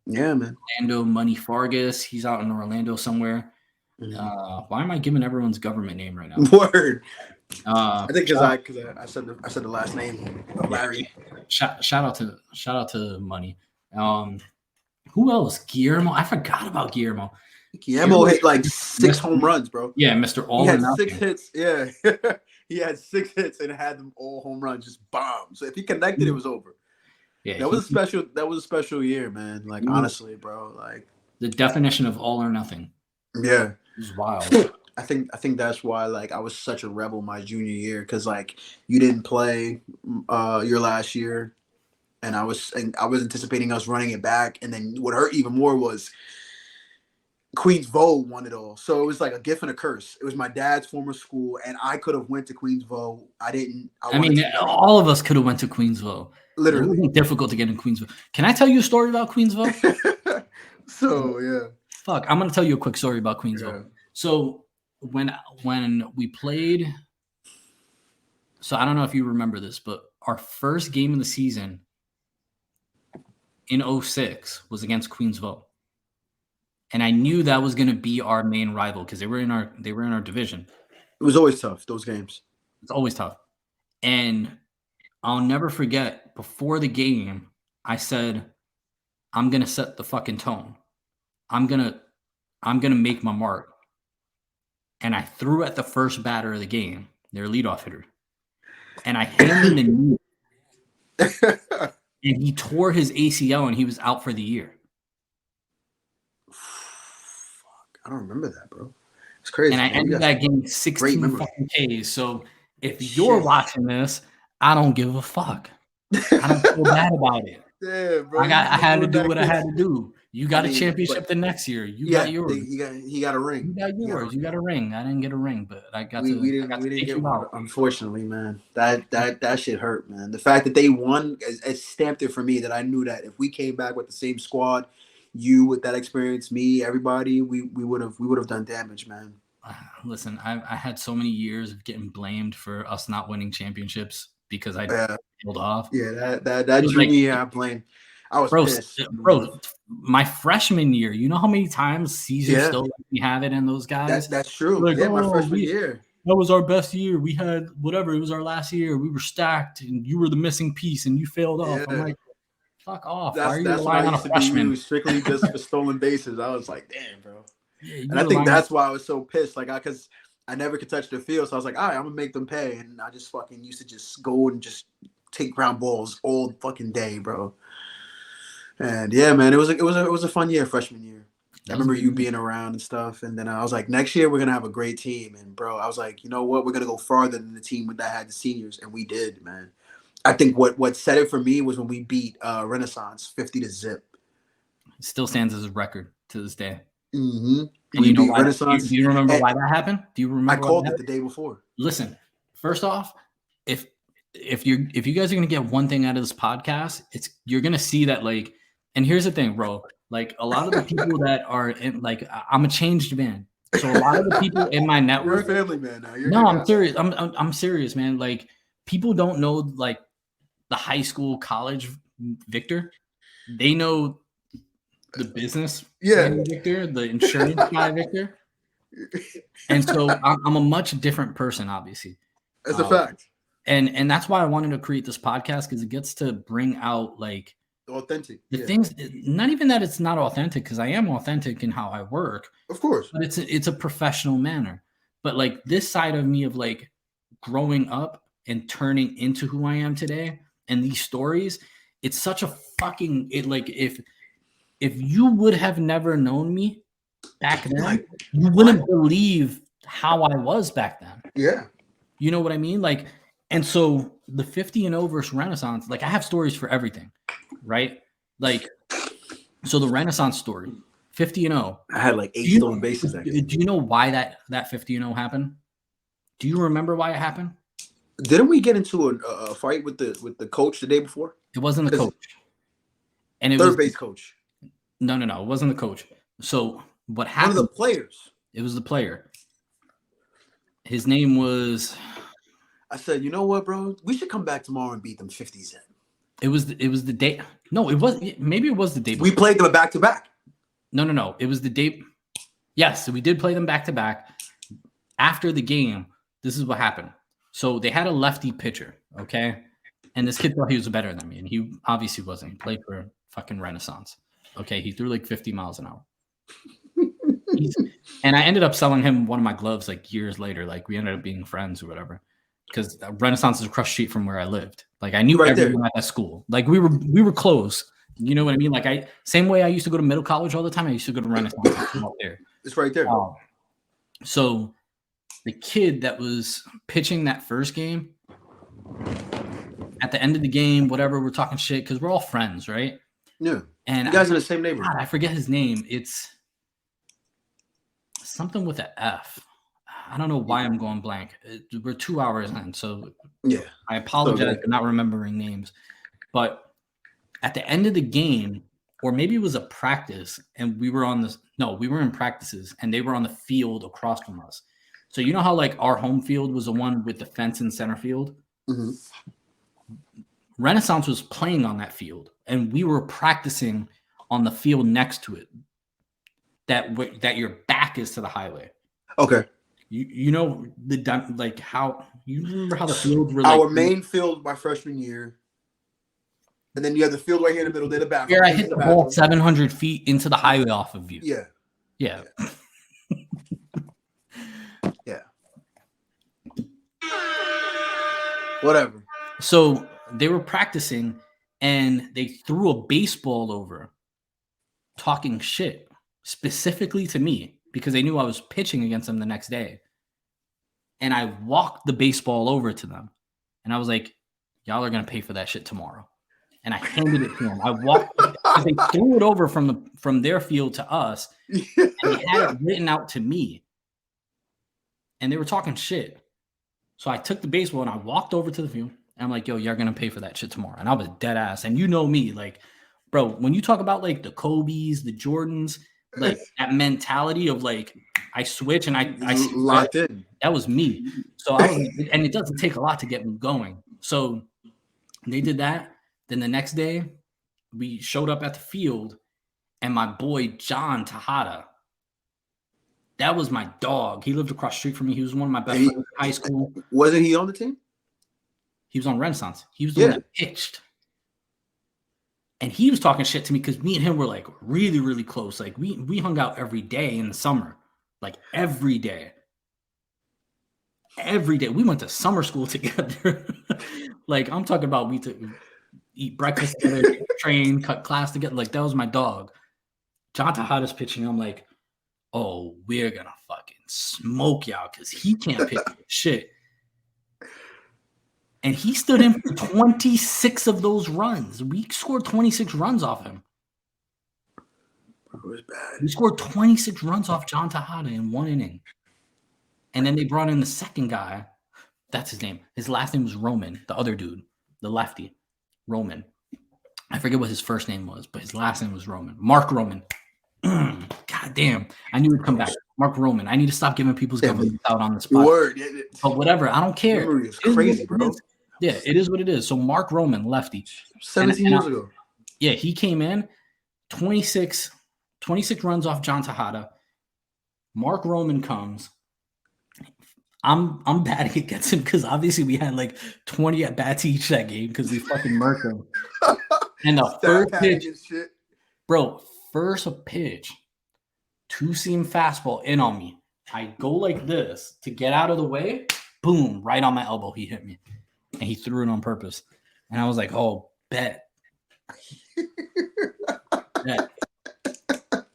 Speaker 2: man.
Speaker 1: Orlando Money Fargus. He's out in Orlando somewhere. Why am I giving everyone's government name right now?
Speaker 2: Word.
Speaker 1: I
Speaker 2: think because I said the last name of Larry.
Speaker 1: Shout out to Money. Who else? Guillermo. I forgot about Guillermo.
Speaker 2: Guillermo hit like 6 home runs, bro.
Speaker 1: Yeah, Mr. All
Speaker 2: He had
Speaker 1: or Nothing.
Speaker 2: 6 hits. Yeah, he had 6 hits and had them all home runs, just bombs. So if he connected, it was over. Yeah, that was a special year, man. Like honestly, bro. Like
Speaker 1: the definition of all or nothing.
Speaker 2: Yeah,
Speaker 1: it was wild.
Speaker 2: I think that's why like I was such a rebel my junior year, because like you didn't play your last year, and I was anticipating us running it back, and then what hurt even more was Queensville won it all. So it was like a gift and a curse. It was my dad's former school, and I could have went to Queensville. I didn't.
Speaker 1: I mean, all of us could have went to Queensville.
Speaker 2: Literally,
Speaker 1: it was difficult to get in Queensville. Can I tell you a story about Queensville?
Speaker 2: So yeah.
Speaker 1: Fuck, I'm gonna tell you a quick story about Queensville. Yeah. So when we played, so I don't know if you remember this, but our first game of the season in 2006 was against Queensville. And I knew that was going to be our main rival because they were in our division.
Speaker 2: It was always tough, those games.
Speaker 1: It's always tough. And I'll never forget, before the game, I said, I'm going to set the fucking tone. I'm going to make my mark. And I threw at the first batter of the game, their leadoff hitter. And I hit him in the knee. And he tore his ACL and he was out for the year.
Speaker 2: I don't remember that, bro. It's crazy.
Speaker 1: And I ended that game 16 fucking Ks. So if you're watching this, I don't give a fuck. I don't feel bad about it.
Speaker 2: Yeah, bro.
Speaker 1: I had to do what I had to do. You got a championship the next year. You got yours.
Speaker 2: He got a ring.
Speaker 1: You got yours. You got a ring. I didn't get a ring, but I got to.
Speaker 2: We didn't get one. Unfortunately, man, that shit hurt, man. The fact that they won, it stamped it for me that I knew that if we came back with the same squad, you with that experience, me, everybody, we would have done damage, man.
Speaker 1: Listen, I had so many years of getting blamed for us not winning championships because I peeled off.
Speaker 2: Yeah, that junior year, I blame. I was pissed.
Speaker 1: Bro, my freshman year, you know how many times Caesar still let me have it in those guys?
Speaker 2: That's true.
Speaker 1: Like,
Speaker 2: my freshman year.
Speaker 1: That was our best year. We had whatever. It was our last year. We were stacked, and you were the missing piece, and you failed off. I'm like, fuck off. Why are you relying on a freshman?
Speaker 2: Strictly just for stolen bases. I was like, damn, bro. Yeah, and I think that's why I was so pissed. Like, because I never could touch the field, so I was like, all right, I'm gonna make them pay. And I just fucking used to just go and just take ground balls all fucking day, bro. And yeah, man, it was a fun year, freshman year. I remember you being around and stuff. And then I was like, next year we're gonna have a great team. And bro, I was like, you know what? We're gonna go farther than the team that had the seniors, and we did, man. I think what set it for me was when we beat Renaissance 50-0.
Speaker 1: It still stands as a record to this day.
Speaker 2: Mm-hmm.
Speaker 1: And you know why? Do you remember why that happened? Do you remember?
Speaker 2: I called it the day before.
Speaker 1: Listen, first off, if you guys are gonna get one thing out of this podcast, you're gonna see that, like. And here's the thing, bro. Like, a lot of the people that are in, like, I'm a changed man. So a lot of the people in my network.
Speaker 2: You're a family man now.
Speaker 1: No, I'm serious. I'm serious, man. Like, people don't know, like, the high school, college Victor. They know the business Victor, the insurance guy Victor. And so I'm a much different person, obviously.
Speaker 2: That's a fact.
Speaker 1: And that's why I wanted to create this podcast, because it gets to bring out, like,
Speaker 2: authentic.
Speaker 1: The things, not even that it's not authentic, because I am authentic in how I work.
Speaker 2: Of course.
Speaker 1: But it's a professional manner. But, like, this side of me of, like, growing up and turning into who I am today, and these stories, it's such a fucking, like, if you would have never known me back then, you wouldn't believe how I was back then.
Speaker 2: Yeah.
Speaker 1: You know what I mean? Like, and so the 50-0 versus Renaissance, like, I have stories for everything, right? Like, so the Renaissance story, 50-0.
Speaker 2: I had like 8 stolen bases.
Speaker 1: Do you know why that 50-0 happened? Do you remember why it happened?
Speaker 2: Didn't we get into a fight with the coach the day before?
Speaker 1: It wasn't the coach. And it
Speaker 2: third
Speaker 1: was
Speaker 2: base coach.
Speaker 1: No, it wasn't the coach. So what happened?
Speaker 2: One of the players.
Speaker 1: It was the player. His name was.
Speaker 2: I said, you know what, bro? We should come back tomorrow and beat them 50-0.
Speaker 1: It was the day. No, it was. Maybe it was the day.
Speaker 2: We played them back to back.
Speaker 1: No. It was the day. Yes, we did play them back to back. After the game, this is what happened. So they had a lefty pitcher, okay? And this kid thought he was better than me, and he obviously wasn't. He played for fucking Renaissance. Okay, he threw like 50 miles an hour. And I ended up selling him one of my gloves like years later. Like we ended up being friends or whatever. Because Renaissance is across the street from where I lived. Like I knew everyone at that school. Like we were close. You know what I mean? Like same way I used to go to middle college all the time. I used to go to Renaissance out there.
Speaker 2: It's right there.
Speaker 1: So the kid that was pitching that first game, at the end of the game, whatever, we're talking shit because we're all friends, right?
Speaker 2: Yeah.
Speaker 1: And
Speaker 2: you guys in the same neighborhood.
Speaker 1: God, I forget his name. It's something with an F. I don't know why I'm going blank. We're 2 hours in, so
Speaker 2: yeah.
Speaker 1: I apologize for not remembering names. But at the end of the game, or maybe it was a practice, and we were in practices, and they were on the field across from us. So you know how like our home field was the one with the fence in center field?
Speaker 2: Mm-hmm.
Speaker 1: Renaissance was playing on that field, and we were practicing on the field next to it. That your back is to the highway.
Speaker 2: Okay.
Speaker 1: You know how you remember how the fields were
Speaker 2: our main field my freshman year, and then you have the field right here in the middle. Then the bathroom.
Speaker 1: Where I hit the ball 700 feet into the highway off of you.
Speaker 2: Yeah. Yeah. Whatever.
Speaker 1: So they were practicing, and they threw a baseball over, talking shit specifically to me. Because they knew I was pitching against them the next day. And I walked the baseball over to them. And I was like, y'all are going to pay for that shit tomorrow. And I handed it to them. I walked, they threw it over from their field to us. And they had it written out to me. And they were talking shit. So I took the baseball and I walked over to the field. And I'm like, yo, you're going to pay for that shit tomorrow. And I was dead ass. And you know me, like, bro, when you talk about like the Kobe's, the Jordans, like that mentality of like I switch and I
Speaker 2: locked in.
Speaker 1: That was me. So I was, and it doesn't take a lot to get me going. So they did that. Then the next day, we showed up at the field, and my boy John Tejada, that was my dog. He lived across the street from me. He was one of my best friends in high school.
Speaker 2: Wasn't he on the team?
Speaker 1: He was on Renaissance. He was the one that pitched. And he was talking shit to me because me and him were like really, really close. Like we hung out every day in the summer, like every day. Every day. We went to summer school together. Like I'm talking about we eat breakfast together, train, cut class together. Like that was my dog. John Tejada's pitching. I'm like, oh, we're gonna fucking smoke y'all because he can't pitch shit. And he stood in for 26 of those runs. We scored 26 runs off him.
Speaker 2: It was bad.
Speaker 1: We scored 26 runs off John Tejada in one inning. And then they brought in the second guy. That's his name. His last name was Roman, the other dude, the lefty, Roman. I forget what his first name was, but his last name was Roman. Mark Roman. God damn. I knew he'd come back. Mark Roman. I need to stop giving people's governments out on the spot.
Speaker 2: Word.
Speaker 1: But whatever. I don't care.
Speaker 2: It's crazy, bro.
Speaker 1: Yeah, it is what it is. So Mark Roman, lefty.
Speaker 2: 17 years ago.
Speaker 1: Yeah, he came in 26 runs off John Tejada. Mark Roman comes. I'm batting against him because obviously we had like 20 at bats each that game because we fucking murked him. And the first pitch, bro, first pitch, two-seam fastball in on me. I go like this to get out of the way. Boom, right on my elbow. He hit me. And he threw it on purpose. And I was like, oh, bet.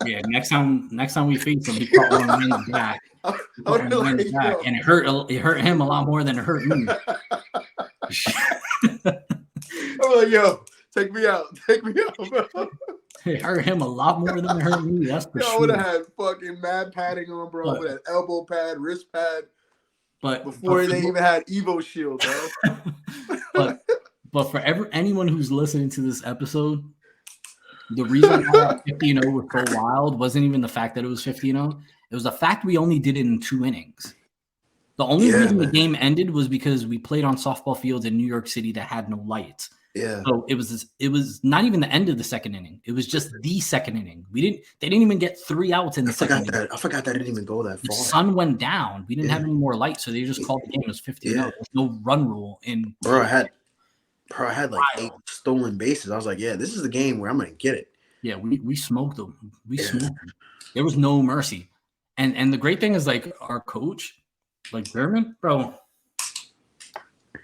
Speaker 1: Yeah, next time we face him, he caught one in the back. And it hurt him a lot more than it hurt me.
Speaker 2: I'm like, yo, take me out, bro.
Speaker 1: It hurt him a lot more than it hurt me. That's for sure.
Speaker 2: I would have had fucking mad padding on, bro. With an elbow pad, wrist pad.
Speaker 1: But
Speaker 2: before they even had Evo Shield, bro.
Speaker 1: but for anyone who's listening to this episode, the reason why 50-0 was so wild wasn't even the fact that it was 50-0. It was the fact we only did it in 2 innings. The only reason the game ended was because we played on softball fields in New York City that had no lights.
Speaker 2: Yeah.
Speaker 1: So it was not even the end of the second inning. It was just the second inning. They didn't even get 3 outs in the second inning.
Speaker 2: I forgot that I didn't even go that
Speaker 1: The
Speaker 2: far.
Speaker 1: sun went down. We didn't have any more light, so they just called the game. It was 50-0. There's no run rule in.
Speaker 2: Bro, I had like 8 stolen bases. I was like, yeah, this is the game where I'm gonna get it.
Speaker 1: Yeah, we smoked them. Smoked them. There was no mercy. And the great thing is, like, our coach, like German, bro,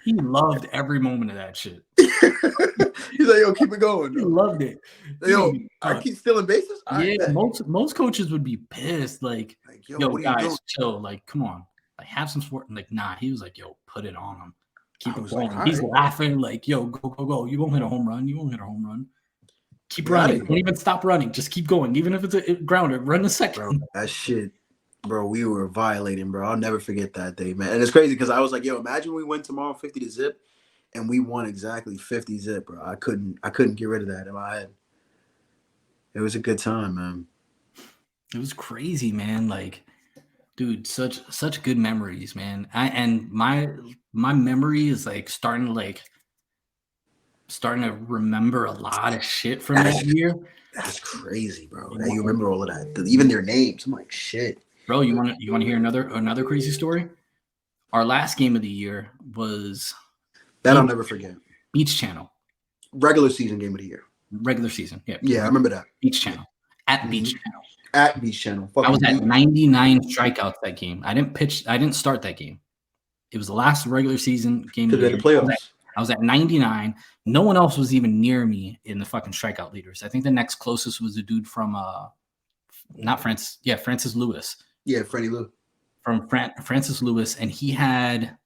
Speaker 1: he loved every moment of that shit.
Speaker 2: He's like, yo, keep it going.
Speaker 1: He loved it.
Speaker 2: Yo, I keep stealing bases?
Speaker 1: Yeah, most coaches would be pissed. Like yo guys, chill. Like, come on. Like, have some sport. Like, nah, he was like, yo, put it on him. Keep it going. Like, he's laughing like, yo, go. You won't hit a home run. Keep running. Don't even stop running. Just keep going. Even if it's a grounder, run the second.
Speaker 2: Bro, that shit, bro, we were violating, bro. I'll never forget that day, man. And it's crazy because I was like, yo, imagine we win tomorrow 50-0 and we won exactly 50-0, bro. I couldn't get rid of that in my head. It was a good time, man.
Speaker 1: It was crazy, man. Like, dude, such good memories, man. My memory is like starting to remember a lot of shit from that year.
Speaker 2: That's crazy, bro. That you remember all of that, even their names. I'm like, shit,
Speaker 1: bro. You want to hear another crazy story? Our last game of the year was
Speaker 2: that I'll never forget.
Speaker 1: Beach Channel,
Speaker 2: regular season game of the year.
Speaker 1: Regular season, yeah.
Speaker 2: Yeah, I remember that.
Speaker 1: Beach Channel at Beach Channel.
Speaker 2: At Beach Channel.
Speaker 1: I was at 99 strikeouts that game. I didn't start that game. It was the last regular season game of the
Speaker 2: playoffs.
Speaker 1: I was at 99. No one else was even near me in the fucking strikeout leaders. I think the next closest was a dude from not Francis. Yeah, Francis Lewis.
Speaker 2: Yeah, Freddie Lou.
Speaker 1: From Francis Lewis, and he had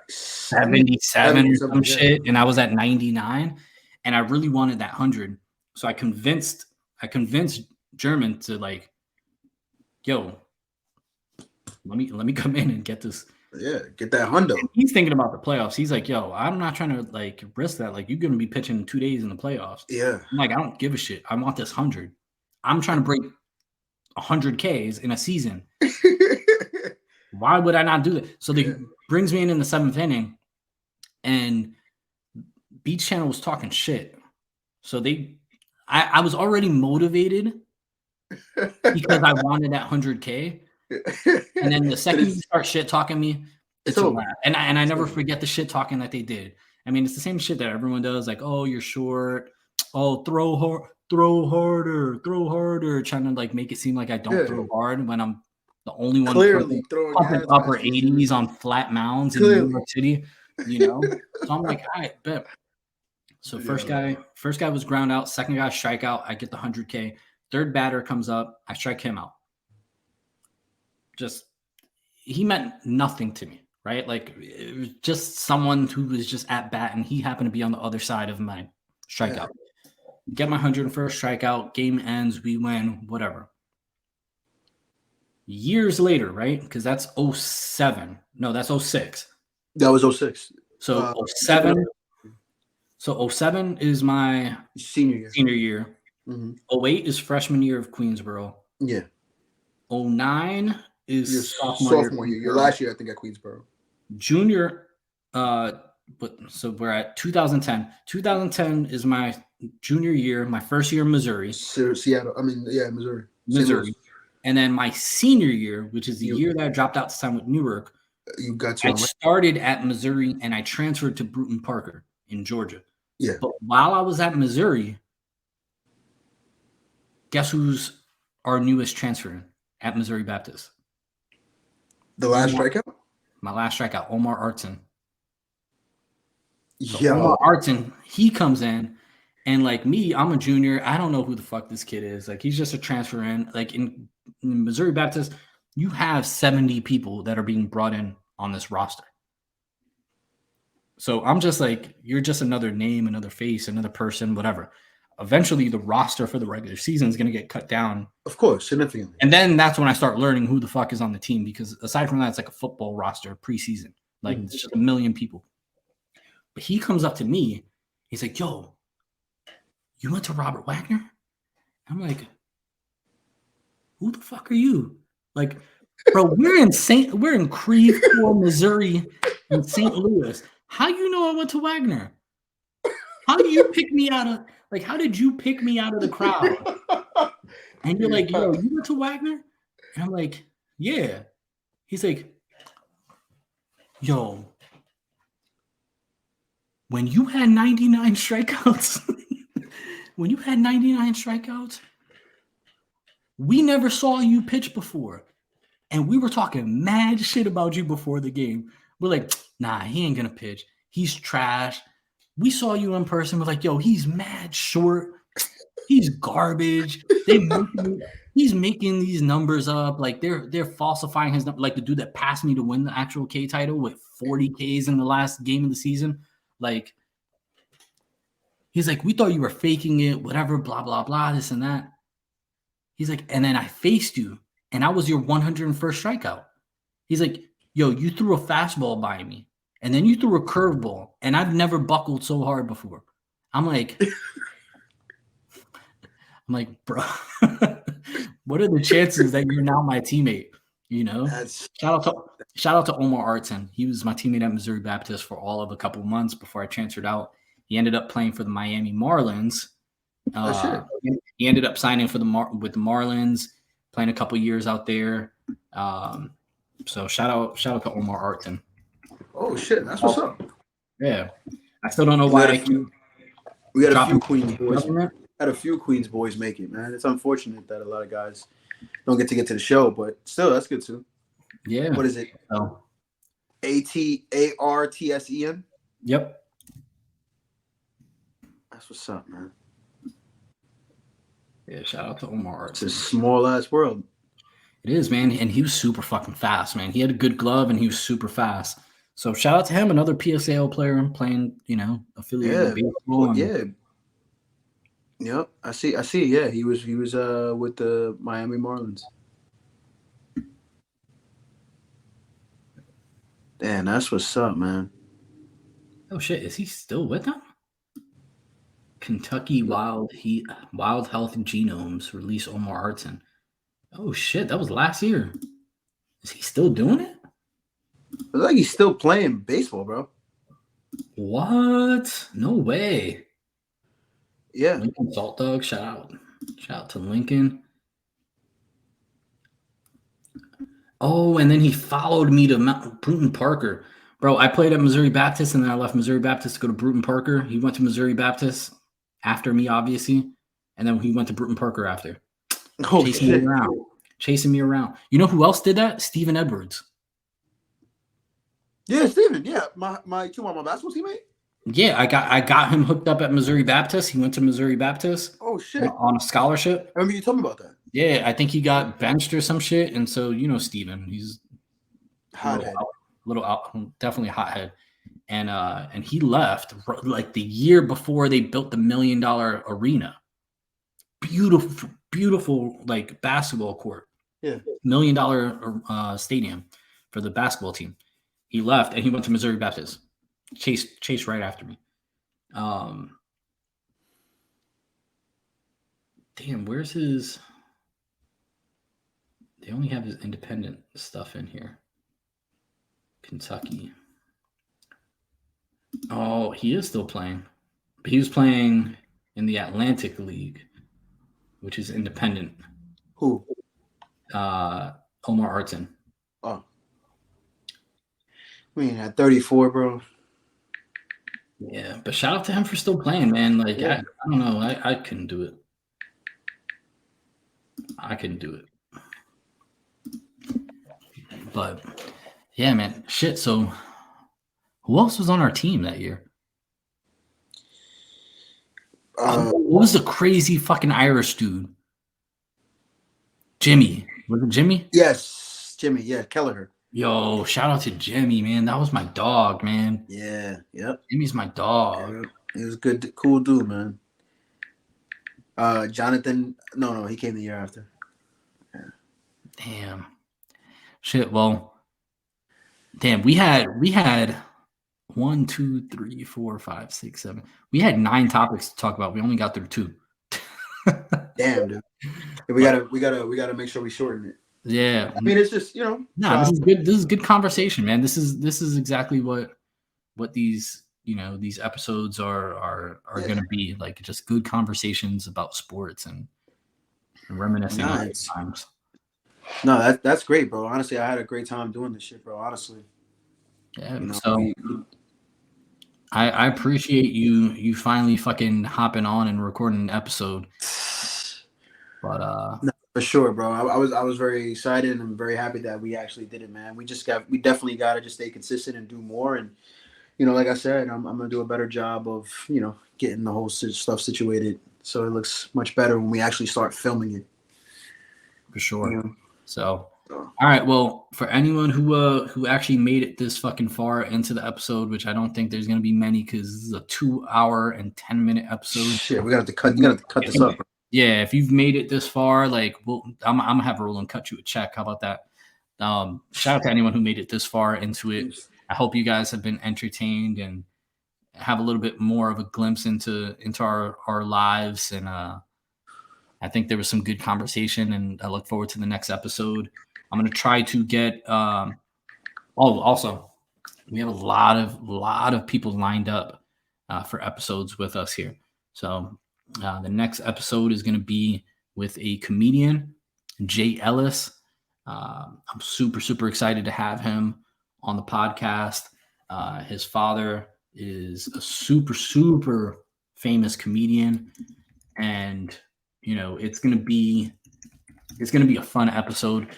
Speaker 1: 77 or some shit, and I was at 99, and I really wanted that 100. So I convinced German to, like, yo, let me come in and get this.
Speaker 2: Yeah, get that hundo.
Speaker 1: He's thinking about the playoffs. He's like, yo, I'm not trying to, like, risk that. Like, you're going to be pitching in 2 days in the playoffs.
Speaker 2: Yeah.
Speaker 1: I'm like, I don't give a shit. I want this 100. I'm trying to break 100 Ks in a season. Why would I not do that? So they brings me in the 7th inning, and Beach Channel was talking shit. So I was already motivated because I wanted that 100K. And then the second you start shit talking me, it's a wrap. And I never forget the shit talking that they did. I mean, it's the same shit that everyone does. Like, oh, you're short. Oh, throw harder. Trying to, like, make it seem like I don't throw hard when I'm the only one
Speaker 2: clearly
Speaker 1: throwing upper 80s on flat mounds in New York City. You know, so I'm like, all right, bet. So first guy was ground out. Second guy strikeout. I get the 100K. Third batter comes up. I strike him out. Just, he meant nothing to me, right? Like, it was just someone who was just at bat, and he happened to be on the other side of my strikeout. Get my 101st strikeout. Game ends. We win. Whatever. Years later, right? Because that's 07. No, that's 06.
Speaker 2: That was 06.
Speaker 1: So 07. So 07 is my
Speaker 2: senior
Speaker 1: year. Mm-hmm. 08 is freshman year of Queensboro.
Speaker 2: Yeah.
Speaker 1: 09 is
Speaker 2: your sophomore year. Your last year, I think, at Queensboro.
Speaker 1: Junior. So we're at 2010. 2010 is my junior year. My first year in Missouri.
Speaker 2: Seattle. Missouri.
Speaker 1: And then my senior year, which is the year that I dropped out to sign with Newark, I started at Missouri and I transferred to Bruton Parker in Georgia.
Speaker 2: Yeah.
Speaker 1: But while I was at Missouri, guess who's our newest transfer at Missouri Baptist?
Speaker 2: The last strikeout?
Speaker 1: My last strikeout, Omar Artson.
Speaker 2: So
Speaker 1: Omar Artson, he comes in, and, like, me, I'm a junior. I don't know who the fuck this kid is. Like, he's just a transfer in. Like, in Missouri Baptist, you have 70 people that are being brought in on this roster. So I'm just like, you're just another name, another face, another person, whatever. Eventually, the roster for the regular season is going to get cut down.
Speaker 2: Of course, significantly.
Speaker 1: And then that's when I start learning who the fuck is on the team, because aside from that, it's like a football roster preseason. Like, it's just 1 million people. But he comes up to me. He's like, yo, you went to Robert Wagner? I'm like, who the fuck are you? Like, bro, we're in Shreveport, Missouri, in St. Louis. How you know I went to Wagner? How do you pick me out of how did you pick me out of the crowd? And you're like, yo, you went to Wagner? And I'm like, yeah. He's like, yo, when you had 99 strikeouts, we never saw you pitch before. And we were talking mad shit about you before the game. We're like, nah, he ain't gonna pitch. He's trash. We saw you in person. We're like, yo, he's mad short. He's garbage. He's making these numbers up. Like they're falsifying his number. Like the dude that passed me to win the actual K title with 40 Ks in the last game of the season. Like he's like, we thought you were faking it, whatever, blah, blah, blah, this and that. He's like, and then I faced you, and I was your 101st strikeout. He's like, yo, you threw a fastball by me, and then you threw a curveball, and I've never buckled so hard before. I'm like, bro, what are the chances that you're now my teammate? You know, shout out to Omar Artson. He was my teammate at Missouri Baptist for all of a couple months before I transferred out. He ended up playing for the Miami Marlins. He ended up signing for with the Marlins, playing a couple years out there. So shout out to Omar Artson.
Speaker 2: Oh shit, that's what's up.
Speaker 1: Yeah, I still don't know why.
Speaker 2: We had a few Queens boys. Had a few Queens boys make it, man. It's unfortunate that a lot of guys don't get to the show, but still, that's good too.
Speaker 1: Yeah.
Speaker 2: What is it?
Speaker 1: Oh.
Speaker 2: ATARTSEN.
Speaker 1: Yep.
Speaker 2: That's what's up, man.
Speaker 1: Yeah, shout out to Omar.
Speaker 2: It's a small ass world.
Speaker 1: It is, man, and he was super fucking fast, man. He had a good glove, and he was super fast. So shout out to him, another PSAL player playing, affiliated baseball.
Speaker 2: Yeah. Yep, I see. Yeah, he was with the Miami Marlins. Damn, that's what's up, man.
Speaker 1: Oh shit, is he still with them? Kentucky Wild Health Genomes release Omar Artson. Oh shit, that was last year. Is he still doing it?
Speaker 2: It's like he's still playing baseball, bro.
Speaker 1: What? No way.
Speaker 2: Yeah.
Speaker 1: Lincoln Salt Dog, shout out to Lincoln. Oh, and then he followed me to Bruton Parker. Bro, I played at Missouri Baptist, and then I left Missouri Baptist to go to Bruton Parker. He went to Missouri Baptist after me, obviously, and then he went to Bruton Parker after.
Speaker 2: Oh,
Speaker 1: chasing me around. You know who else did that? Steven Edwards.
Speaker 2: Yeah, Steven. Yeah, my basketball teammate.
Speaker 1: Yeah, I got him hooked up at Missouri Baptist. He went to Missouri Baptist.
Speaker 2: Oh shit!
Speaker 1: On a scholarship.
Speaker 2: I remember you told me about that.
Speaker 1: Yeah, I think he got benched or some shit, and so Steven, he's definitely a hothead, and he left like the year before they built the $1 million arena. Beautiful like basketball court.
Speaker 2: Yeah,
Speaker 1: $1 million stadium for the basketball team. He left and he went to Missouri Baptist. Chase right after me. Damn, where's his? They only have his independent stuff in here. Kentucky. Oh, he is still playing. He was playing in the Atlantic League, which is independent.
Speaker 2: Who?
Speaker 1: Omar Artson.
Speaker 2: Oh. I mean, at 34, bro.
Speaker 1: Yeah, but shout out to him for still playing, man. Like, yeah. I don't know. I couldn't do it. I couldn't do it. But, yeah, man. Shit, so who else was on our team that year? What was the crazy fucking Irish dude? Jimmy. Was it Jimmy?
Speaker 2: Yes, Jimmy. Yeah, Kelleher.
Speaker 1: Yo, shout out to Jimmy, man. That was my dog, man.
Speaker 2: Yeah, yep.
Speaker 1: Jimmy's my dog.
Speaker 2: Yeah, he was good, cool dude, man. Jonathan, no, he came the year after. Yeah.
Speaker 1: Damn. Shit, well, damn, we had 1, 2, 3, 4, 5, 6, 7. We had 9 topics to talk about. We only got through 2.
Speaker 2: Damn, dude. We gotta make sure we shorten it.
Speaker 1: Yeah.
Speaker 2: I mean, it's just,
Speaker 1: this is good. This is good conversation, man. This is exactly what these these episodes are going to be like just good conversations about sports and reminiscing on those times.
Speaker 2: No, that's great, bro. Honestly, I had a great time doing this shit, bro. Honestly.
Speaker 1: Yeah. I appreciate you finally fucking hopping on and recording an episode. But
Speaker 2: no, for sure, bro. I was very excited and very happy that we actually did it, man. We definitely got to just stay consistent and do more. And like I said, I'm gonna do a better job of getting the whole stuff situated so it looks much better when we actually start filming it.
Speaker 1: For sure. So, all right. Well, for anyone who actually made it this fucking far into the episode, which I don't think there's gonna be many because this is a 2 hour and 10-minute episode.
Speaker 2: Shit, we got to cut. You got to cut this up.
Speaker 1: Yeah, if you've made it this far, like, I'm gonna have Roland cut you a check. How about that? Shout out to anyone who made it this far into it. I hope you guys have been entertained and have a little bit more of a glimpse into our lives. And I think there was some good conversation, and I look forward to the next episode. I'm gonna try to get. Also, we have a lot of people lined up for episodes with us here. So the next episode is going to be with a comedian, Jay Ellis. I'm super excited to have him on the podcast. His father is a super famous comedian, and it's gonna be a fun episode.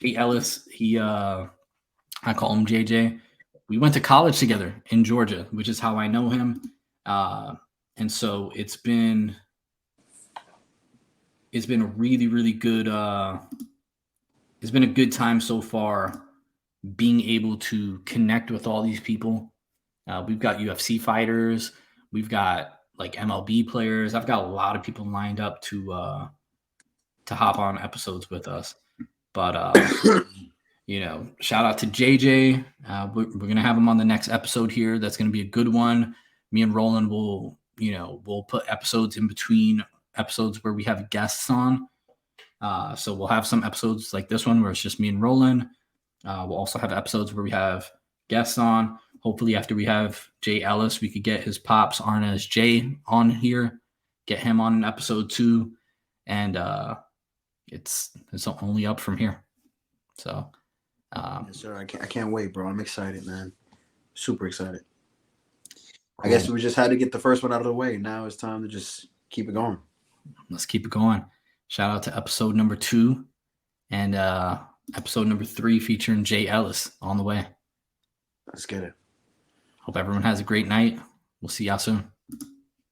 Speaker 1: Jay Ellis, I call him JJ. We went to college together in Georgia, which is how I know him. And so it's been a really good. It's been a good time so far, being able to connect with all these people. We've got UFC fighters. We've got like MLB players. I've got a lot of people lined up to hop on episodes with us. But shout out to JJ. We're gonna have him on the next episode here. That's gonna be a good one. Me and Roland will put episodes in between episodes where we have guests on. So we'll have some episodes like this one where it's just me and Roland. We'll also have episodes where we have guests on. Hopefully after we have Jay Ellis, we could get his pops Arnaz Jay on here, get him on an episode too. And it's only up from here. So
Speaker 2: yes, sir. I can't wait, bro. I'm excited, man. Super excited. I guess we just had to get the first one out of the way. Now it's time to just keep it going.
Speaker 1: Let's keep it going. Shout out to episode number 2 and episode number 3 featuring Jay Ellis on the way.
Speaker 2: Let's get it.
Speaker 1: Hope everyone has a great night. We'll see y'all soon.